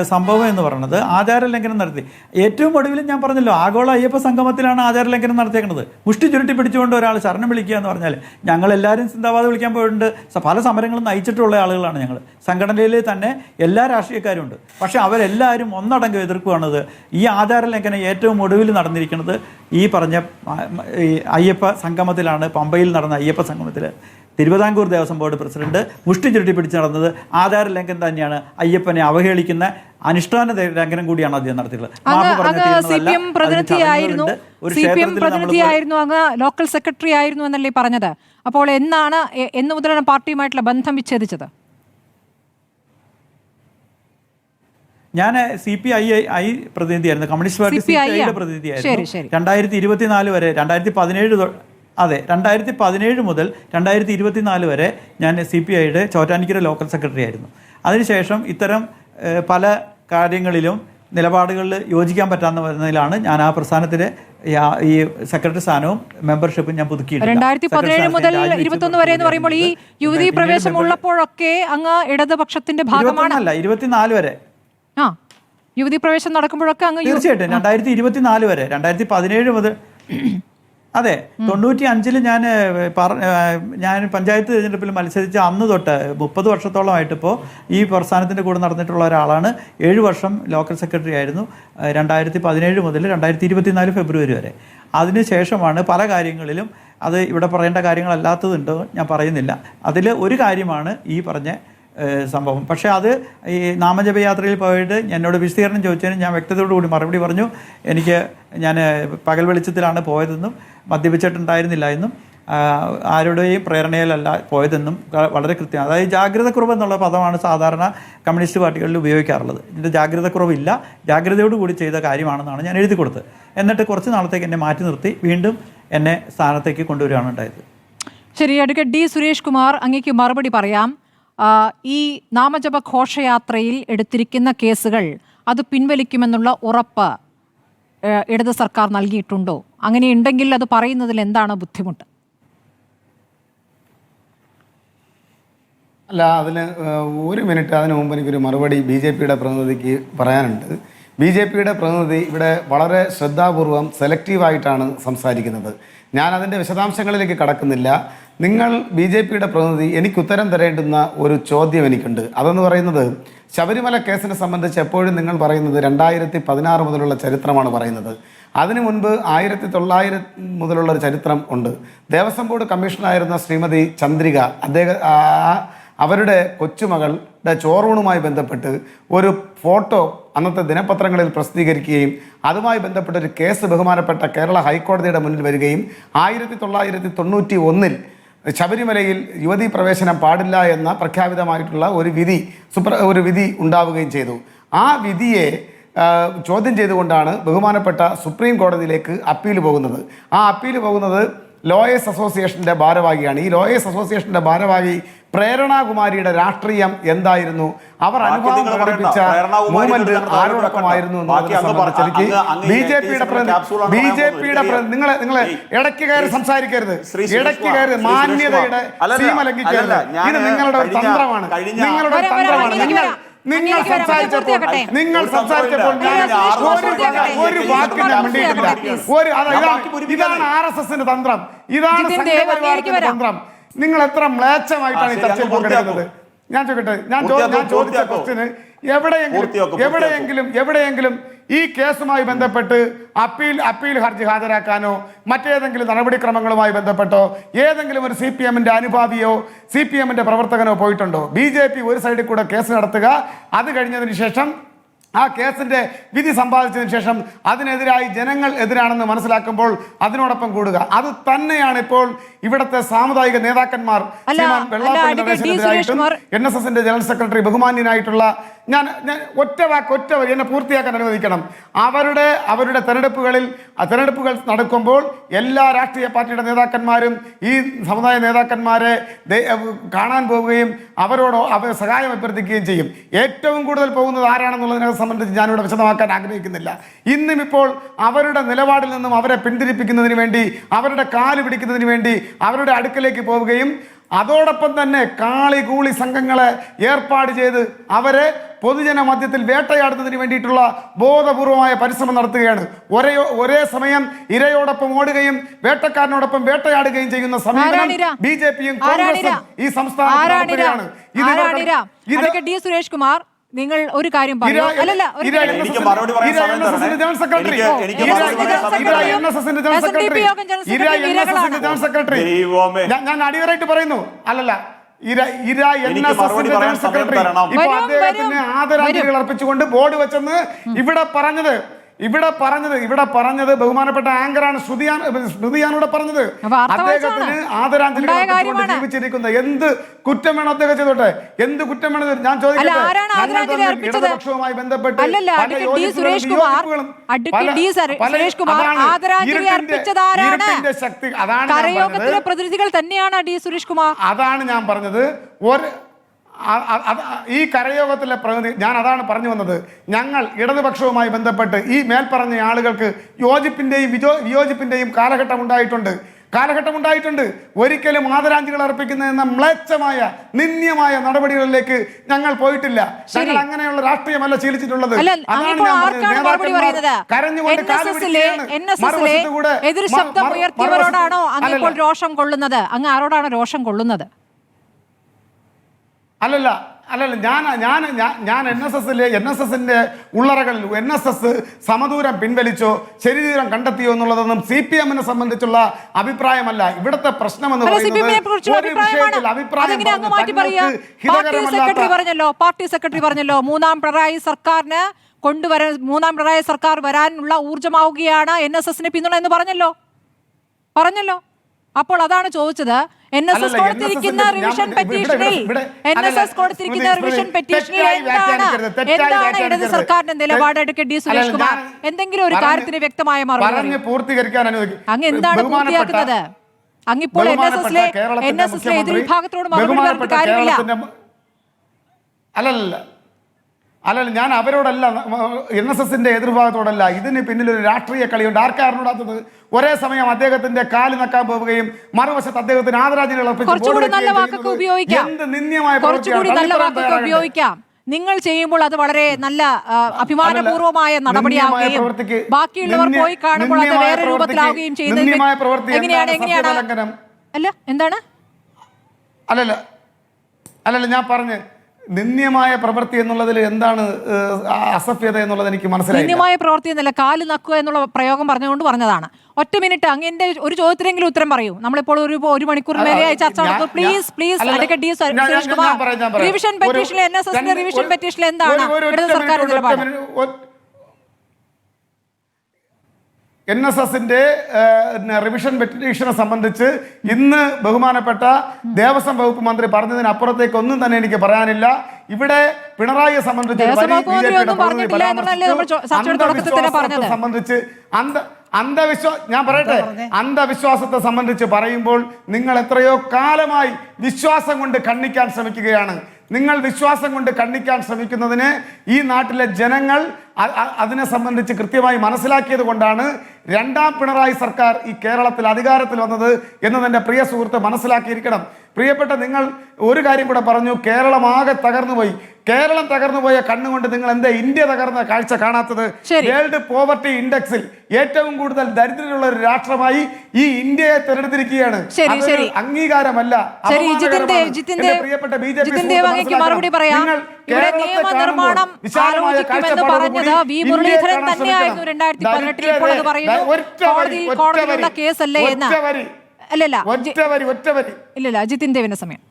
സംഭവം എന്ന് പറയുന്നത് ആചാരലംഘനം നടത്തി. ഏറ്റവും ഒടുവിൽ ഞാൻ പറഞ്ഞല്ലോ, ആഗോള അയ്യപ്പ സംഗമത്തിലാണ് ആചാരലംഘനം നടത്തിയേക്കുന്നത്. മുഷ്ടി ചുരുട്ടി പിടിച്ചുകൊണ്ട് ഒരാൾ ശരണം വിളിക്കുക എന്ന് പറഞ്ഞാൽ, ഞങ്ങളെല്ലാവരും സിന്ദാബാദ് വിളിക്കാൻ പോയിട്ടുണ്ട്. പല സമരങ്ങളും നയിച്ചിട്ടുള്ള ആളുകളാണ് ഞങ്ങൾ. സംഘടനയിൽ തന്നെ എല്ലാ രാഷ്ട്രീയക്കാരും ഉണ്ട്. പക്ഷേ അവരെല്ലാവരും ഒന്നടങ്കം എതിർക്കുകയാണത്. ഈ ആചാരലംഘനം ഏറ്റവും ഒടുവിൽ നടന്നിരിക്കുന്നത് ഈ പറഞ്ഞ അയ്യപ്പ സംഗമത്തിലാണ്. പമ്പയിൽ നടന്ന അയ്യപ്പ സംഗമത്തിൽ തിരുവിതാംകൂർ ദേവസ്വം ബോർഡ് പ്രസിഡന്റ് മുഷ്ടി ചുരുട്ടി പിടിച്ച് നടന്നത് ആചാര ലംഘനം തന്നെയാണ്. അയ്യപ്പനെ അവഹേളിക്കുന്ന അനുഷ്ഠാന ലംഘനം കൂടിയാണ് അദ്ദേഹം നടത്തിയിട്ടുള്ളത്. CPM പ്രതിനിധിയായിരുന്നു, അങ്ങ് ലോക്കൽ സെക്രട്ടറി ആയിരുന്നു എന്നല്ലേ പറഞ്ഞത്? അപ്പോൾ എന്ന് മുതലാണ് പാർട്ടിയുമായിട്ടുള്ള ബന്ധം വിച്ഛേദിച്ചത്? ഞാൻ CPI പ്രതിനിധിയായിരുന്നു, കമ്മ്യൂണിസ്റ്റ് പാർട്ടി CPIയുടെ പ്രതിനിധിയായിരുന്നു 2024 വരെ. 2017 അതെ, 2017 മുതൽ 2024 വരെ ഞാൻ CPIയുടെ ചോറ്റാനിക്കര ലോക്കൽ സെക്രട്ടറി ആയിരുന്നു. അതിനുശേഷം ഇത്തരം പല കാര്യങ്ങളിലും നിലപാടുകളിൽ യോജിക്കാൻ പറ്റാവുന്ന വരുന്നതിലാണ് ഞാൻ ആ പ്രസ്ഥാനത്തിലെ ഈ സെക്രട്ടറി സ്ഥാനവും മെമ്പർഷിപ്പും ഞാൻ പുതുക്കിയിട്ടുണ്ട്. 2017 മുതൽ 2021 വരെ എന്ന് പറയുമ്പോൾ ഈ യുവതീ പ്രവേശം ഉള്ളപ്പോഴൊക്കെ അങ്ങ് ഇടതുപക്ഷത്തിന്റെ ഭാഗമാണ്. 24 വരെ യുവതീ പ്രവേശം നടക്കുമ്പോഴൊക്കെ അങ്ങ് തീർച്ചയായിട്ടും 2024 വരെ. 2017 മുതൽ അതെ, 95 ഞാൻ പഞ്ചായത്ത് തിരഞ്ഞെടുപ്പിൽ മത്സരിച്ച അന്ന് തൊട്ട് 30 വർഷത്തോളമായിട്ടിപ്പോൾ ഈ പ്രസ്ഥാനത്തിൻ്റെ കൂടെ നടന്നിട്ടുള്ള ഒരാളാണ്. 7 വർഷം ലോക്കൽ സെക്രട്ടറി ആയിരുന്നു 2017 മുതൽ 2024 ഫെബ്രുവരി വരെ. അതിനുശേഷമാണ് പല കാര്യങ്ങളിലും, അത് ഇവിടെ പറയേണ്ട കാര്യങ്ങളല്ലാത്തതുണ്ടോ ഞാൻ പറയുന്നില്ല. അതിൽ ഒരു കാര്യമാണ് ഈ പറഞ്ഞ സംഭവം. പക്ഷേ അത് ഈ നാമജപയാത്രയിൽ പോയിട്ട് എന്നോട് വിശദീകരണം ചോദിച്ചതിന് ഞാൻ വ്യക്തതയോടുകൂടി മറുപടി പറഞ്ഞു. ഞാൻ പകൽ വെളിച്ചത്തിലാണ് പോയതെന്നും മദ്യപിച്ചിട്ടുണ്ടായിരുന്നില്ല എന്നും ആരുടെയും പ്രേരണയിലല്ല പോയതെന്നും വളരെ കൃത്യം. അതായത് ജാഗ്രതക്കുറവ് എന്നുള്ള പദമാണ് സാധാരണ കമ്മ്യൂണിസ്റ്റ് പാർട്ടികളിൽ ഉപയോഗിക്കാറുള്ളത്. ഇതിൻ്റെ ജാഗ്രതക്കുറവില്ല, ജാഗ്രതയോടുകൂടി ചെയ്ത കാര്യമാണെന്നാണ് ഞാൻ എഴുതി കൊടുത്തത്. എന്നിട്ട് കുറച്ച് നാളത്തേക്ക് എന്നെ മാറ്റി നിർത്തി വീണ്ടും എന്നെ സ്ഥാനത്തേക്ക് കൊണ്ടുവരികയാണ് ഉണ്ടായത്. ശരി, അഡ്വക്കേറ്റ് D. സുരേഷ് കുമാർ, അങ്ങേക്ക് മറുപടി പറയാം. ഈ നാമജപ ഘോഷയാത്രയിൽ എടുത്തിരിക്കുന്ന കേസുകൾ അത് പിൻവലിക്കുമെന്നുള്ള ഉറപ്പ് ഇടത് സർക്കാർ നൽകിയിട്ടുണ്ടോ? അങ്ങനെയുണ്ടെങ്കിൽ അത് പറയുന്നതിൽ എന്താണ് ബുദ്ധിമുട്ട്? അല്ല, അതിന് ഒരു മിനിറ്റ്, അതിന് മുമ്പ് എനിക്കൊരു മറുപടി BJPയുടെ പ്രതിനിധിക്ക് പറയാനുണ്ട്. BJPയുടെ പ്രതിനിധി ഇവിടെ വളരെ ശ്രദ്ധാപൂർവം സെലക്റ്റീവായിട്ടാണ് സംസാരിക്കുന്നത്. ഞാനതിൻ്റെ വിശദാംശങ്ങളിലേക്ക് കടക്കുന്നില്ല. നിങ്ങൾ BJPയുടെ പ്രതിനിധി എനിക്ക് ഉത്തരം തരേണ്ടുന്ന ഒരു ചോദ്യം എനിക്കുണ്ട്. അതെന്ന് പറയുന്നത്, ശബരിമല കേസിനെ സംബന്ധിച്ച് എപ്പോഴും നിങ്ങൾ പറയുന്നത് 2016 മുതലുള്ള ചരിത്രമാണ് പറയുന്നത്. അതിനു മുൻപ് 1900 മുതലുള്ളൊരു ചരിത്രം ഉണ്ട്. ദേവസ്വം ബോർഡ് കമ്മീഷണറായിരുന്ന ശ്രീമതി ചന്ദ്രിക, അവരുടെ കൊച്ചുമകളുടെ ചോറൂണുമായി ബന്ധപ്പെട്ട് ഒരു ഫോട്ടോ അന്നത്തെ ദിനപത്രങ്ങളിൽ പ്രസിദ്ധീകരിക്കുകയും അതുമായി ബന്ധപ്പെട്ട ഒരു കേസ് ബഹുമാനപ്പെട്ട കേരള ഹൈക്കോടതിയുടെ മുന്നിൽ വരികയും 1991 ശബരിമലയിൽ യുവതീ പ്രവേശനം പാടില്ല എന്ന പ്രഖ്യാപിതമായിട്ടുള്ള ഒരു വിധി ഉണ്ടാവുകയും ചെയ്തു. ആ വിധിയെ ചോദ്യം ചെയ്തുകൊണ്ടാണ് ബഹുമാനപ്പെട്ട സുപ്രീം കോടതിയിലേക്ക് അപ്പീൽ പോകുന്നത്. ആ അപ്പീൽ പോകുന്നത് ലോയേഴ്സ് അസോസിയേഷൻ്റെ ഭാരവാഹിയാണ്. ഈ ലോയേഴ്സ് അസോസിയേഷൻ്റെ ഭാരവാഹി പ്രേരണാകുമാരിയുടെ രാഷ്ട്രീയം എന്തായിരുന്നു, അവർ അനുഭവം പ്രകടിപ്പിച്ച മൂവ്മെന്റ് ആരോടൊപ്പമായിരുന്നു നിങ്ങളെ ഇടയ്ക്ക് കയറി സംസാരിക്കരുത്, ഇടയ്ക്ക് കയറി മാന്യതയുടെ സീമ ലംഘിക്കരുത്. ഇത് നിങ്ങളുടെ ഒരു തന്ത്രമാണ്, നിങ്ങളുടെ ഒരു തന്ത്രമാണ്. നിങ്ങൾ സംസാരിച്ചപ്പോൾ ഒരു വാക്കിന് വേണ്ടിയിട്ടില്ല. ഇതാണ് RSSന്റെ തന്ത്രം, ഇതാണ് സംഘപരിവാരത്തിന്റെ തന്ത്രം. നിങ്ങൾ എത്ര മ്ലേച്ഛമായിട്ടാണ് ഈ ചർച്ചയിൽ പങ്കെടുക്കുന്നത്? ഞാൻ ചോദിച്ച ക്വസ്റ്റ്യന് എവിടെയെങ്കിലും ഈ കേസുമായി ബന്ധപ്പെട്ട് അപ്പീൽ ഹർജി ഹാജരാക്കാനോ മറ്റേതെങ്കിലും നടപടിക്രമങ്ങളുമായി ബന്ധപ്പെട്ടോ ഏതെങ്കിലും ഒരു CPM-ന്റെ അനുഭാവിയോ CPM-ന്റെ പ്രവർത്തകനോ പോയിട്ടുണ്ടോ? BJP ഒരു സൈഡിൽ കൂടെ കേസ് നടത്തുക, അത് കഴിഞ്ഞതിന് ശേഷം ആ കേസിന്റെ വിധി സമ്പാദിച്ചതിന് ശേഷം അതിനെതിരായി ജനങ്ങൾ എതിരാണെന്ന് മനസ്സിലാക്കുമ്പോൾ അതിനോടൊപ്പം കൂടുക. അത് തന്നെയാണ് ഇപ്പോൾ ഇവിടുത്തെ സാമുദായിക നേതാക്കന്മാർ NSSന്റെ ജനറൽ സെക്രട്ടറി ബഹുമാന്യനായിട്ടുള്ള ഞാൻ ഒറ്റ എന്നെ പൂർത്തിയാക്കാൻ അനുവദിക്കണം. അവരുടെ തെരഞ്ഞെടുപ്പുകൾ നടക്കുമ്പോൾ എല്ലാ രാഷ്ട്രീയ പാർട്ടിയുടെ നേതാക്കന്മാരും ഈ സമുദായ നേതാക്കന്മാരെ കാണാൻ പോവുകയും അവരോട് സഹായം അഭ്യർത്ഥിക്കുകയും ചെയ്യും. ഏറ്റവും കൂടുതൽ പോകുന്നത് ആരാണെന്നുള്ളതിനെ സംബന്ധിച്ച് ഞാനിവിടെ വിശദമാക്കാൻ ആഗ്രഹിക്കുന്നില്ല. ഇന്നും ഇപ്പോൾ അവരുടെ നിലപാടിൽ നിന്നും അവരെ പിന്തിരിപ്പിക്കുന്നതിന് വേണ്ടി, അവരുടെ കാല് പിടിക്കുന്നതിന് വേണ്ടി അവരുടെ അടുക്കലേക്ക് പോവുകയും അതോടൊപ്പം തന്നെ കാളികൂളി സംഘങ്ങളെ ഏർപ്പാട് ചെയ്ത് അവരെ പൊതുജന മധ്യത്തിൽ വേട്ടയാടുന്നതിന് വേണ്ടിയിട്ടുള്ള ബോധപൂർവമായ പരിശ്രമം നടത്തുകയാണ്. ഒരേ സമയം ഇരയോടൊപ്പം ഓടുകയും വേട്ടക്കാരനോടൊപ്പം വേട്ടയാടുകയും ചെയ്യുന്ന സമീപനം BJP-യും കോൺഗ്രസും ഈ സംസ്ഥാനത്ത് സുരേഷ് കുമാർ, നിങ്ങൾ ഒരു കാര്യം പറയൂ. ഞാൻ അടിവരായിട്ട് പറയുന്നു, അദ്ദേഹത്തിന് ആദരാഞ്ജലികൾ അർപ്പിച്ചുകൊണ്ട് ബോർഡ് വെച്ചെന്ന് ഇവിടെ പറഞ്ഞത് ബഹുമാനപ്പെട്ട ആങ്കറാണ് ശ്രുതിയാനോട് പറഞ്ഞത്. അദ്ദേഹത്തിന് ആദരാഞ്ജലികൾ ജീവിച്ചിരിക്കുന്ന എന്ത് കുറ്റം വേണം അദ്ദേഹം ചെയ്തോട്ടെ, എന്ത് കുറ്റം വേണം ഞാൻ ചോദിക്കട്ടെ. ഇടതുപക്ഷവുമായി ബന്ധപ്പെട്ട് ശക്തി പ്രതിനിധികൾ തന്നെയാണ് സുരേഷ് കുമാർ. അതാണ് ഞാൻ പറഞ്ഞത്. ഈ കരയോഗത്തിലെ പ്രതിനിധി ഞാൻ അതാണ് പറഞ്ഞു വന്നത്. ഞങ്ങൾ ഇടതുപക്ഷവുമായി ബന്ധപ്പെട്ട് ഈ മേൽപ്പറഞ്ഞ ആളുകൾക്ക് യോജിപ്പിന്റെയും വിയോജിപ്പിന്റെയും കാലഘട്ടം ഉണ്ടായിട്ടുണ്ട്. ഒരിക്കലും ആദരാഞ്ജലികൾ അർപ്പിക്കുന്ന മ്ലേച്ഛമായ നിന്ദ്യമായ നടപടികളിലേക്ക് ഞങ്ങൾ പോയിട്ടില്ല. ഞങ്ങൾ അങ്ങനെയുള്ള രാഷ്ട്രീയമല്ല ശീലിച്ചിട്ടുള്ളത്. രോഷം കൊള്ളുന്നത് അങ്ങ് ആരോടാണ് രോഷം കൊള്ളുന്നത്? അല്ലല്ല ഞാൻ NSSന്റെ ഉള്ളറകളിൽ NSS സമദൂരം പിൻവലിച്ചോ ശരിദൂരം കണ്ടെത്തിയോ എന്നുള്ളതൊന്നും CPM-നെ സംബന്ധിച്ചുള്ള അഭിപ്രായമല്ല. ഇവിടുത്തെ പ്രശ്നം എന്ന് പാർട്ടി സെക്രട്ടറി പറഞ്ഞല്ലോ മൂന്നാം പിണറായി സർക്കാർ വരാനുള്ള ഊർജ്ജമാവുകയാണ് NSS-ന് പിന്തുണ എന്ന് പറഞ്ഞല്ലോ. അപ്പോൾ അതാണ് ചോദിച്ചത്. NSS കൊടുത്തിരിക്കുന്ന റിവിഷൻ പെറ്റീഷനിൽ എന്താണ് ഇടത് സർക്കാരിന്റെ നിലപാട്? അഡ്വക്കേറ്റ് സുരേഷ് കുമാർ, എന്തെങ്കിലും ഒരു കാര്യത്തിന് വ്യക്തമായ മറുപടി അങ്ങ് എന്താണ് പൂർത്തിയാക്കുന്നത്? അങ്ങിപ്പോൾ NSS-ലെ എതിർവിഭാഗത്തോട് മറുപടി പറഞ്ഞിട്ട് കാര്യമില്ല. അല്ലല്ല ഞാൻ അവരോടല്ല, NSS-ന്റെ എതിർഭാഗത്തോടല്ല. ഇതിന് പിന്നിലൊരു രാഷ്ട്രീയ കളിയുണ്ട്. ആർക്കാറിനോടാത്തത്? ഒരേ സമയം അദ്ദേഹത്തിന്റെ കാല് നക്കാൻ പോവുകയും മറുവശത്ത് അദ്ദേഹത്തിന് ആദരാഞ്ജലികൾ ഉപയോഗിക്കാം. നിങ്ങൾ ചെയ്യുമ്പോൾ അത് വളരെ നല്ല അഭിമാനപൂർവമായ നടപടിയാവുകയും ബാക്കിയുള്ളവർ പോയി കാണുമ്പോൾ അത് വേറെ രൂപത്തിലാവുകയും ചെയ്യുന്നത് എങ്ങനെയാണ്? എന്താണ്? അല്ലല്ല ഞാൻ പറഞ്ഞു നിന്ദ്യമായ പ്രവൃത്തി എന്നുള്ളതിൽ എന്താണ് അസഭ്യത എന്നുള്ളത് എനിക്ക് മനസ്സിലായി. നിന്ദ്യമായ പ്രവൃത്തി എന്നല്ല, കാല് നക്കുക എന്നുള്ള പ്രയോഗം പറഞ്ഞതാണ്. ഒറ്റ മിനിറ്റ് അങ്ങന്റെ ഒരു ചോദ്യത്തിനെങ്കിലും ഉത്തരം പറയൂ. നമ്മളിപ്പോൾ ഒരു മണിക്കൂർ മേലെ ചർച്ച നടത്തും. പ്ലീസ് റിവിഷൻ പെറ്റീഷനിൽ NSS-ന്റെ റിവിഷൻ പെറ്റീഷനിൽ എന്താണ് ഇടത് സർക്കാർ നിലപാട്? NSS-ന്റെ റിവിഷൻ പെറ്റീഷനെ സംബന്ധിച്ച് ഇന്ന് ബഹുമാനപ്പെട്ട ദേവസ്വം വകുപ്പ് മന്ത്രി പറഞ്ഞതിനപ്പുറത്തേക്ക് ഒന്നും തന്നെ എനിക്ക് പറയാനില്ല. ഇവിടെ പിണറായിയെ സംബന്ധിച്ച് ഞാൻ പറയട്ടെ, അന്ധവിശ്വാസത്തെ സംബന്ധിച്ച് പറയുമ്പോൾ നിങ്ങൾ എത്രയോ കാലമായി വിശ്വാസം കൊണ്ട് ഖണ്ഡിക്കാൻ ശ്രമിക്കുകയാണ്. നിങ്ങൾ വിശ്വാസം കൊണ്ട് ഖണ്ഡിക്കാൻ ശ്രമിക്കുന്നതിന് ഈ നാട്ടിലെ ജനങ്ങൾ അതിനെ സംബന്ധിച്ച് കൃത്യമായി മനസ്സിലാക്കിയത് കൊണ്ടാണ് രണ്ടാം പിണറായി സർക്കാർ ഈ കേരളത്തിൽ അധികാരത്തിൽ വന്നത് എന്ന് എൻ്റെ പ്രിയ സുഹൃത്ത് മനസ്സിലാക്കിയിരിക്കണം. പ്രിയപ്പെട്ട നിങ്ങൾ ഒരു കാര്യം കൂടെ പറഞ്ഞു, കേരളം ആകെ തകർന്നുപോയി. കേരളം തകർന്നുപോയ കണ്ണുകൊണ്ട് നിങ്ങൾ എന്താ ഇന്ത്യ തകർന്ന കാഴ്ച കാണാത്തത്? വേൾഡ് പോവർട്ടി ഇൻഡെക്സിൽ ഏറ്റവും കൂടുതൽ ദരിദ്രരുള്ള ഒരു രാഷ്ട്രമായി ഈ ഇന്ത്യയെ തെരഞ്ഞെടുത്തിരിക്കുകയാണ്. അംഗീകാരമല്ല. പ്രിയപ്പെട്ട BJP മറുപടി പറയാം. ഇവിടെ നിയമനിർമ്മാണം ആലോചിക്കുമെന്ന് പറഞ്ഞത് വി മുരളീധരൻ തന്നെയായിരുന്നു 2018. ഇപ്പോൾ അത് പറയുന്നു കോടതിയിലുള്ള കേസല്ലേ എന്ന്. അല്ലല്ല ഇല്ലല്ല ജിതിൻ ദേവിന്റെ സമയം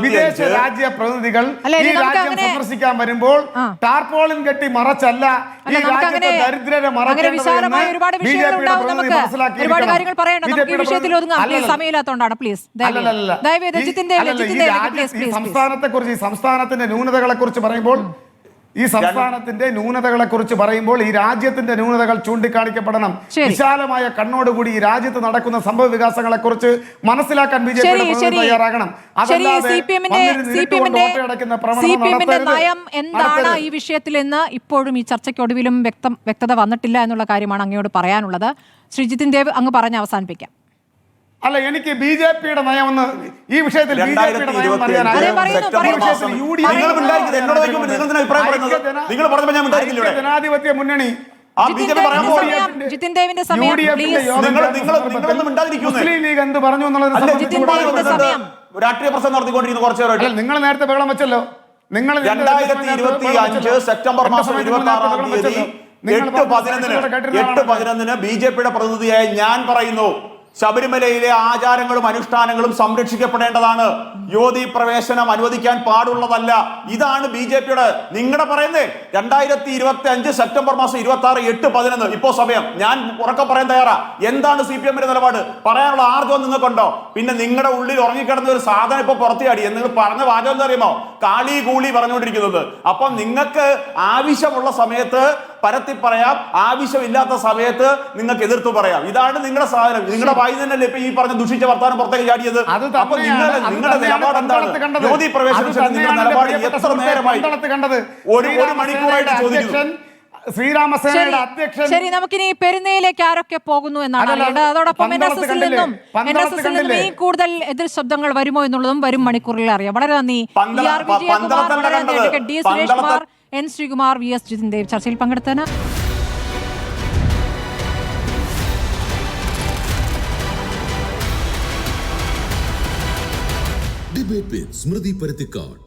വിദേശ രാജ്യ പ്രതിനിധികൾ ഈ രാജ്യം സന്ദർശിക്കാൻ വരുമ്പോൾ ടാർപോളിൻ കെട്ടി മറച്ചല്ല ഈ രാജ്യത്തെ ദരിദ്രരെ വിശാലമായ ഒരുപാട് വിഷയങ്ങളുണ്ടാവും. നമുക്ക് ഒരുപാട് കാര്യങ്ങൾ പറയണ്ട. നമുക്ക് ഈ വിഷയത്തിൽ ഒതുങ്ങാം. സമയമില്ലാത്തതുകൊണ്ടാണ്. പ്ലീസ് സംസ്ഥാനത്തെ കുറിച്ച്, സംസ്ഥാനത്തിന്റെ ന്യൂനതകളെ കുറിച്ച് പറയുമ്പോൾ ഈ രാജ്യത്തിന്റെ ന്യൂനതകൾ ചൂണ്ടിക്കാണിക്കപ്പെടണം. വിശാലമായ കണ്ണോടുകൂടി ഈ രാജ്യത്ത് നടക്കുന്ന സംഭവ വികാസങ്ങളെ കുറിച്ച് മനസ്സിലാക്കാൻ BJP തയ്യാറാകണം. സിപിഎമ്മിന്റെ നയം എന്താണ് ഈ വിഷയത്തിൽ എന്ന് ഇപ്പോഴും ഈ ചർച്ചയ്ക്കൊടുവിലും വ്യക്തത വന്നിട്ടില്ല എന്നുള്ള കാര്യമാണ് അങ്ങയോട് പറയാനുള്ളത്. ശ്രീ ജിതിൻ ദേവ് അങ്ങ് പറഞ്ഞ് അവസാനിപ്പിക്കാം. അല്ല, എനിക്ക് BJP-യുടെ നയമെന്ന് ഈ വിഷയത്തിൽ ജനാധിപത്യ മുന്നണി മുസ്ലിം ലീഗ് എന്ത് പറഞ്ഞു എന്നുള്ളത് രാഷ്ട്രീയ പ്രശ്നം നടത്തിക്കൊണ്ടിരിക്കുന്ന കുറച്ചു നിങ്ങൾ നേരത്തെ ബഹളം വെച്ചല്ലോ. നിങ്ങൾ 2025 സെപ്റ്റംബർ മാസം 26-ാം തീയതി 8:11 BJP-യുടെ പ്രതിനിധിയായി ഞാൻ പറയുന്നു, ശബരിമലയിലെ ആചാരങ്ങളും അനുഷ്ഠാനങ്ങളും സംരക്ഷിക്കപ്പെടേണ്ടതാണ്. യുവതീ പ്രവേശനം അനുവദിക്കാൻ പാടുള്ളതല്ല. ഇതാണ് BJP-യുടെ. നിങ്ങളുടെ പറയുന്നേ 2025 സെപ്റ്റംബർ മാസം 26, 8:11 ഇപ്പോ സമയം. ഞാൻ ഉറക്കെ പറയാൻ തയ്യാറാ. എന്താണ് CPM-ന്റെ നിലപാട്? പറയാനുള്ള ആർജവം നിങ്ങൾക്കുണ്ടോ? പിന്നെ നിങ്ങളുടെ ഉള്ളിൽ ഉറങ്ങിക്കിടന്ന ഒരു സാധനം ഇപ്പൊ പുറത്തിയാടി. നിങ്ങൾ പറഞ്ഞ വാചകം എന്താ അറിയുമോ? കാളി കൂളി പറഞ്ഞുകൊണ്ടിരിക്കുന്നത്. അപ്പം നിങ്ങൾക്ക് ആവശ്യമുള്ള സമയത്ത് പരത്തി പറയാം, ആവശ്യമില്ലാത്ത സമയത്ത് നിങ്ങൾക്ക് എതിർത്തു പറയാം. ഇതാണ് നിങ്ങളുടെ സാധനം. നിങ്ങളുടെ വായി തന്നെയല്ലേ ഇപ്പൊ ഈ പറഞ്ഞ ദുഷിച്ച വർത്താനം പുറത്തേക്ക് ചാടിയത്. അപ്പൊ നിങ്ങളുടെ നിലപാട് എന്താണ്? ജ്യോതി പ്രവേശനത്തിന് നിങ്ങളുടെ നിലപാട് എത്ര നേരമായി? ഒരു മണിക്കൂറായിട്ട് ചോദിക്കുന്നു. ശ്രീരാമസേനയുടെ അധ്യക്ഷൻ. ശരി, നമുക്കിനി പെരുന്നയിലേക്ക് ആരൊക്കെ പോകുന്നു എന്നാണ്. അതോടൊപ്പം NSS-ൽ നിന്നും ഈ കൂടുതൽ എതിർ ശബ്ദങ്ങൾ വരുമോ എന്നുള്ളതും വരും മണിക്കൂറിൽ അറിയാം. വളരെ നന്ദി. D Suresh Kumar, N Sreekumar, VS Jithin Dev ചർച്ചയിൽ പങ്കെടുത്തതിന്. ഡിബേറ്റ് വിത്ത് സ്മൃതി പരുത്തിക്കാട്.